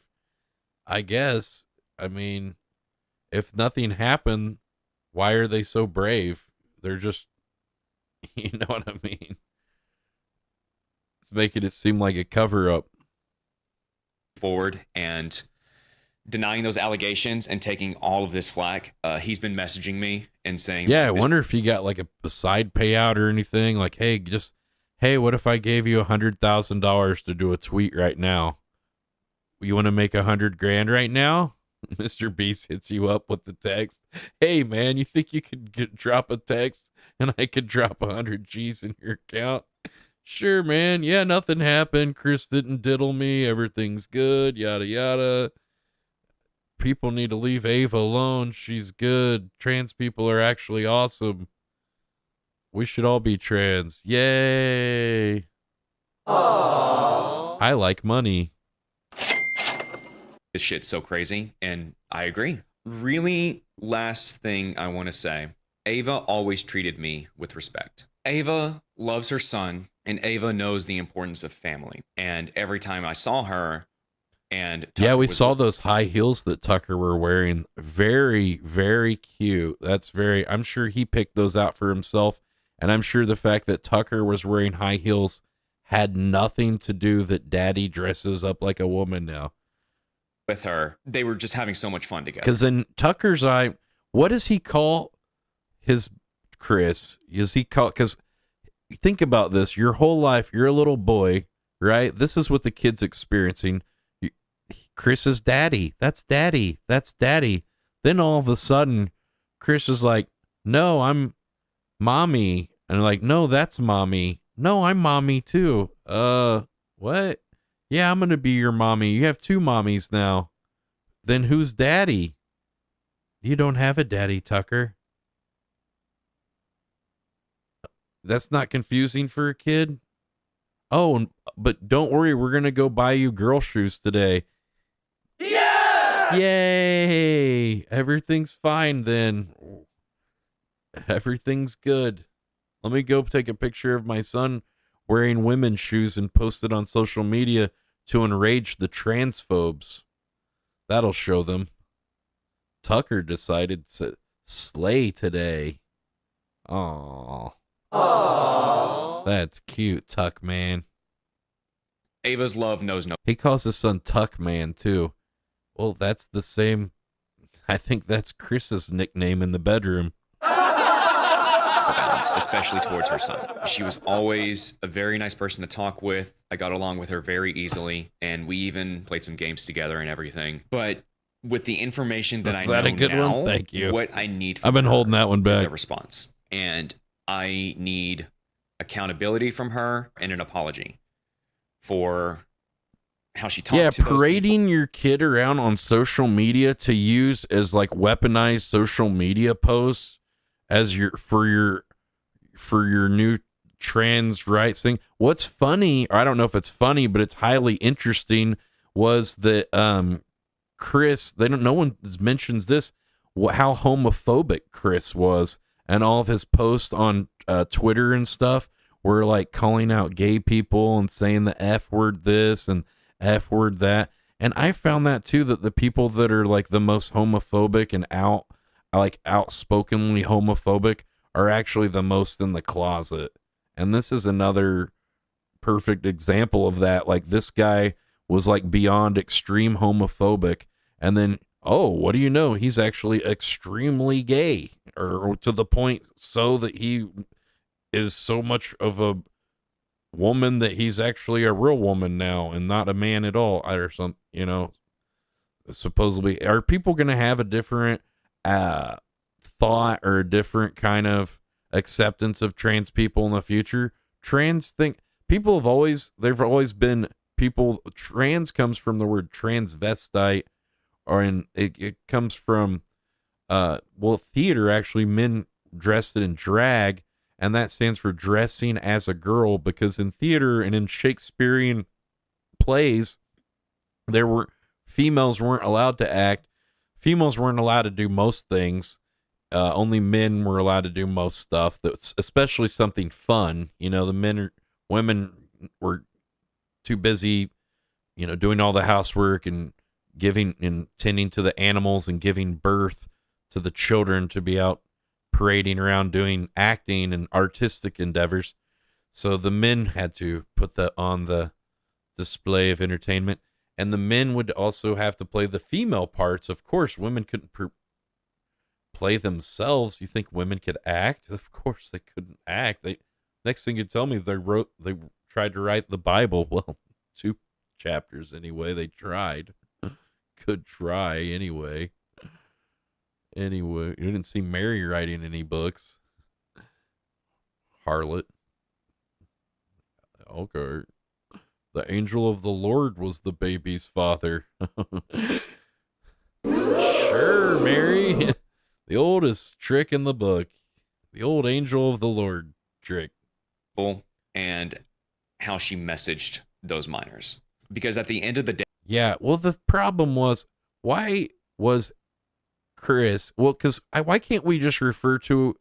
I guess. I mean, if nothing happened, why are they so brave? They're just, you know what I mean? It's making it seem like a cover up. Forward and denying those allegations and taking all of this flack. He's been messaging me and saying, yeah, I wonder if he got like a side payout or anything. Like, hey, what if I gave you $100,000 to do a tweet right now? You want to make $100,000 right now? Mr. Beast hits you up with the text. Hey man, you think you could drop a text and I could drop 100 G's in your account? Sure, man. Yeah, nothing happened. Kris didn't diddle me. Everything's good. Yada, yada. People need to leave Ava alone. She's good. Trans people are actually awesome. We should all be trans. Yay. Aww. I like money. This shit's so crazy, and I agree. Really, last thing I want to say. Ava always treated me with respect. Ava loves her son, and Ava knows the importance of family. And every time I saw her, and Tucker we saw those high heels that Tucker were wearing. Very, very cute. I'm sure he picked those out for himself. And I'm sure the fact that Tucker was wearing high heels had nothing to do that daddy dresses up like a woman now. With her, they were just having so much fun together. Because in Tucker's eye, what does he call his Kris? Because think about this, your whole life, you're a little boy, right? This is what the kid's experiencing. Kris is daddy. That's daddy. That's daddy. Then all of a sudden, Kris is like, no, I'm mommy. And like, no, that's mommy. No, I'm mommy too. What? Yeah, I'm going to be your mommy. You have two mommies now. Then who's daddy? You don't have a daddy, Tucker. That's not confusing for a kid. Oh, but don't worry. We're going to go buy you girl shoes today. Yeah! Yay! Everything's fine then. Everything's good. Let me go take a picture of my son wearing women's shoes and post it on social media to enrage the transphobes. That'll show them. Tucker decided to slay today. Aww. That's cute, Tuck Man. Ava's love knows no. He calls his son Tuck Man too. Well, that's the same. I think that's Chris's nickname in the bedroom. Balance, especially towards her son. She was always a very nice person to talk with. I got along with her very easily, and we even played some games together and everything. But with the information that I know a good now, one? Thank you. what I need from I've been her holding that one is back. a response. And I need accountability from her and an apology for how she talked Yeah, to those parading your kid around on social media to use as like weaponized social media posts as for your new trans rights thing. What's funny, or I don't know if it's funny, but it's highly interesting, was that Kris, no one mentions this, how homophobic Kris was, and all of his posts on Twitter and stuff were like calling out gay people and saying the F word this and F word that. And I found that too, that the people that are like the most homophobic and outspokenly homophobic are actually the most in the closet. And this is another perfect example of that. Like, this guy was like beyond extreme homophobic, and then, oh, what do you know? He's actually extremely gay, or to the point so that he is so much of a woman that he's actually a real woman now and not a man at all, or something, supposedly. Are people going to have a different thought or a different kind of acceptance of trans people in the future? People have always been people. Trans comes from the word transvestite, it comes from theater, actually, men dressed in drag, and that stands for dressing as a girl, because in theater and in Shakespearean plays, females weren't allowed to act. Females weren't allowed to do most things. Only men were allowed to do most stuff. That's especially something fun. Women were too busy, doing all the housework and giving and tending to the animals and giving birth to the children, to be out parading around doing acting and artistic endeavors. So the men had to put that on the display of entertainment, and the men would also have to play the female parts. Of course, women couldn't play themselves. You think women could act? Of course they couldn't act. Next thing you tell me is they tried to write the Bible. Well, 2 chapters anyway. They tried. Could try anyway. Anyway, you didn't see Mary writing any books. Harlot. Okay. The angel of the Lord was the baby's father. Sure, Mary. The oldest trick in the book. The old angel of the Lord trick. And how she messaged those minors. Because at the end of the day... Yeah, well, the problem was, why was Kris... Well, because why can't we just refer to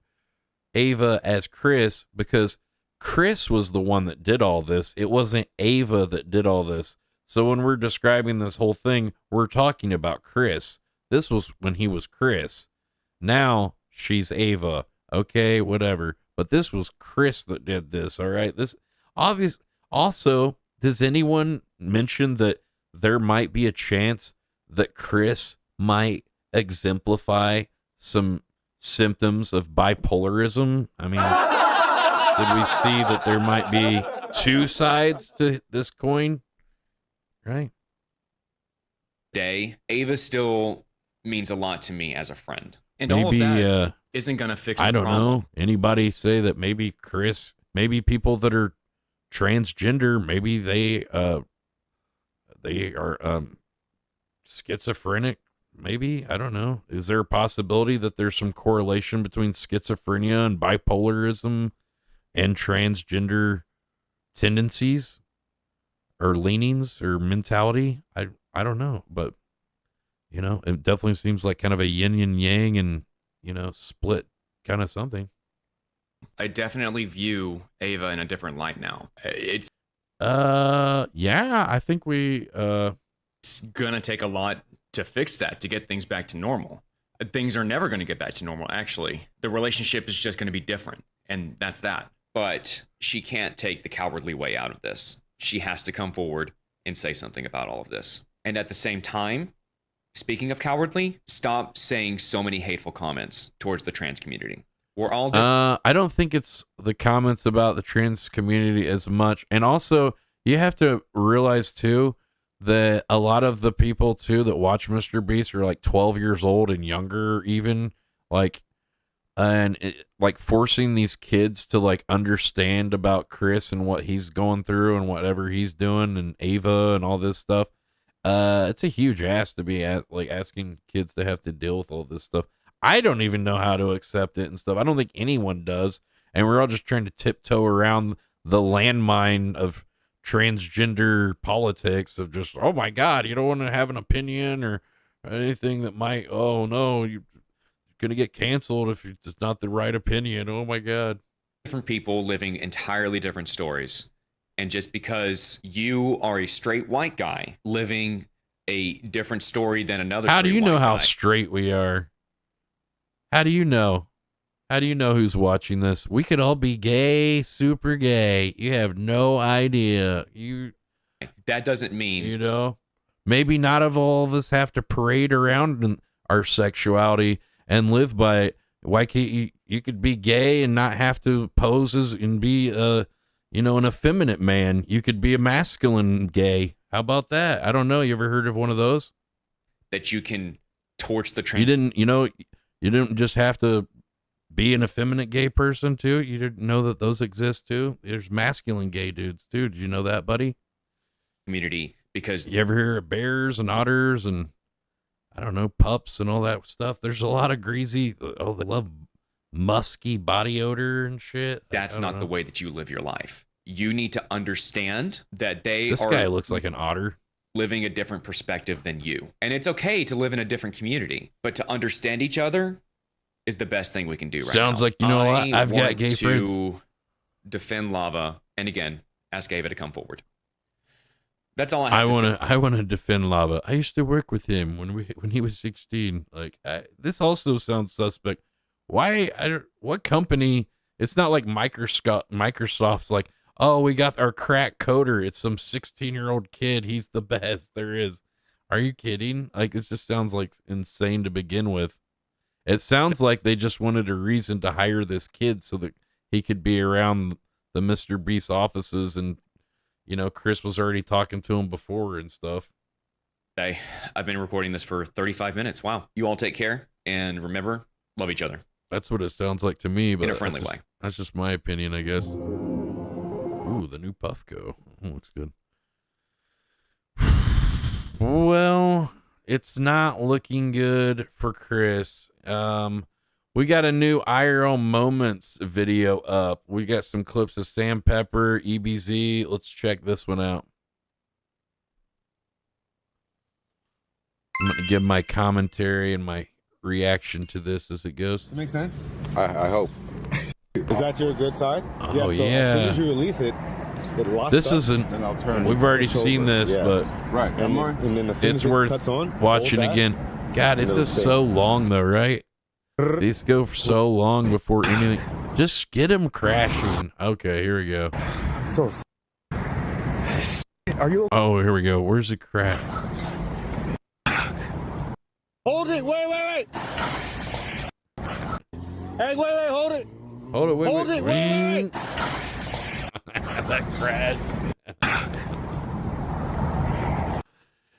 Ava as Kris? Because Kris was the one that did all this. It wasn't Ava that did all this. So when we're describing this whole thing, we're talking about Kris. This was when he was Kris. Now she's Ava. Okay, whatever. But this was Kris that did this, all right? This obvious. Also, does anyone mention that there might be a chance that Kris might exemplify some symptoms of bipolarism? I mean, did we see that there might be 2 sides to this coin? Right? Ava still means a lot to me as a friend. And Maybe, all of that isn't going to fix the I don't problem. know. Anybody say that maybe Kris, maybe people that are transgender, maybe they are schizophrenic? Maybe, I don't know. Is there a possibility that there's some correlation between schizophrenia and bipolarism and transgender tendencies or leanings or mentality? I don't know, but it definitely seems like kind of a yin and yang and split kind of something. I definitely view Ava in a different light now. It's yeah, I think it's gonna take a lot to fix that, to get things back to normal. Things are never going to get back to normal, actually. The relationship is just going to be different, and that's that. But she can't take the cowardly way out of this. She has to come forward and say something about all of this. And at the same time, speaking of cowardly, stop saying so many hateful comments towards the trans community. We're all different. I don't think it's the comments about the trans community as much. And also, you have to realize, too, that a lot of the people, too, that watch Mr. Beast are like 12 years old and younger, even. Like, like forcing these kids to like understand about Kris and what he's going through and whatever he's doing and Ava and all this stuff. It's a huge ask to be like asking kids to have to deal with all this stuff. I don't even know how to accept it and stuff. I don't think anyone does. And we're all just trying to tiptoe around the landmine of transgender politics of just, oh my God, you don't want to have an opinion or anything that might, oh no, you're going to get canceled if it's not the right opinion. Oh my God. Different people living entirely different stories. And just because you are a straight white guy living a different story than another, how do you know how guy, straight we are? How do you know? How do you know who's watching this? We could all be gay, super gay. You have no idea. That doesn't mean, you know, maybe not all of us have to parade around in our sexuality and live by it. Why can't you could be gay and not have to pose as and be you know, an effeminate man. You could be a masculine gay. How about that? I don't know. You ever heard of one of those? That you can torch the trans. You didn't just have to be an effeminate gay person too. You didn't know that those exist too. There's masculine gay dudes too. Did you know that, buddy? Community, because you ever hear of bears and otters and I don't know, pups and all that stuff? There's a lot of greasy. Oh, they love musky body odor and shit. That's not the way that you live your life. You need to understand that this guy looks like an otter living a different perspective than you. And it's okay to live in a different community, but to understand each other is the best thing we can do right now. Sounds like, you know what? I've got gay friends. To defend Lava, and again, ask Ava to come forward. That's all I have to say. I want to defend Lava. I used to work with him when he was 16. Like, this also sounds suspect. What company? It's not like Microsoft's like, oh, we got our crack coder. It's some 16-year-old kid. He's the best there is. Are you kidding? Like, it just sounds like insane to begin with. It sounds like they just wanted a reason to hire this kid so that he could be around the Mr. Beast offices, and you know, Kris was already talking to him before and stuff. I've been recording this for 35 minutes. Wow. You all take care, and remember, love each other. That's what it sounds like to me, but in a friendly way. That's just my opinion, I guess. Ooh, the new Puffco. Oh, looks good. Well, it's not looking good for Kris. We got a new IRL Moments video up. We got some clips of Sam Pepper, EBZ. Let's check this one out. I'm going to give my commentary and my reaction to this as it goes. Makes sense? I hope. Is that your good side? Oh, yeah. So yeah. as soon as you release it, this isn't. Then I'll turn we've already it's seen over. this, Yeah. but right. And then as soon it's as it worth cuts on, watching hold that, again. God, it's just so long though, right? These go for so long before anything. Just get them crashing. Okay, here we go. So, are you? Oh, here we go. Where's the crash? Hold it! Wait! Hey, wait! Hold it! Hold it! Wait! Hold it! Wait! That crash.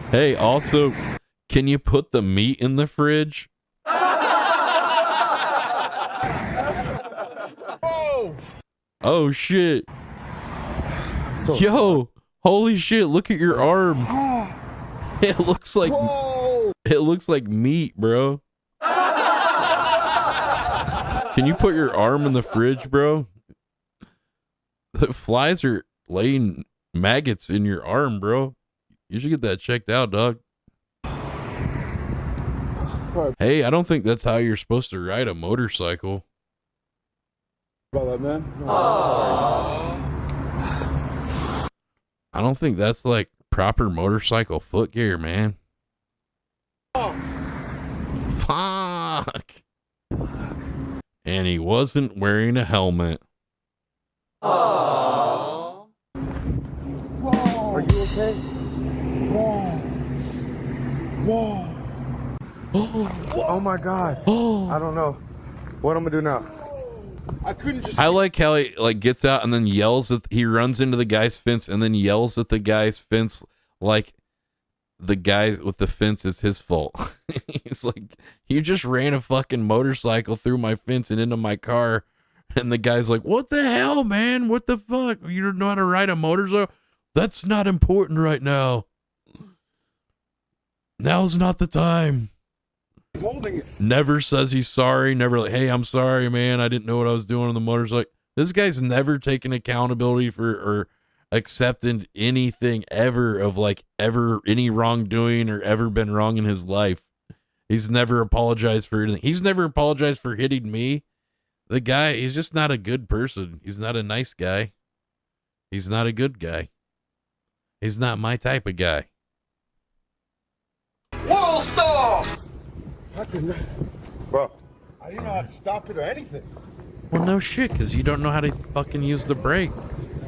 Hey, also, can you put the meat in the fridge? Oh shit. Yo, holy shit, look at your arm. It looks like meat, bro. Can you put your arm in the fridge, bro? The flies are laying maggots in your arm, bro. You should get that checked out, dog. Hey, I don't think that's how you're supposed to ride a motorcycle. About that, man. No, I don't think that's like proper motorcycle foot gear, man. Fuck. And he wasn't wearing a helmet. Are you okay? Whoa. Oh my God. I don't know what I'm gonna do now. I couldn't just. I like how he like gets out and then yells at. He runs into the guy's fence and then yells at the guy's fence like the guy with the fence is his fault. He's like, you just ran a fucking motorcycle through my fence and into my car. And the guy's like, what the hell, man? What the fuck? You don't know how to ride a motorcycle? That's not important right now. Now's not the time. Holding it. Never says he's sorry. Never like, hey, I'm sorry, man. I didn't know what I was doing on the motorcycle. This guy's never taken accountability for or accepted anything ever of like ever any wrongdoing or ever been wrong in his life. He's never apologized for anything. He's never apologized for hitting me. The guy, he's just not a good person. He's not a nice guy. He's not a good guy. He's not my type of guy. World star! How can that? Bro, I didn't know how to stop it or anything. Well, no shit, because you don't know how to fucking use the brake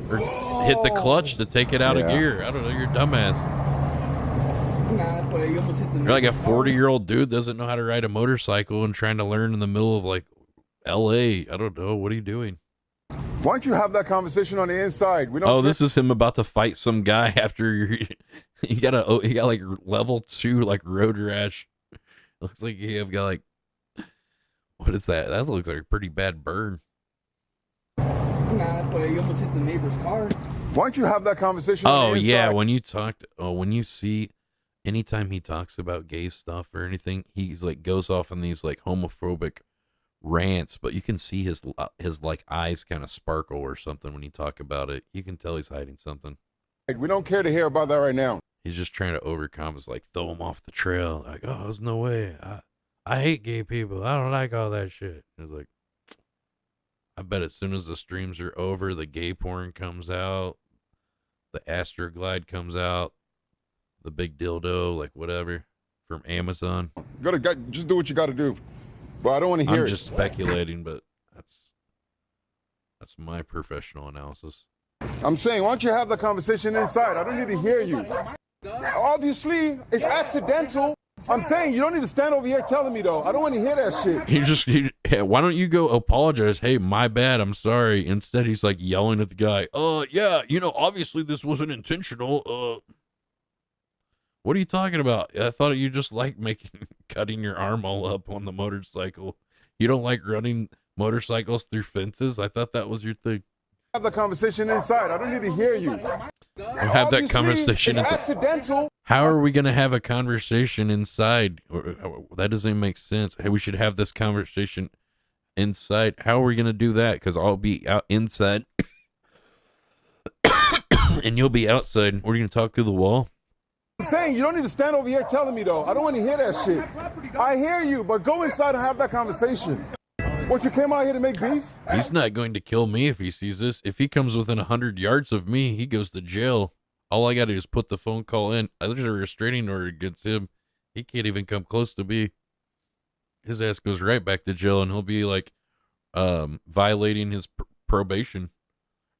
or hit the clutch to take it out of gear. I don't know. You're a dumbass. You're like a 40-year-old dude doesn't know how to ride a motorcycle and trying to learn in the middle of like L.A. I don't know. What are you doing? Why don't you have that conversation on the inside? We don't. Oh, this is him about to fight some guy after he got like level 2 like road rash. Looks like you have got like, what is that? That looks like a pretty bad burn. Nah, but you almost hit the neighbor's car. Why don't you have that conversation? Oh yeah, when you see, anytime he talks about gay stuff or anything, he's like goes off on these like homophobic rants, but you can see his like eyes kind of sparkle or something when you talk about it. You can tell he's hiding something. We don't care to hear about that right now. He's just trying to overcome. It's like throw him off the trail. Like, oh, there's no way. I hate gay people. I don't like all that shit. It's like, I bet as soon as the streams are over, the gay porn comes out, the Astroglide comes out, the big dildo, like whatever, from Amazon. Just do what you got to do. But I don't want to hear I'm it. just speculating, but that's my professional analysis. I'm saying, why don't you have the conversation inside? I don't need to hear you. Obviously, it's accidental. I'm saying you don't need to stand over here telling me, though. I don't want to hear that shit. Hey, why don't you go apologize? Hey, my bad. I'm sorry. Instead, he's like yelling at the guy. Yeah, obviously this wasn't intentional. What are you talking about? I thought you just like cutting your arm all up on the motorcycle. You don't like running motorcycles through fences? I thought that was your thing. Have the conversation inside. I don't need to hear you. We'll have that conversation it's inside. Accidental. How are we going to have a conversation inside? That doesn't make sense. Hey, we should have this conversation inside. How are we going to do that? Because I'll be out inside and you'll be outside. What, are you going to talk through the wall? I'm saying you don't need to stand over here telling me, though. I don't want to hear that shit. I hear you, but go inside and have that conversation. What, you came out here to make beef? He's not going to kill me if he sees this. If he comes within 100 yards of me, he goes to jail. All I got to do is put the phone call in. There's a restraining order against him. He can't even come close to me. His ass goes right back to jail, and he'll be like violating his probation.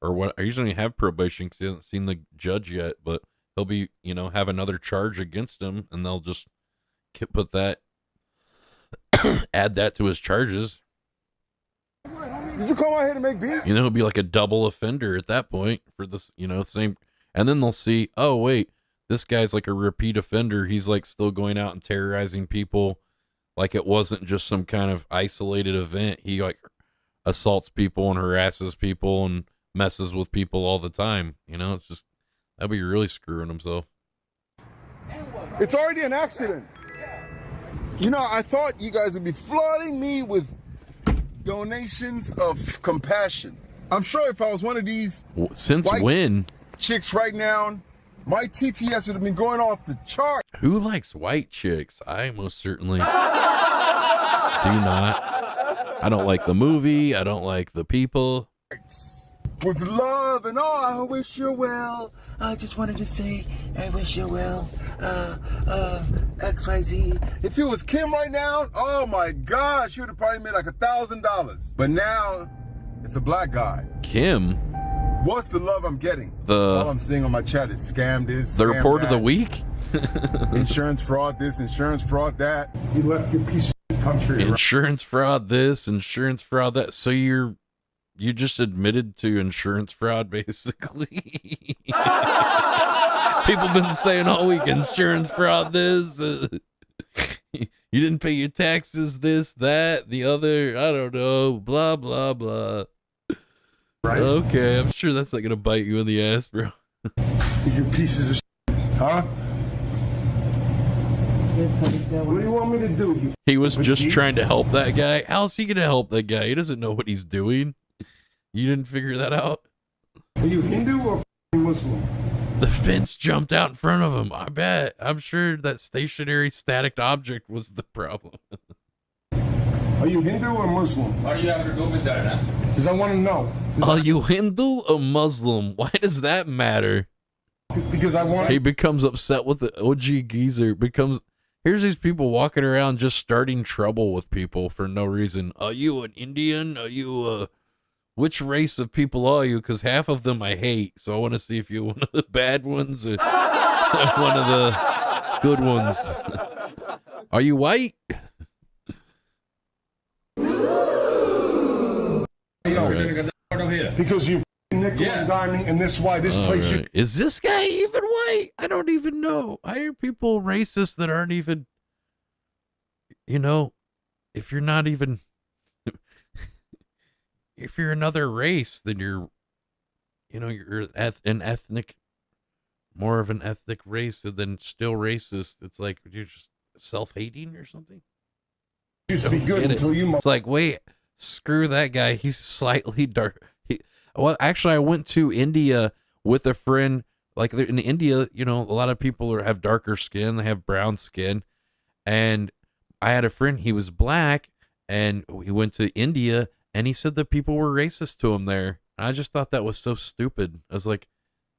Or what? I usually have probation because he hasn't seen the judge yet, but he'll be, have another charge against him, and they'll just put that, add that to his charges. Did you come out here to make beef? He'll be like a double offender at that point for this, same. And then they'll see, oh, wait, this guy's like a repeat offender. He's like still going out and terrorizing people. Like it wasn't just some kind of isolated event. He like assaults people and harasses people and messes with people all the time. It's just, that'd be really screwing himself. It's already an accident. I thought you guys would be flooding me with donations of compassion. I'm sure if I was one of these since when chicks right now, my TTS would have been going off the chart. Who likes white chicks? I most certainly do not. I don't like the movie. I don't like the people. With love and all, I wish you well. I just wanted to say, I wish you well. XYZ. If it was Kim right now, oh my gosh, she would have probably made like $1,000. But now, it's a black guy. Kim? What's the love I'm getting? All I'm seeing on my chat is scam this, the scam report that. of the week? Insurance fraud this, insurance fraud that. You left your piece of shit country. Insurance fraud this, insurance fraud that. So you just admitted to insurance fraud, basically. People been saying all week, insurance fraud this. You didn't pay your taxes, this, that, the other. I don't know. Blah, blah, blah. Right. Okay, I'm sure that's not going to bite you in the ass, bro. You pieces of shit, huh? What do you want me to do? He was just trying to help that guy. How's he going to help that guy? He doesn't know what he's doing. You didn't figure that out? Are you Hindu or Muslim? The fence jumped out in front of him. I bet. I'm sure that stationary static object was the problem. Are you Hindu or Muslim? What do you have to do with that, huh? Because I want to know. Are you Hindu or Muslim? Why does that matter? Because I want. He becomes upset with the OG geezer. Here's these people walking around just starting trouble with people for no reason. Are you an Indian? Are you which race of people are you? Because half of them I hate. So I want to see if you're one of the bad ones or one of the good ones. Are you white? Because you nickel and diming, and this is why this place. Right. Is this guy even white? I don't even know. I hear people racist that aren't even. If you're not even. If you're another race, then you're more of an ethnic race, and then still racist. It's like you're just self-hating or something. Used to be good until you. It's like, wait, screw that guy. He's slightly dark. Well, actually, I went to India with a friend. Like in India, a lot of people have darker skin. They have brown skin, and I had a friend. He was black, and we went to India. And he said that people were racist to him there. And I just thought that was so stupid. I was like,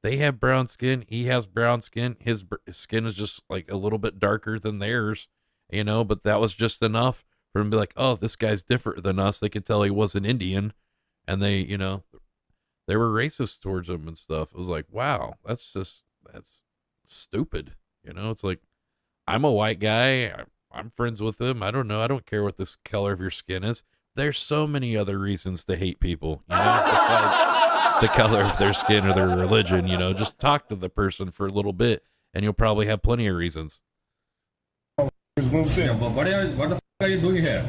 they have brown skin. He has brown skin. His skin is just like a little bit darker than theirs, but that was just enough for him to be like, oh, this guy's different than us. They could tell he was an Indian. And they were racist towards him and stuff. It was like, wow, that's stupid. It's like, I'm a white guy. I'm friends with him. I don't know. I don't care what this color of your skin is. There's so many other reasons to hate people, besides the color of their skin or their religion. Just talk to the person for a little bit, and you'll probably have plenty of reasons. What the f are you doing here?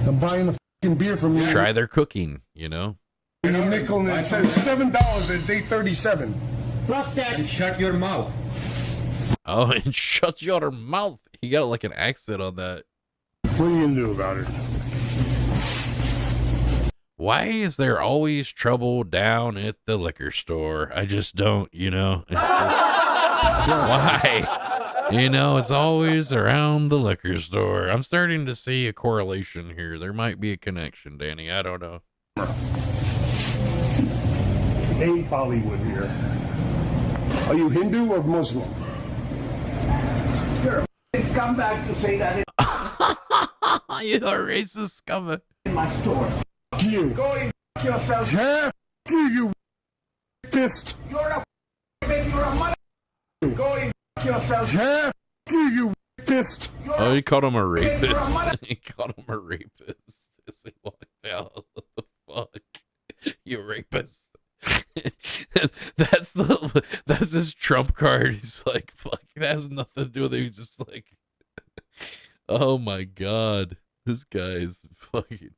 I'm buying a fucking beer from you. Try their cooking, And a nickel, and it says $7. It's $8.37. Plus that. And shut your mouth. Oh, and shut your mouth. He got like an accent on that. What are you gonna do about it? Why is there always trouble down at the liquor store? I just don't, why? It's always around the liquor store. I'm starting to see a correlation here. There might be a connection, Danny. I don't know. Hey, Hollywood here. Are you Hindu or Muslim? You're a scumbag to say that You're a racist scumbag. in my store. You. Go and f*** yourself. Yeah, you pissed. You're a f***ing, you're a mother. Go and f*** yourself. Yeah, you pissed. Oh, he called him a rapist. He called him a rapist as he walked out. What the fuck? You rapist. That's his trump card. He's like, fuck, that has nothing to do with it. He's just like, oh my god, this guy is fucking.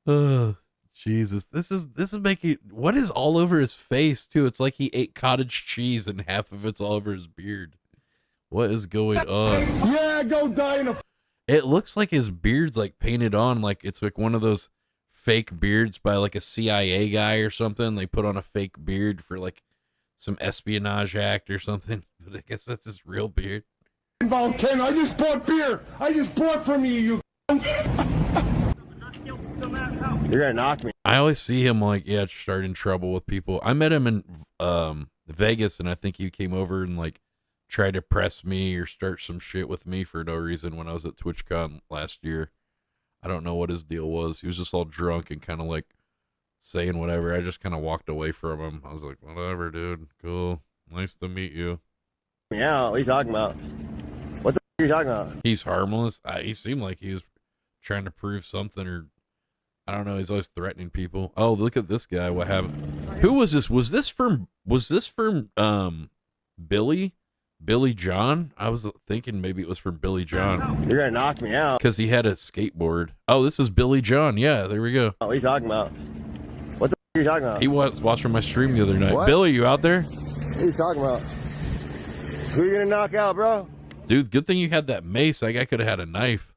Oh, Jesus. This is making, what is all over his face too? It's like he ate cottage cheese and half of it's all over his beard. What is going on? Yeah, go die in a. It looks like his beard's like painted on, like it's like one of those fake beards by like a CIA guy or something. They put on a fake beard for like some espionage act or something. But I guess that's his real beard. Ken, I just bought beer. I just bought from you, you. You're gonna knock me. I always see him like, yeah, starting trouble with people. I met him in Vegas, and I think he came over and like tried to press me or start some shit with me for no reason when I was at TwitchCon last year. I don't know what his deal was. He was just all drunk and kind of like saying whatever. I just kind of walked away from him. I was like, whatever, dude. Cool. Nice to meet you. Yeah, what are you talking about? What the are you talking about? He's harmless. He seemed like he was trying to prove something, or I don't know. He's always threatening people. Oh, look at this guy. What happened? Who was this? Was this from Billy? Billy John? I was thinking maybe it was from Billy John. You're gonna knock me out. Because he had a skateboard. Oh, this is Billy John. Yeah, there we go. What are you talking about? What the are you talking about? He was watching my stream the other night. What? Billy, you out there? What are you talking about? Who are you gonna knock out, bro? Dude, good thing you had that mace. That guy could have had a knife.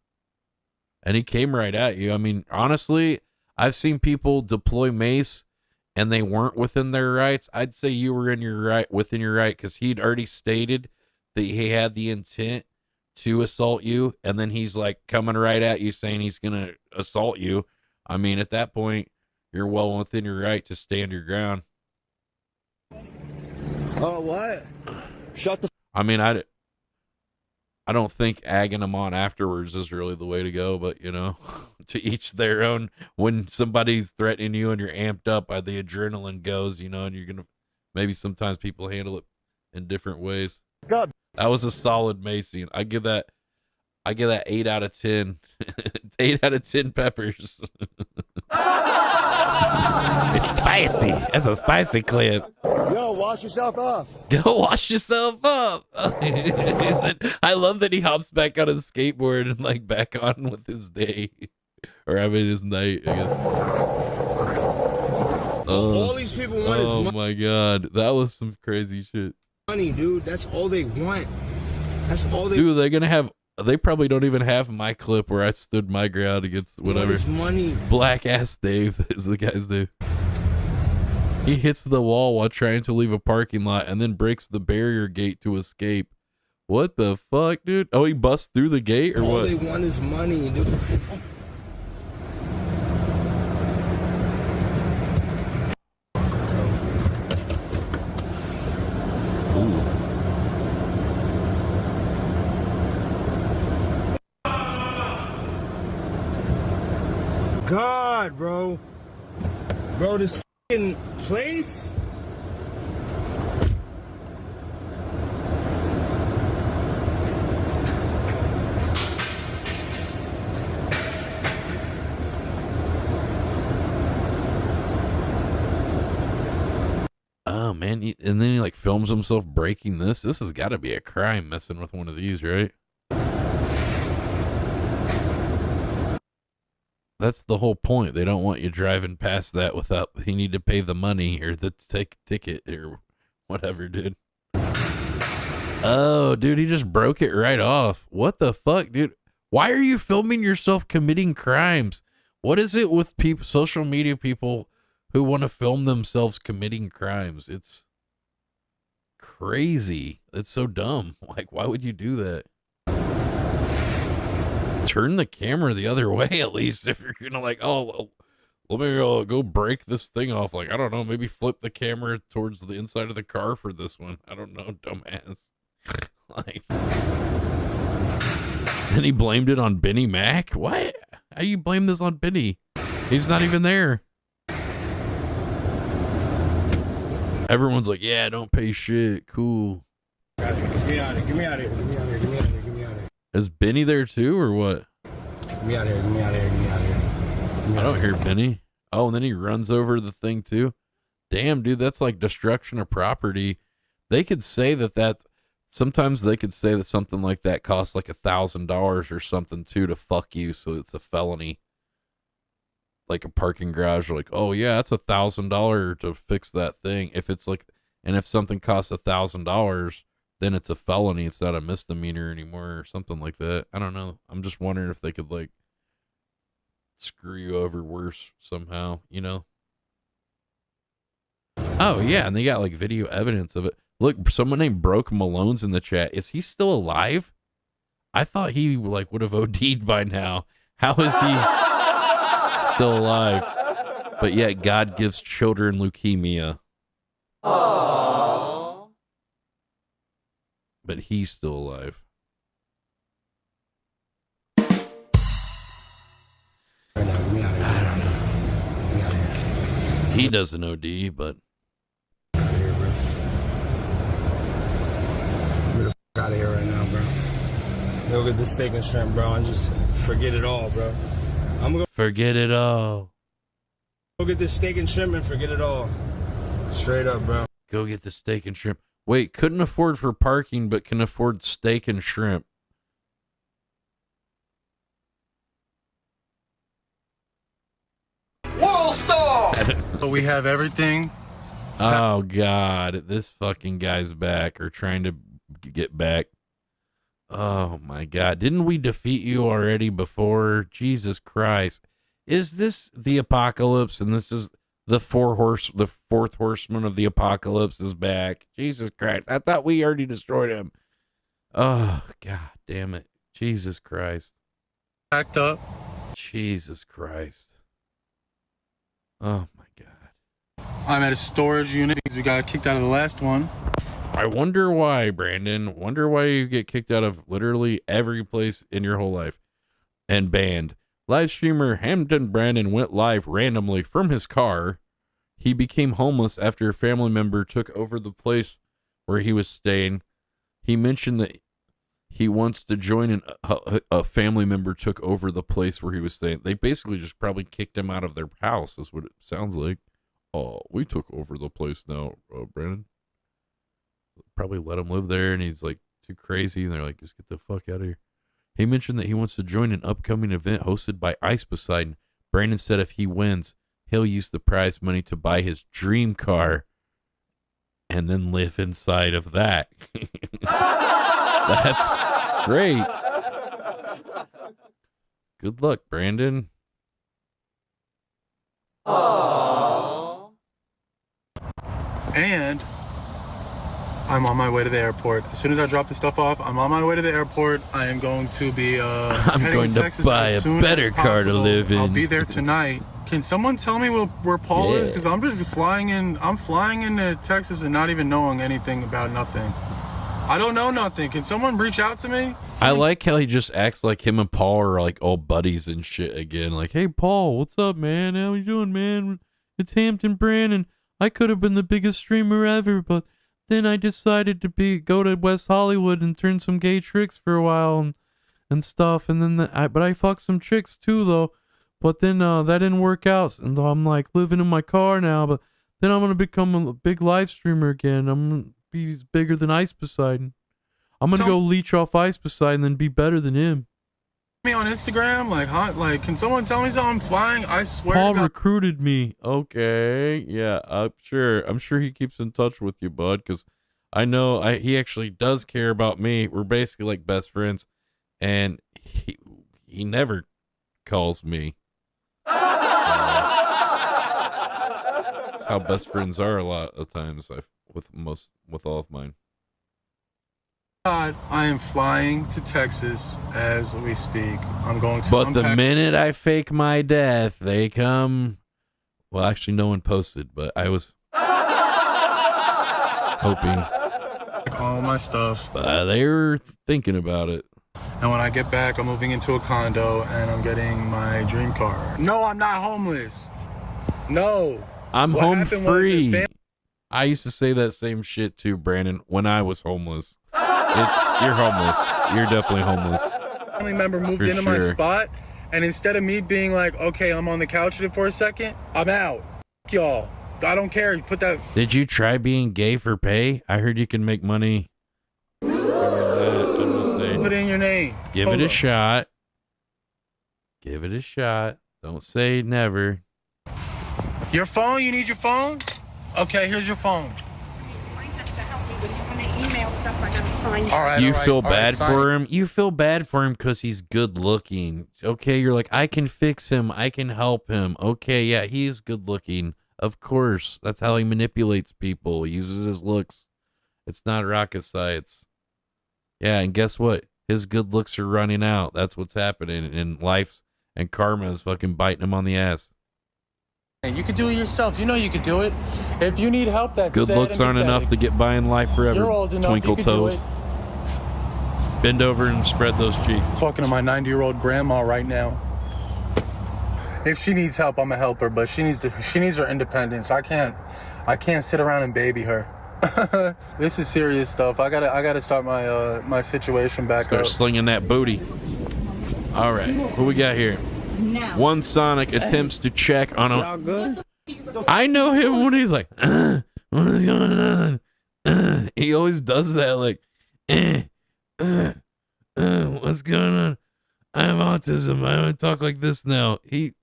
And he came right at you. I mean, honestly, I've seen people deploy mace and they weren't within their rights. I'd say you were within your right, because he'd already stated that he had the intent to assault you, and then he's like coming right at you saying he's gonna assault you. I mean, at that point, you're well within your right to stand your ground. Oh, what? Shut the. I mean, I don't think agging them on afterwards is really the way to go, but you know, to each their own. When somebody's threatening you and you're amped up, the adrenaline goes, you know, and you're gonna, maybe sometimes people handle it in different ways. God. That was a solid Macy. I give that 8 out of 10. 8 out of 10 peppers. It's spicy. That's a spicy clip. Yo, wash yourself off. Go wash yourself up. I love that he hops back on his skateboard and like back on with his day. Or I mean his night, I guess. All these people want is oh my god. That was some crazy shit. money, dude. That's all they want. That's all they. Dude, they're gonna have. They probably don't even have my clip where I stood my ground against whatever. It's money. Black ass Dave is the guy's name. He hits the wall while trying to leave a parking lot and then breaks the barrier gate to escape. What the fuck, dude? Oh, he busts through the gate or all what? All they want is money, dude. God, bro. Bro, this fucking place. Oh man, and then he like films himself breaking this. This has got to be a crime messing with one of these, right? That's the whole point. They don't want you driving past that without you need to pay the money or the ticket or whatever, dude. Oh, dude, he just broke it right off. What the fuck, dude? Why are you filming yourself committing crimes? What is it with people, social media people who want to film themselves committing crimes? It's crazy. It's so dumb. Like, why would you do that? Turn the camera the other way, at least, if you're gonna like, oh, let me go break this thing off. Like, I don't know, maybe flip the camera towards the inside of the car for this one. I don't know, dumbass. Like, and he blamed it on Benny Mac. What? How you blame this on Benny? He's not even there. Everyone's like, yeah, don't pay shit. Cool. Get me out of here. Get me out of here. Get me out of here. Get me out of here. Get me out of here. Is Benny there too, or what? Get me out of here. Get me out of here. Get me out of here. I don't hear Benny. Oh, and then he runs over the thing too. Damn, dude, that's like destruction of property. They could say that sometimes they could say that something like that costs like $1,000 or something too to fuck you, so it's a felony. Like a parking garage, like, oh yeah, that's $1,000 to fix that thing. If it's like, and if something costs $1,000, then it's a felony. It's not a misdemeanor anymore or something like that. I don't know. I'm just wondering if they could like screw you over worse somehow, you know? Oh yeah, and they got like video evidence of it. Look, someone named Broke Malone's in the chat. Is he still alive? I thought he like would have OD'd by now. How is he still alive? But yet God gives children leukemia. Aww. But he's still alive. I don't know. He doesn't OD, but Get the fuck out of here right now, bro. Go get the steak and shrimp, bro, and just forget it all, bro. I'm gonna forget it all. Go get this steak and shrimp and forget it all. Straight up, bro. Go get the steak and shrimp. Wait, couldn't afford for parking, but can afford steak and shrimp. World Star! We have everything. Oh, God. This fucking guy's back or trying to get back. Oh, my God. Didn't we defeat you already before? Jesus Christ. Is this the apocalypse? And this is the fourth horseman of the apocalypse is back. Jesus Christ. I thought we already destroyed him. Oh, God damn it. Jesus Christ. Packed up. Jesus Christ. Oh, my God. I'm at a storage unit because we got kicked out of the last one. I wonder why, Brandon. Wonder why you get kicked out of literally every place in your whole life and banned. Live streamer Hampton Brandon went live randomly from his car. He became homeless after a family member took over the place where he was staying. He mentioned that he wants to join and a family member took over the place where he was staying. They basically just probably kicked him out of their house, is what it sounds like. Oh, we took over the place now, Brandon. Probably let him live there, and he's like too crazy, and they're like, just get the fuck out of here. He mentioned that he wants to join an upcoming event hosted by Ice Poseidon. Brandon said if he wins, he'll use the prize money to buy his dream car and then live inside of that. That's great. Good luck, Brandon. Aww. And I'm on my way to the airport. As soon as I drop the stuff off, I'm on my way to the airport. I am going to be I'm going to buy a better car to live in. I'll be there tonight. Can someone tell me where Paul is? Because I'm just flying in. I'm flying into Texas and not even knowing anything about nothing. I don't know nothing. Can someone reach out to me? I like how he just acts like him and Paul are like old buddies and shit again. Like, hey, Paul, what's up, man? How you doing, man? It's Hampton Brandon. I could have been the biggest streamer ever, but then I decided to go to West Hollywood and turn some gay tricks for a while and stuff. And then but I fucked some chicks too, though. But then that didn't work out. And so I'm like living in my car now. But then I'm gonna become a big live streamer again. I'm gonna be bigger than Ice Poseidon. I'm gonna go leech off Ice Poseidon and then be better than him. Me on Instagram, like, can someone tell me something? I'm flying. I swear. Paul to God. recruited me. Okay, yeah, I'm sure he keeps in touch with you, bud, because I know he actually does care about me. We're basically like best friends, and he never calls me. That's how best friends are a lot of times. With all of mine. God, I am flying to Texas as we speak. I'm going to. But the minute I fake my death, they come. Well, actually, no one posted, but I was hoping. All my stuff. They were thinking about it. And when I get back, I'm moving into a condo and I'm getting my dream car. No, I'm not homeless. No. I'm home free. I used to say that same shit too, Brandon, when I was homeless. You're homeless. You're definitely homeless. Family member moved into my spot, and instead of me being like, okay, I'm on the couch for a second, I'm out. F y'all. I don't care. Put that. Did you try being gay for pay? I heard you can make money. Put it in your name. Give it a shot. Give it a shot. Don't say never. Your phone? You need your phone? Okay, here's your phone. All right. You feel bad for him? You feel bad for him because he's good looking. Okay, you're like, I can fix him. I can help him. Okay, yeah, he is good looking. Of course. That's how he manipulates people. He uses his looks. It's not rocket science. Yeah, and guess what? His good looks are running out. That's what's happening. And life and karma is fucking biting him on the ass. You could do it yourself. You know you could do it. If you need help, that's Good sad looks and aren't enough to get by in life forever. You're old enough, Twinkle you could do toes. it. Bend over and spread those cheeks. Talking to my 90-year-old grandma right now. If she needs help, I'm gonna help her, but she needs her independence. I can't sit around and baby her. This is serious stuff. I gotta start my situation back Start up. slinging that booty. All right, what we got here? One Sonic attempts to check on a. Good? I know him when he's like, what is going on? He always does that, like, what's going on? I have autism. I don't talk like this now. He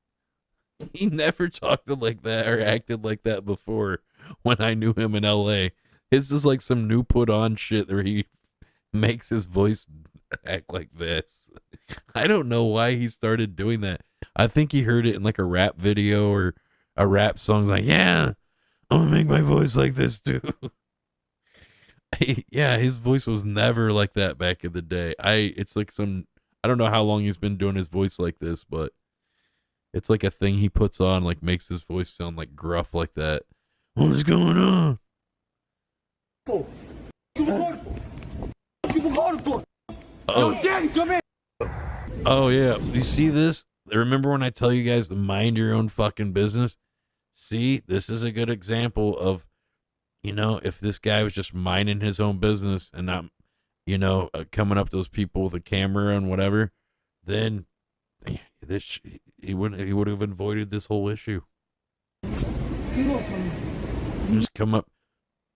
never talked like that or acted like that before when I knew him in LA. It's just like some new put on shit where he makes his voice act like this. I don't know why he started doing that. I think he heard it in like a rap video or a rap song. Like, yeah, I'm gonna make my voice like this too. Yeah, his voice was never like that back in the day. It's like I don't know how long he's been doing his voice like this, but it's like a thing he puts on, like makes his voice sound like gruff like that. What's going on? Oh. Daddy, come in. Oh yeah, you see this? Remember when I tell you guys to mind your own fucking business? See, this is a good example of, if this guy was just minding his own business and not, coming up to those people with a camera and whatever, then he would have avoided this whole issue. Just come up,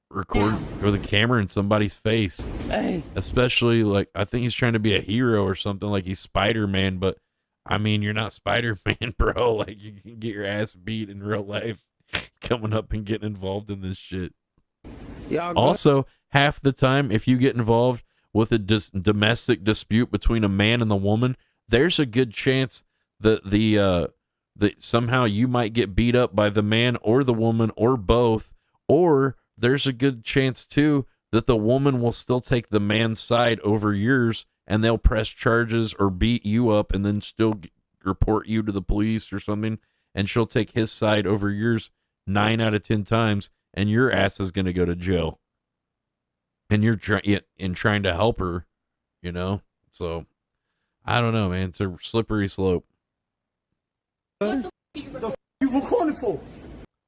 record with a camera in somebody's face. Hey. Especially like, I think he's trying to be a hero or something, like he's Spider-Man, but I mean, you're not Spider-Man, bro. Like, you can get your ass beat in real life coming up and getting involved in this shit. Also, half the time, if you get involved with a domestic dispute between a man and the woman, there's a good chance that that somehow you might get beat up by the man or the woman or both, or there's a good chance too that the woman will still take the man's side over yours, and they'll press charges or beat you up and then still report you to the police or something, and she'll take his side over yours 9 out of 10 times, and your ass is going to go to jail. And you're trying to help her, So, I don't know, man. It's a slippery slope. What the you recording for?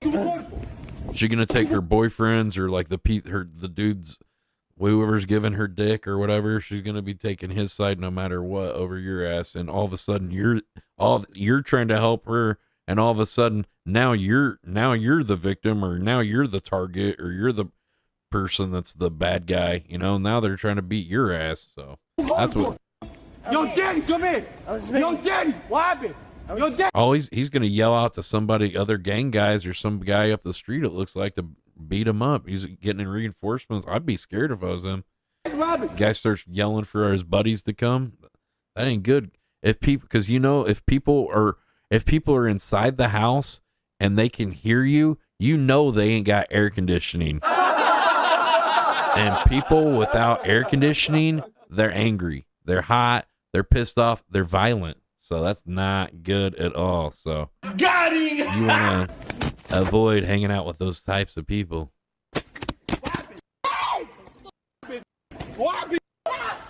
You recording for? She gonna take her boyfriends or like the dudes, whoever's giving her dick or whatever, she's gonna be taking his side no matter what over your ass, and all of a sudden you're trying to help her, and all of a sudden now you're the victim, or now you're the target, or you're the person that's the bad guy, now they're trying to beat your ass. So that's what. Yo, Daddy, come in. Yo, Daddy, what happened? Yo, Daddy. Oh, he's gonna yell out to somebody, other gang guys or some guy up the street, it looks like, to beat him up. He's getting reinforcements. I'd be scared if I was him. Guy starts yelling for his buddies to come. That ain't good. If people are inside the house and they can hear you, they ain't got air conditioning. And people without air conditioning, they're angry, they're hot, they're pissed off, they're violent. So that's not good at all. So got him. You want to avoid hanging out with those types of people.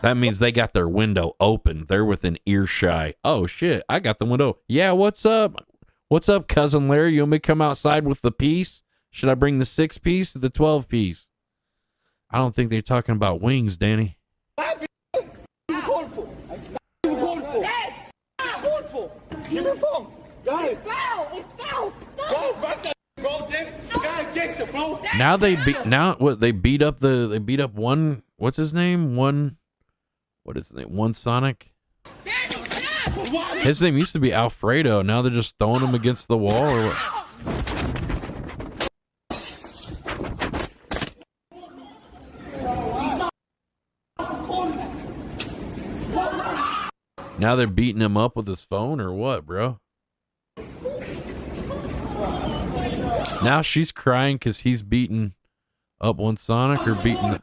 That means they got their window open. They're within earshot. Oh shit, I got the window. Yeah, what's up? What's up, cousin Larry? You want me to come outside with the piece? Should I bring the 6-piece or the 12-piece? I don't think they're talking about wings, Danny. Give me the phone. Got it. It fell. Go back there, bro. Guy gangster, bro. Now they beat up one. What's his name? One Sonic. His name used to be Alfredo. Now they're just throwing him against the wall or what? Now they're beating him up with his phone or what, bro? Now she's crying because he's beating up one Sonic or beating.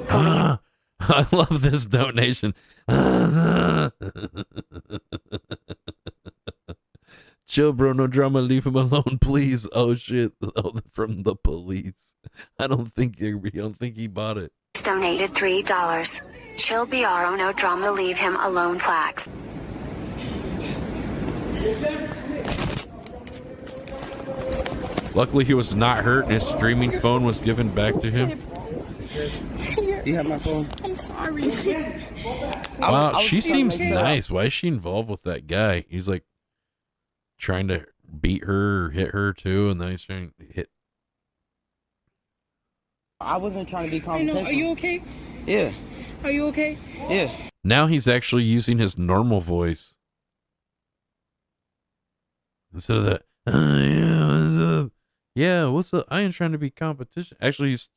I love this donation. Chill, bro. No drama. Leave him alone, please. Oh shit. Oh, from the police. I don't think he bought it. Donated $3. Chill, BRO, no drama, leave him alone, plaques. Luckily, he was not hurt, and his streaming phone was given back to him. You have my phone? I'm sorry. Wow, she seems nice. Why is she involved with that guy? He's like trying to beat her or hit her too, and then he's trying to hit. I wasn't trying to be I know. confrontational. Are you okay? Yeah. Are you okay? Yeah. Now he's actually using his normal voice instead of that. Yeah, what's up? Yeah, what's up? I ain't trying to be competition. Actually, he's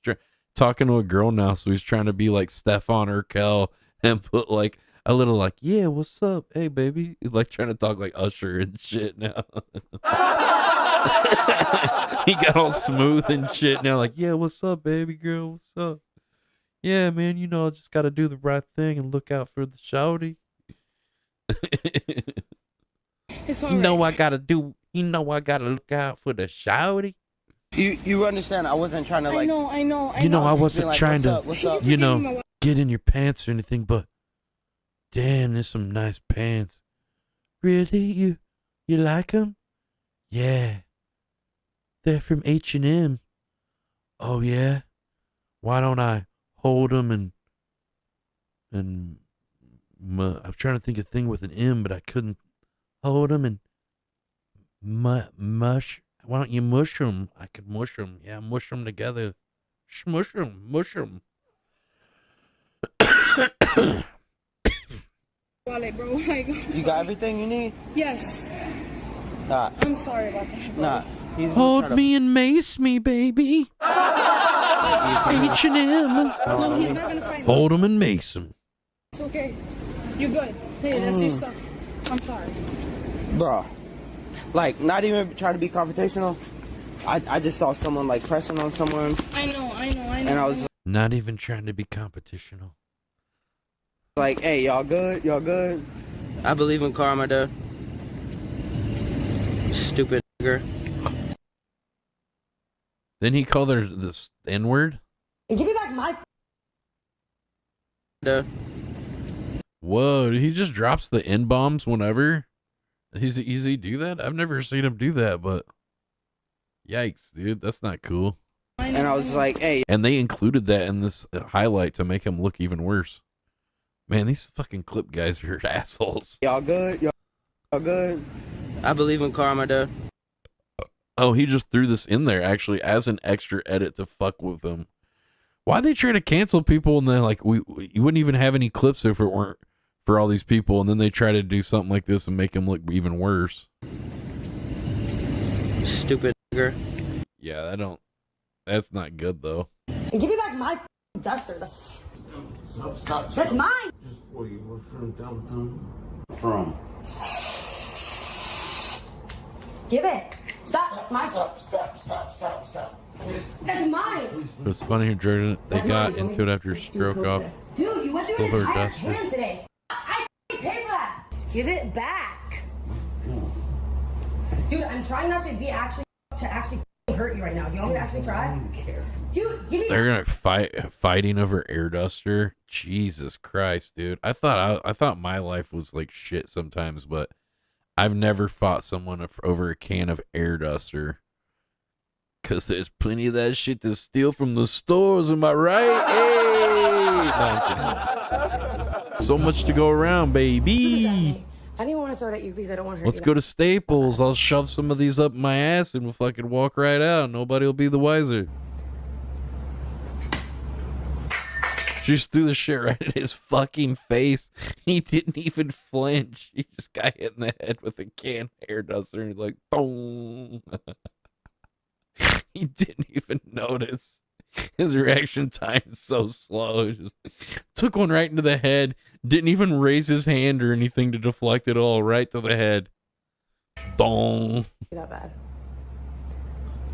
talking to a girl now, so he's trying to be like Stefan Urkel and put like a little like, yeah, what's up? Hey, baby. He's like trying to talk like Usher and shit now. He got all smooth and shit now, like, yeah, what's up, baby girl? What's up? Yeah, man, you know, I just got to do the right thing and look out for the shawty. It's all You know right. I got to do, you know I got to look out for the shawty. You understand? I wasn't trying to like. I know. You know, I wasn't Like, trying what's to, up? you know, get in your pants or anything, but damn, there's some nice pants. Really? You like them? Yeah. They're from H&M. Oh, yeah? Why don't I hold them and I'm trying to think of a thing with an M, but I couldn't hold them and mush. Why don't you mush them? I could mush them. Yeah, mush them together. Smush them. Mush them. Wallet, bro. Like, You got everything you need? yes. Nah. I'm sorry about that, bro. Nah. Hold me and mace me, baby. H&M. No, he's not gonna fight me. Hold him and mace him. It's okay. You're good. Hey, that's your stuff. I'm sorry. Bro. Like, not even trying to be confrontational. I just saw someone like pressing on someone. I know. And I was Not even trying to be competitional. like, hey, y'all good? Y'all good? I believe in karma, dude. Stupid nigger. Then he called her this N-word? Give me back my. Dude. Whoa, he just drops the N-bombs whenever? Does he do that? I've never seen him do that, but yikes, dude. That's not cool. And I was like, hey. And they included that in this highlight to make him look even worse. Man, these fucking clip guys are assholes. Y'all good? Y'all good? I believe in karma, dude. Oh, he just threw this in there actually as an extra edit to fuck with them. Why they try to cancel people and then like you wouldn't even have any clips if it weren't for all these people, and then they try to do something like this and make them look even worse. Stupid nigger. Yeah, that's not good though. Give me back my duster. Stop. That's mine. Just where you were from downtown. From. Give it. Stop. My. Stop. That's mine. It was funny Jordan. They got into it after stroke off. Dude, you went through Stole an her entire duster. can today. I paid for that. Just give it back. Dude, I'm trying not to be actually hurt you right now. Do you want me to actually try? I don't even care. Dude, give me. They're gonna fighting over air duster. Jesus Christ, dude! I thought my life was like shit sometimes, but I've never fought someone over a can of air duster. Cause there's plenty of that shit to steal from the stores. Am I right? Hey, no, I'm kidding. So much to go around, baby. I didn't want to throw it at you because I don't want to hurt Let's you. go to Staples. I'll shove some of these up my ass and we'll fucking walk right out. Nobody will be the wiser. She just threw the shit right in his fucking face. He didn't even flinch. He just got hit in the head with a can hair duster and he's like, boom. He didn't even notice. His reaction time is so slow. He just took one right into the head. Didn't even raise his hand or anything to deflect it all. Right to the head. Dong. That bad.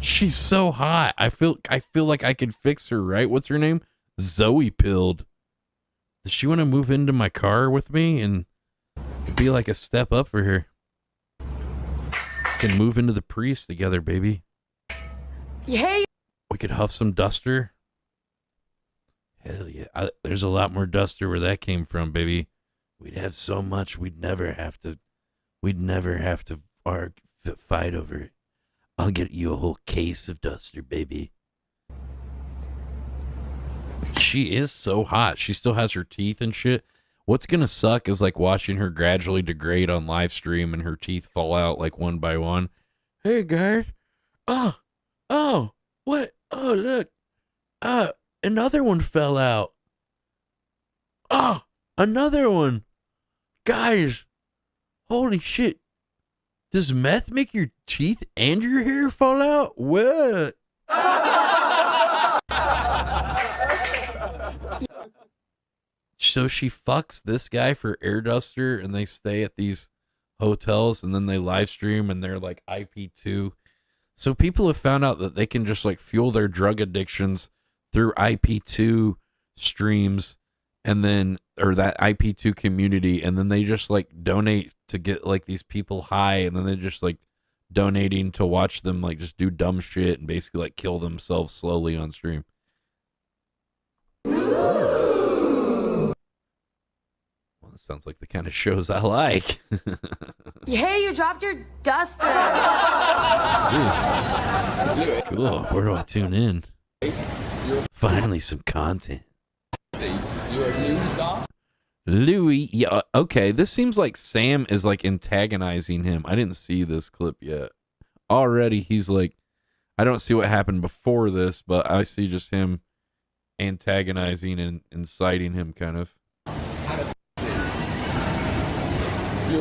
She's so hot. I feel like I could fix her, right? What's her name? Zoe Pilled. Does she want to move into my car with me and be like a step up for her? Can move into the Prius together, baby. Hey. We could huff some duster. Hell yeah. There's a lot more duster where that came from, baby. We'd have so much we'd never have to fight over it. I'll get you a whole case of duster, baby. She is so hot. She still has her teeth and shit. What's gonna suck is like watching her gradually degrade on live stream and her teeth fall out like one by one. Hey guys. Oh, what? Oh, look. Another one fell out. Oh, another one. Guys, holy shit. Does meth make your teeth and your hair fall out? What? So she fucks this guy for air duster and they stay at these hotels and then they live stream and they're like IP2. So people have found out that they can just like fuel their drug addictions through IP2 streams and then, or that IP2 community. And then they just like donate to get like these people high. And then they're just like donating to watch them like just do dumb shit and basically like kill themselves slowly on stream. Sounds like the kind of shows I like. Hey, you dropped your duster. Cool. Where do I tune in? Finally, some content. Louis. Yeah, okay. This seems like Sam is like antagonizing him. I didn't see this clip yet. Already, he's like, I don't see what happened before this, but I see just him antagonizing and inciting him kind of.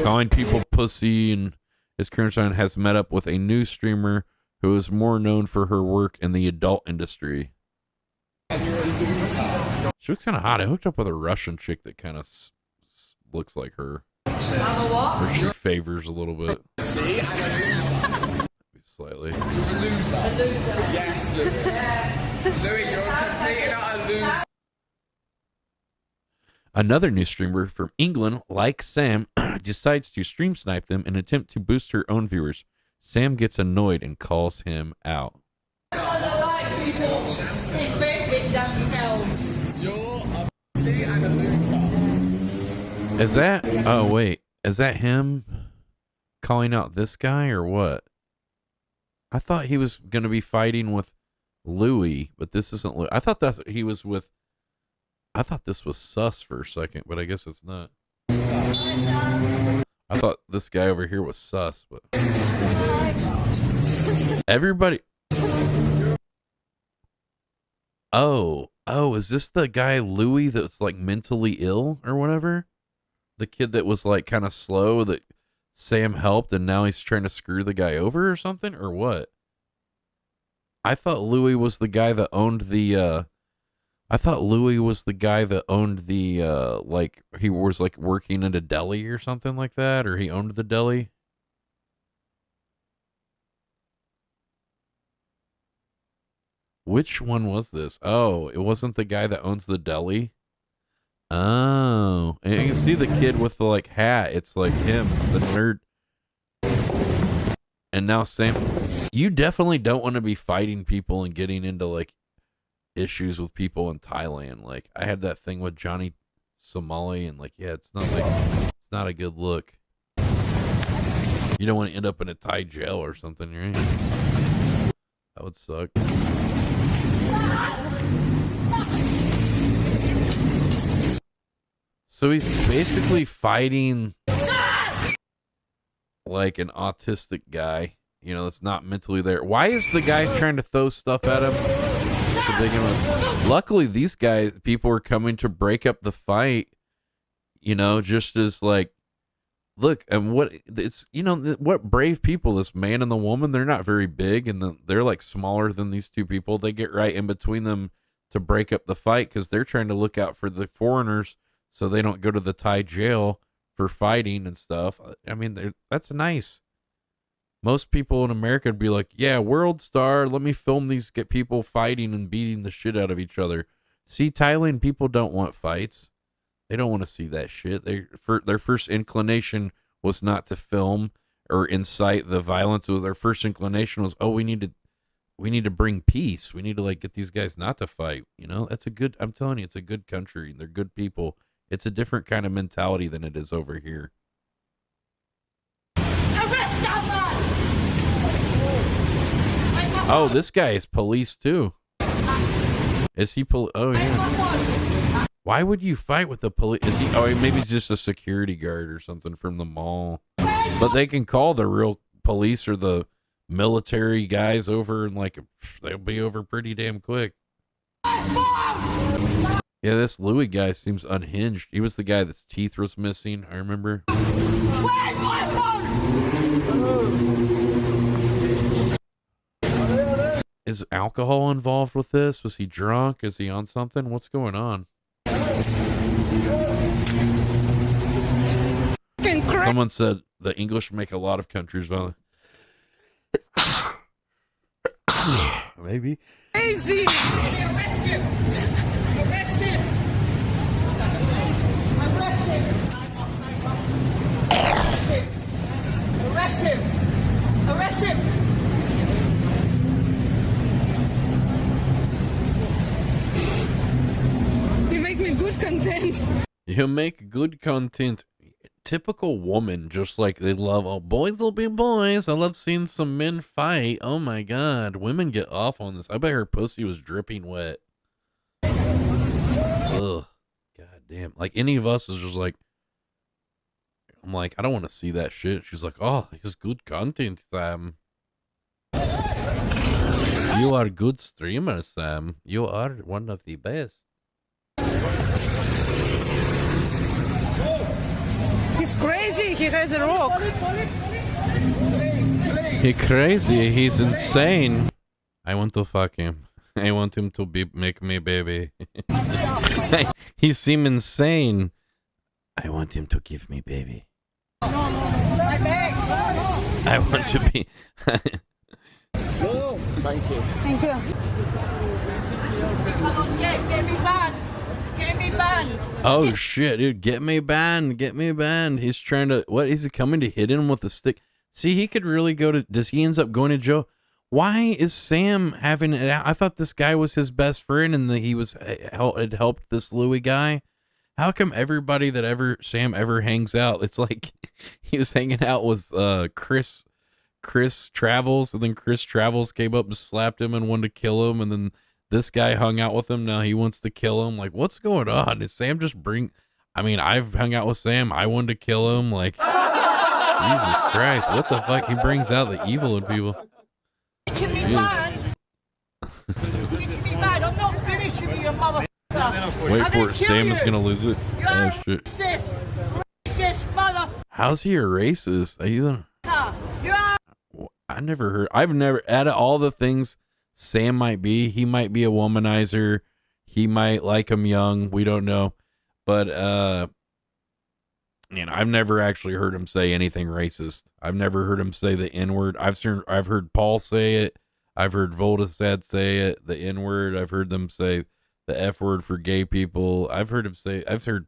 Calling people pussy, and his current son has met up with a new streamer who is more known for her work in the adult industry. She looks kind of hot. I hooked up with a Russian chick that kind of looks like her. Or she favors a little bit. Slightly. You're a loser. Yes, Louis. Louis, you're a complete and utter loser. Another new streamer from England, like Sam, decides to stream snipe them in an attempt to boost her own viewers. Sam gets annoyed and calls him out. You're a pussy and a loser. Is that... Oh, wait. Is that him calling out this guy or what? I thought he was going to be fighting with Louis, but this isn't Louis. I thought that he was with... I thought this was sus for a second, but I guess it's not. I thought this guy over here was sus, but everybody. Oh, is this the guy Louis that's like mentally ill or whatever? The kid that was like kind of slow that Sam helped and now he's trying to screw the guy over or something, or what? I thought Louis was the guy that owned the like, he was like working at a deli or something like that, or he owned the deli. Which one was this? Oh, it wasn't the guy that owns the deli. Oh, and you can see the kid with the like hat. It's like him, the nerd. And now Sam, you definitely don't want to be fighting people and getting into like issues with people in Thailand. Like I had that thing with Johnny Somali, and like, yeah, it's not a good look. You don't want to end up in a Thai jail or something, right? That would suck. So he's basically fighting like an autistic guy, you know, that's not mentally there. Why is the guy trying to throw stuff at him? Luckily, these people are coming to break up the fight, you know, just as like, look, and what it's, you know, what brave people, this man and the woman, they're not very big, and they're like smaller than these two people. They get right in between them to break up the fight because they're trying to look out for the foreigners so they don't go to the Thai jail for fighting and stuff. I mean, that's nice. Most people in America would be like, yeah, world star, let me film these get people fighting and beating the shit out of each other. See, Thailand people don't want fights. They don't want to see that shit. Their first inclination was not to film or incite the violence. Their first inclination was, oh, we need to bring peace. We need to like get these guys not to fight. You know, that's a good. I'm telling you, it's a good country. They're good people. It's a different kind of mentality than it is over here. Oh, this guy is police too. Is he oh yeah. Why would you fight with the police? Is he? Oh, maybe he's just a security guard or something from the mall. But they can call the real police or the military guys over, and like they'll be over pretty damn quick. Yeah, this Louis guy seems unhinged. He was the guy that's teeth was missing. I remember. Is alcohol involved with this? Was he drunk? Is he on something? What's going on? Someone said the English make a lot of countries violent. Maybe. Crazy! Arrest him! Arrest him! Arrest him! Arrest him! Arrest him! You make me good content. You make good content. Typical woman, just like they love, oh, boys will be boys. I love seeing some men fight. Oh my God. Women get off on this. I bet her pussy was dripping wet. Ugh. God damn. Like any of us is just like, I'm like, I don't want to see that shit. She's like, oh, it's good content, Sam. You are a good streamer, Sam. You are one of the best. He's crazy. He has a rock. He's crazy. He's insane. I want to fuck him. I want him to make me baby. He seems insane. I want him to give me baby. I want to be. Thank you. Thank you. Get me banned. Get me banned. Oh shit, dude! Get me banned. Get me banned. He's trying to. What is he coming to hit him with a stick? See, he could really go to. Does he ends up going to jail? Why is Sam having it out? I thought this guy was his best friend and that he was had helped this Louis guy. How come everybody that Sam ever hangs out? It's like he was hanging out with Kris Travels, and then Kris Travels came up and slapped him and wanted to kill him, and then this guy hung out with him. Now he wants to kill him. Like, what's going on? Is Sam just I mean, I've hung out with Sam. I wanted to kill him. Like, Jesus Christ, what the fuck? He brings out the evil in people. It's me bad. It's me bad. I'm not finished with you, motherfucker. Wait for it. Sam is gonna lose it. Oh shit. Racist mother. How's he a racist? He's a. I've never, out of all the things Sam might be, he might be a womanizer. He might like him young. We don't know. But, I've never actually heard him say anything racist. I've never heard him say the N-word. I've heard Paul say it. I've heard Voldesad say it, the N-word. I've heard them say the F-word for gay people. I've heard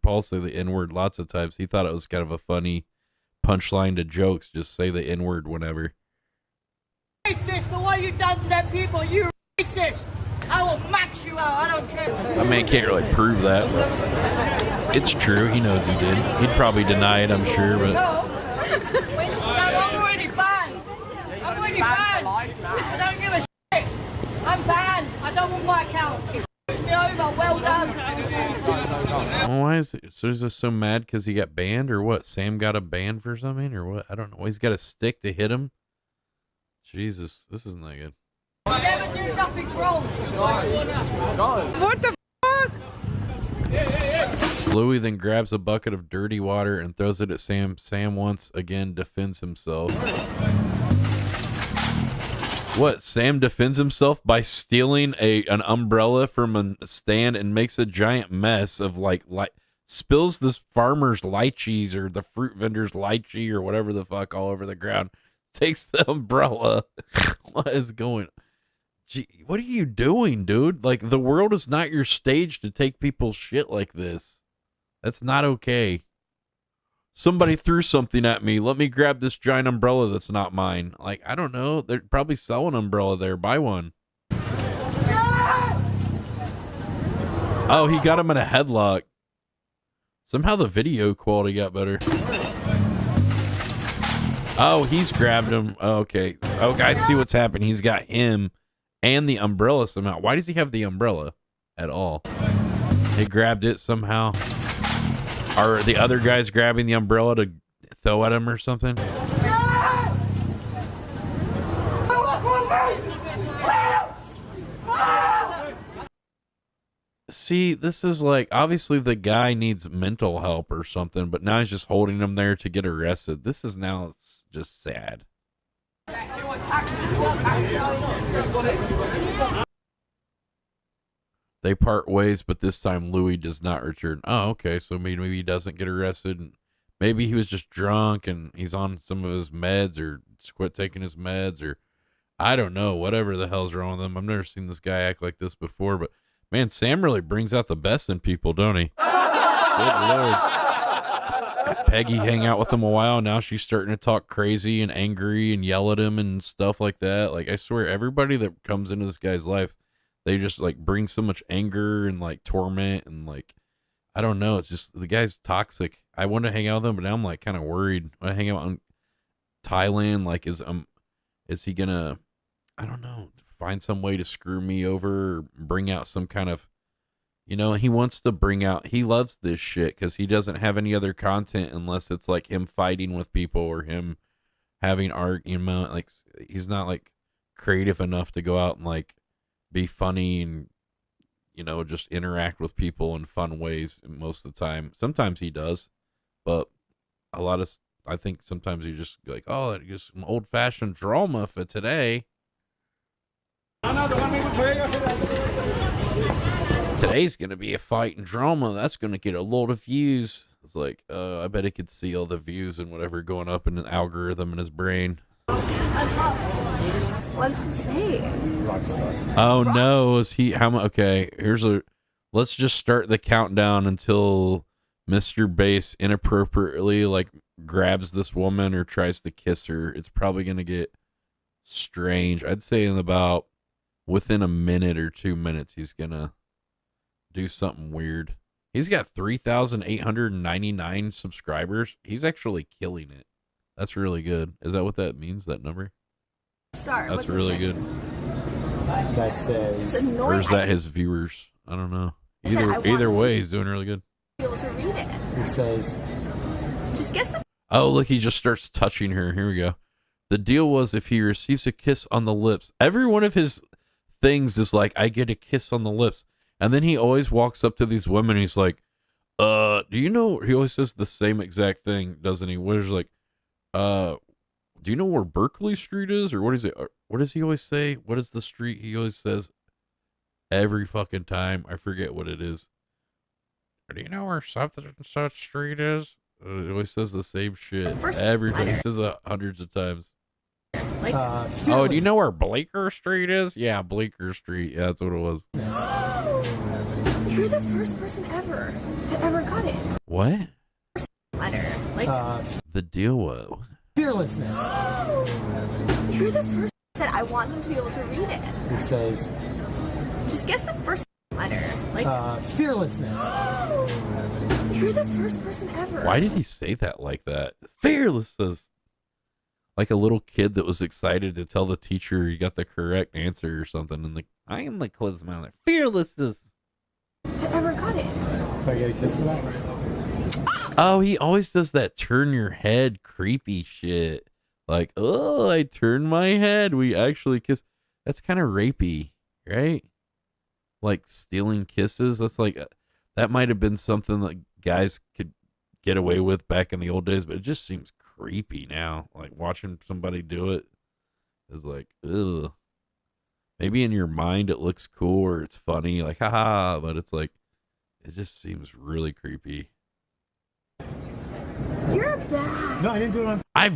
Paul say the N-word lots of times. He thought it was kind of a funny punchline to jokes. Just say the N-word whenever. Racist, the way you done to them people, you racist. I will max you out, I don't care. I mean, I can't really prove that, but it's true. He knows he did. He'd probably deny it, I'm sure, but. I'm already banned. I'm already banned. I don't give a shit. I'm banned. I don't want my account. It's me over. Well done. Why is it? So is this so mad because he got banned or what? Sam got a ban for something or what? I don't know. He's got a stick to hit him. Jesus, this isn't that good. I never do nothing wrong. What the fuck? Louis then grabs a bucket of dirty water and throws it at Sam. Sam once again defends himself. What? Sam defends himself by stealing an umbrella from a stand and makes a giant mess of like spills this farmer's lychees or the fruit vendor's lychee or whatever the fuck all over the ground. Takes the umbrella. What is going on? Gee, what are you doing, dude? Like, the world is not your stage to take people's shit like this. That's not okay. somebody threw something at me. Let me grab this giant umbrella that's not mine. Like, I don't know. They're probably selling an umbrella there. Buy one. Oh, he got him in a headlock. Somehow the video quality got better. Oh, he's grabbed him. Oh, okay. Okay, I see what's happened. He's got him and the umbrella somehow. Why does he have the umbrella at all? He grabbed it somehow. Are the other guys grabbing the umbrella to throw at him or something? See, this is like, obviously the guy needs mental help or something, but now he's just holding him there to get arrested. This is now just sad. They part ways, but this time Louis does not return. Oh, okay. So maybe he doesn't get arrested. And maybe he was just drunk and he's on some of his meds or quit taking his meds, or I don't know, whatever the hell's wrong with him. I've never seen this guy act like this before, but man, Sam really brings out the best in people, don't he? Good Lord. Peggy hang out with him a while. Now she's starting to talk crazy and angry and yell at him and stuff like that. Like, I swear, everybody that comes into this guy's life, they just like bring so much anger and like torment and like, I don't know. It's just, the guy's toxic. I want to hang out with him, but now I'm like kind of worried. When I hang out in Thailand, like, is he gonna, I don't know, find some way to screw me over or bring out some kind of, you know, he wants to bring out, he loves this shit because he doesn't have any other content unless it's like him fighting with people or him having argument. Like, he's not like creative enough to go out and like be funny and, you know, just interact with people in fun ways most of the time. Sometimes he does, but a lot of, I think sometimes you just like, oh, just some old fashioned drama for today. Today's going to be a fight and drama. That's going to get a load of views. It's like, I bet he could see all the views and whatever going up in an algorithm in his brain. What's it say? Oh no, is he, how much? Okay, let's just start the countdown until Mr. Bass inappropriately like grabs this woman or tries to kiss her. It's probably going to get strange. I'd say within a minute or 2 minutes, he's going to do something weird. He's got 3,899 subscribers. He's actually killing it. That's really good. Is that what that means, that number? That's really good. That says, or is that his viewers? I don't know. Either way, he's doing really good. Be able to read it. It says, just guess the. Oh, look, he just starts touching her. Here we go. The deal was if he receives a kiss on the lips, every one of his things is like, I get a kiss on the lips. And then he always walks up to these women. He's like, do you know, he always says the same exact thing, doesn't he? Where he's like, do you know where Berkeley Street is? Or what is it? What does he always say? What is the street he always says every fucking time? I forget what it is. Do you know where such and such street is? He always says the same shit. Everybody says it hundreds of times. Like, oh, do you know where Bleecker Street is? Yeah, Bleecker Street. Yeah, that's what it was. You're the first person ever that ever got it. What? Letter. Like, the deal was fearlessness. You're the first that I want them to be able to read it. It says, just guess the first letter. Like, fearlessness. You're the first person ever. Why did he say that like that? Fearlessness. Like a little kid that was excited to tell the teacher he got the correct answer or something. And like, I am the quiz man. Fearlessness. That ever got it. Can I get a kiss for that? Oh, he always does that turn your head creepy shit. Like, oh, I turn my head. We actually kiss. That's kind of rapey, right? Like stealing kisses. That's like, that might have been something that guys could get away with back in the old days, but it just seems creepy now. Like watching somebody do it is like, ugh. Maybe in your mind it looks cool or it's funny, like haha, but it's like, it just seems really creepy. You're bad. No, I didn't do it. I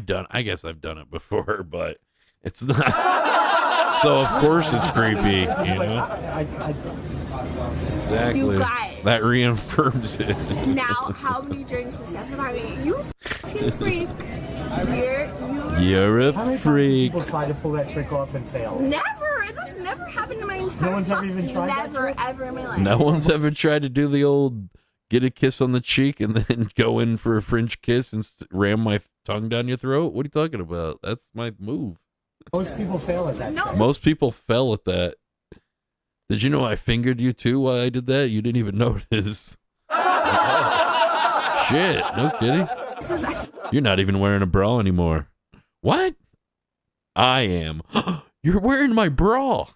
guess I've done it before, but it's not. So of course it's creepy, you know. Exactly. You guys. That reaffirms it. Now, how many drinks is Steph having? You fucking freak. You're a How many freak. times people try to pull that trick off and fail? Never. That's never happened in my entire No one's ever even tried that Never, trick? ever in my life. No one's ever tried to do the old get a kiss on the cheek and then go in for a French kiss and ram my tongue down your throat. What are you talking about? That's my move. Most people fail at that. No. Most people fell at that. Did you know I fingered you too while I did that? You didn't even notice. Shit, no kidding. You're not even wearing a bra anymore. What? I am. You're wearing my bra.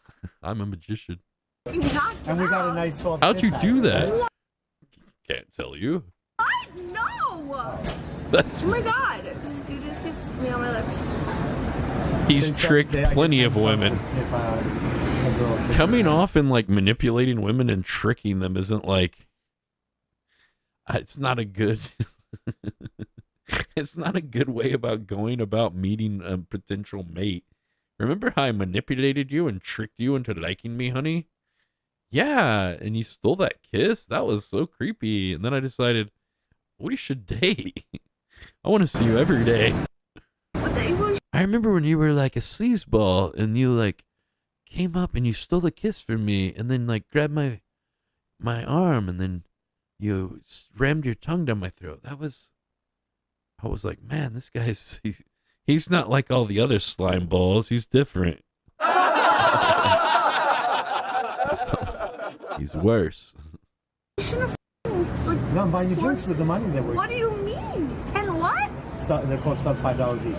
I'm a magician. And we got a nice soft How'd you kiss do out of it. that? Can't tell you. What? No. That's Oh my god. This dude just kissed me on my lips. He's tricked plenty of women. If a girl kisses Coming off and like manipulating women and tricking them isn't like, it's not a good it's not a good way about going about meeting a potential mate. Remember how I manipulated you and tricked you into liking me, honey? Yeah, and you stole that kiss? That was so creepy. And then I decided, we should date. I want to see you every day. I remember when you were like a sleazeball and you like came up and you stole a kiss from me and then like grabbed my arm and then you rammed your tongue down my throat. I was like, man, this guy's, he's not like all the other slime balls. He's different. He's worse. No, I'm buying you drinks with the money they were. What do you mean? 10 what? So they're called sub $5 each.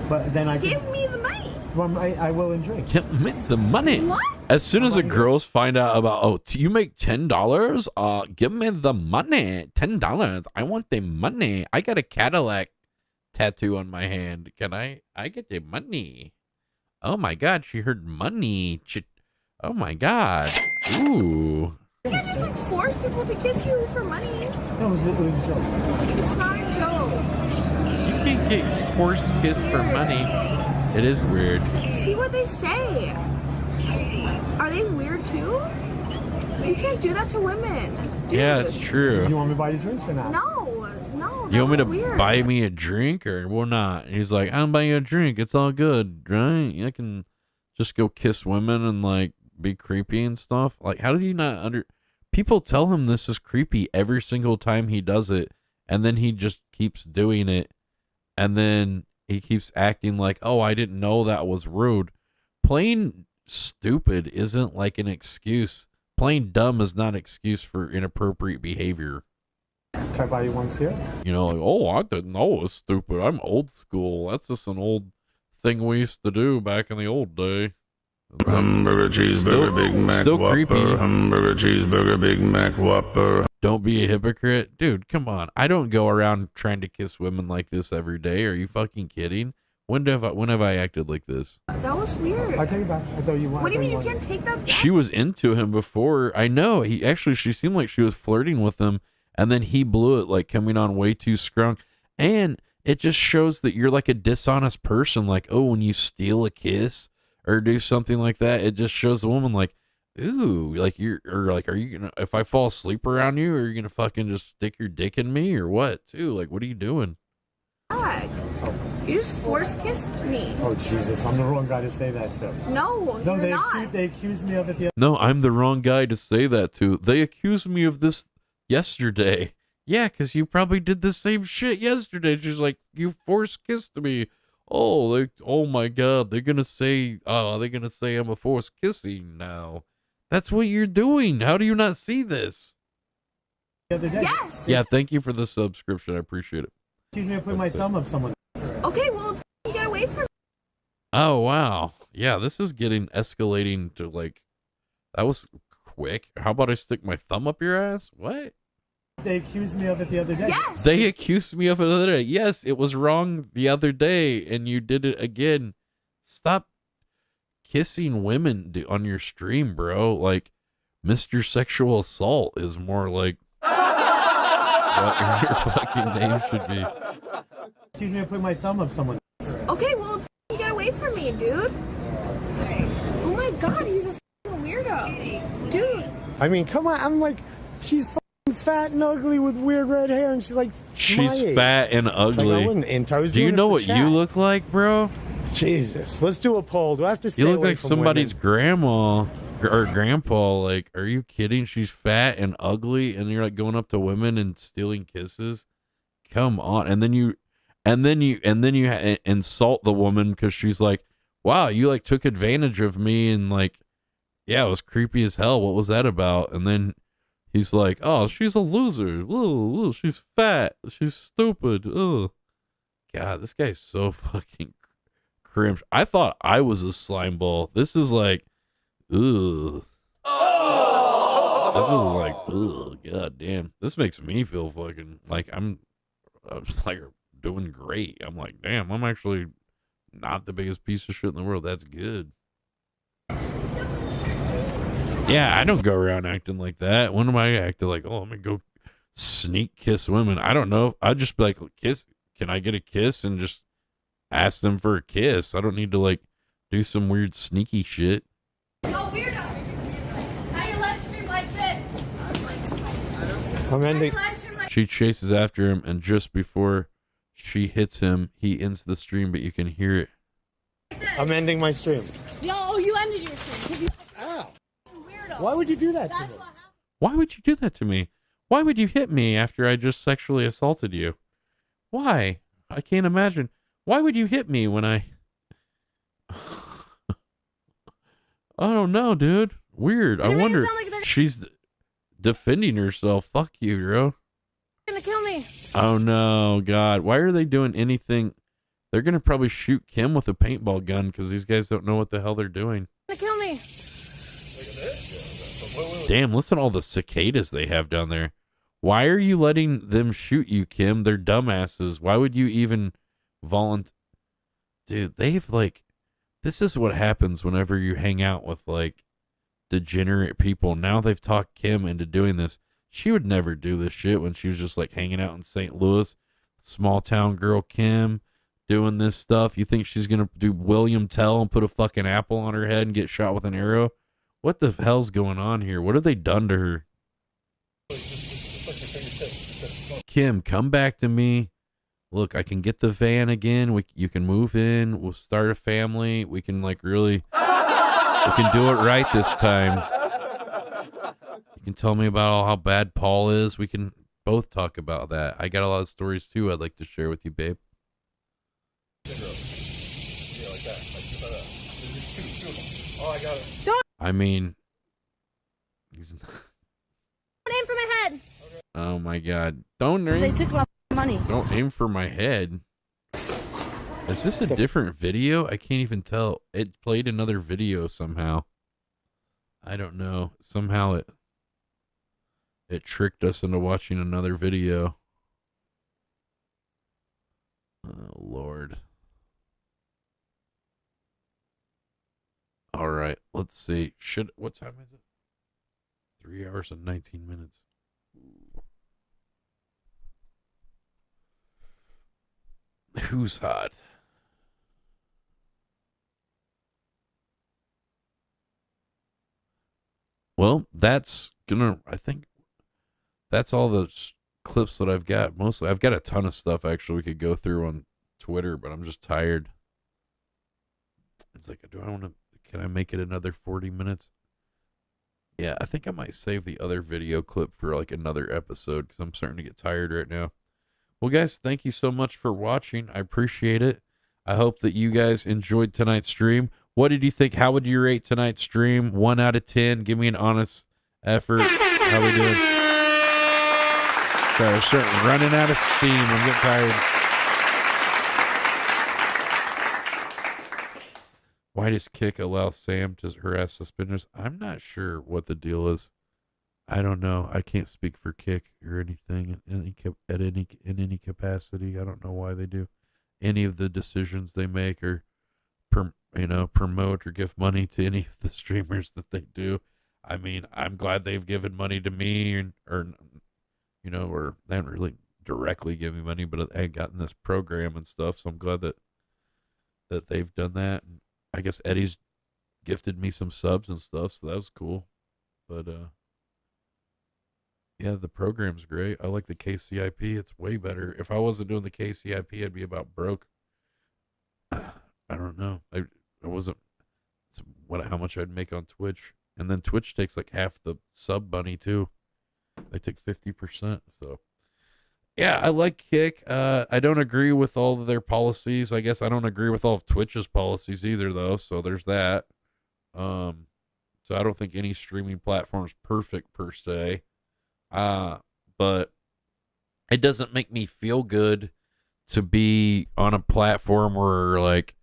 But then I Give me the money. Well, I will in drinks. Give me the money. What? As soon as the girls find out about, you make $10? Give me the money. $10. I want the money. I got a Cadillac tattoo on my hand. Can I get the money? Oh my God, she heard money. Oh my God. Ooh. You can't just like force people to kiss you for money. No, it was a joke. It's not a joke. You can't get forced kiss for money. It is weird. See what they say. Are they weird too? You can't do that to women. Dude. Yeah, it's true. Do you want me to buy you drinks or not? No. You want me to weird. buy me a drink or what not? And he's like, I'm buying you a drink. It's all good, right? I can just go kiss women and like be creepy and stuff. Like, how do you not people tell him this is creepy every single time he does it, and then he just keeps doing it, and then he keeps acting like, oh, I didn't know that was rude. Playing stupid isn't like an excuse. Playing dumb is not an excuse for inappropriate behavior. Can I buy you one here? You know, like, oh, I didn't know it was stupid. I'm old school. That's just an old thing we used to do back in the old day. Hamburger, cheeseburger, Big Mac, still Whopper. creepy. Hamburger, cheeseburger, Big Mac, Whopper. Don't be a hypocrite. Dude, come on. I don't go around trying to kiss women like this every day. Are you fucking kidding? When have I acted like this? That was weird. I'll take it back. I thought you wanted. What do you mean you can't take that back? She was into him before. I know. She seemed like she was flirting with him, and then he blew it, like coming on way too strong. And it just shows that you're like a dishonest person. Like, oh, when you steal a kiss or do something like that, it just shows the woman like, ooh, like are you gonna, if I fall asleep around you, are you gonna fucking just stick your dick in me or what too? Like, what are you doing? God. You just force kissed me. Oh Jesus, I'm the wrong guy to say that to. No, you're not. They accused me of it the other. No, I'm the wrong guy to say that to. They accused me of this yesterday. Yeah, because you probably did the same shit yesterday. She's like, you force kissed me. Oh my God, they're gonna say I'm a force kissing now. That's what you're doing. How do you not see this? The other day. Yes. Yeah, thank you for the subscription. I appreciate it. Excuse me, I put my thumb up someone. Okay, well, get away from me. Oh wow. Yeah, this is escalating to like, that was quick. How about I stick my thumb up your ass? What? They accused me of it the other day. Yes. They accused me of it the other day. Yes, it was wrong the other day, and you did it again. Stop kissing women on your stream, bro. Like, Mr. Sexual Assault is more like what your fucking name should be. Excuse me, I put my thumb up someone. Okay, well, get away from me, dude. Oh my God, he's a weirdo. Dude. I mean, come on. I'm like, she's fat and ugly with weird red hair, and she's like, she's fat and ugly. Like, I wouldn't enter. I was Do you doing it know for what chat. you look like, bro? Jesus. Let's do a poll. Do I have to stay You look away like from somebody's women? grandma or grandpa. Like, are you kidding? She's fat and ugly, and you're like going up to women and stealing kisses. Come on. And then you insult the woman because she's like, wow, you like took advantage of me, and like, yeah, it was creepy as hell. What was that about? And then he's like, oh, she's a loser. Ooh, she's fat. She's stupid. Oh, God, this guy's so fucking cringe. I thought I was a slime ball. This is like, ugh. This is like, ugh, God damn. This makes me feel fucking like I'm like doing great. I'm like, damn, I'm actually not the biggest piece of shit in the world. That's good. Yeah, I don't go around acting like that. When am I acting like, oh, I'm gonna go sneak kiss women? I don't know. I'd just be like, kiss. Can I get a kiss? And just ask them for a kiss. I don't need to like do some weird sneaky shit. Yo, weirdo! How you live stream like this? I'm ending. She chases after him, and just before she hits him, he ends the stream, but you can hear it. I'm ending my stream. Yo, you ended your stream. Ow. Weirdo. Why would you do that to That's me? what happened. Why would you do that to me? Why would you hit me after I just sexually assaulted you? Why? I can't imagine. Why would you hit me when I... I don't know, dude. Weird. I wonder. She's defending herself. Fuck you, bro. Gonna kill me. Oh no, God. Why are they doing anything? They're gonna probably shoot Kim with a paintball gun because these guys don't know what the hell they're doing. Gonna kill me. Damn, listen to all the cicadas they have down there. Why are you letting them shoot you, Kim? They're dumbasses. Why would you even volunteer? Dude, they've like, this is what happens whenever you hang out with like degenerate people. Now they've talked Kim into doing this. She would never do this shit when she was just like hanging out in St. Louis. Small town girl Kim doing this stuff. You think she's going to do William Tell and put a fucking apple on her head and get shot with an arrow? What the hell's going on here? What have they done to her? Kim, come back to me. Look, I can get the van again. You can move in. We'll start a family. We can like really, we can do it right this time. You can tell me about how bad Paul is. We can both talk about that. I got a lot of stories too I'd like to share with you, babe. Oh, I got it. I mean, he's Don't aim for my head. oh my God. Don't They aim, took my money. don't aim for my head. Is this a different video? I can't even tell. It played another video somehow. I don't know. Somehow it tricked us into watching another video. Oh, Lord. All right, let's see. What time is it? 3 hours and 19 minutes. Who's hot? Well, I think that's all the clips that I've got. Mostly, I've got a ton of stuff actually we could go through on Twitter, but I'm just tired. It's like, can I make it another 40 minutes? Yeah, I think I might save the other video clip for like another episode because I'm starting to get tired right now. Well, guys, thank you so much for watching. I appreciate it. I hope that you guys enjoyed tonight's stream. What did you think? How would you rate tonight's stream? 1 out of 10. Give me an honest effort. How we doing? Sorry, I'm starting running out of steam. I'm getting tired. Why does Kick allow Sam to harass suspenders? I'm not sure what the deal is. I don't know. I can't speak for Kick or anything in any capacity. I don't know why they do any of the decisions they make or promote or give money to any of the streamers that they do. I mean, I'm glad they've given money to me or they haven't really directly given me money, but I gotten this program and stuff. So I'm glad that they've done that. And I guess Eddie's gifted me some subs and stuff. So that was cool. But, Yeah, the program's great. I like the KCIP. It's way better. If I wasn't doing the KCIP, I'd be about broke. I don't know. I wasn't. It's how much I'd make on Twitch, and then Twitch takes like half the sub money too. They take 50%. So, yeah, I like Kick. I don't agree with all of their policies. I guess I don't agree with all of Twitch's policies either, though. So there's that. So I don't think any streaming platform is perfect per se. But it doesn't make me feel good to be on a platform where, like,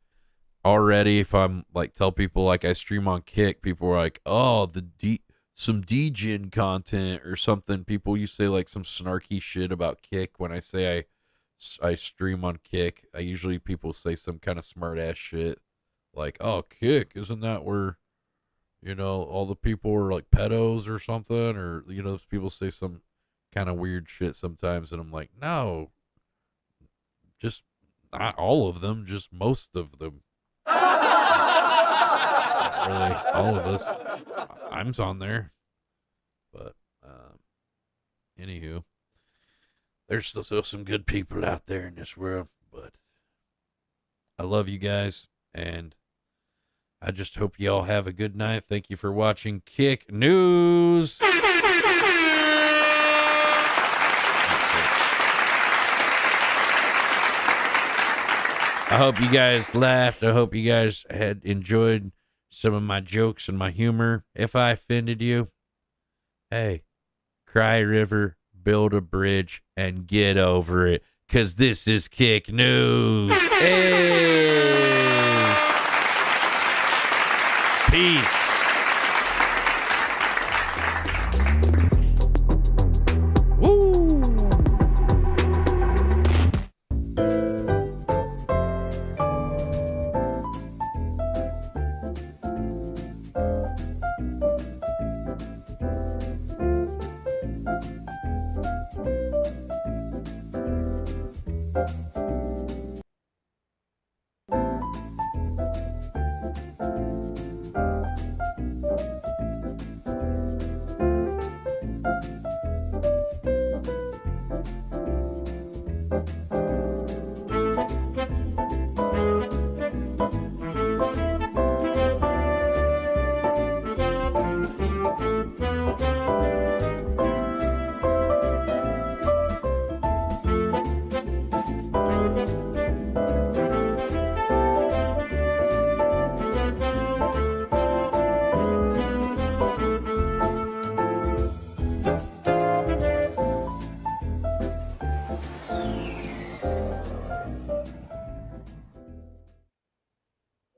already if I'm like tell people like I stream on Kick, people are like, oh, some DGen content or something. People you say like some snarky shit about Kick when I say I stream on Kick. I usually people say some kind of smart ass shit like, oh, Kick, isn't that where, you know, all the people are like pedos or something, or, you know, people say some kind of weird shit sometimes, and I'm like, no, just not all of them, just most of them. Not really all of us. I'm on there, but anywho, there's still some good people out there in this world, but I love you guys, and I just hope y'all have a good night. Thank you for watching Kick News. I hope you guys laughed. I hope you guys had enjoyed some of my jokes and my humor. If I offended you, hey, cry a river, build a bridge, and get over it. 'Cause this is Kick News. Hey. Peace.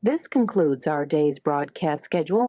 This concludes our day's broadcast schedule.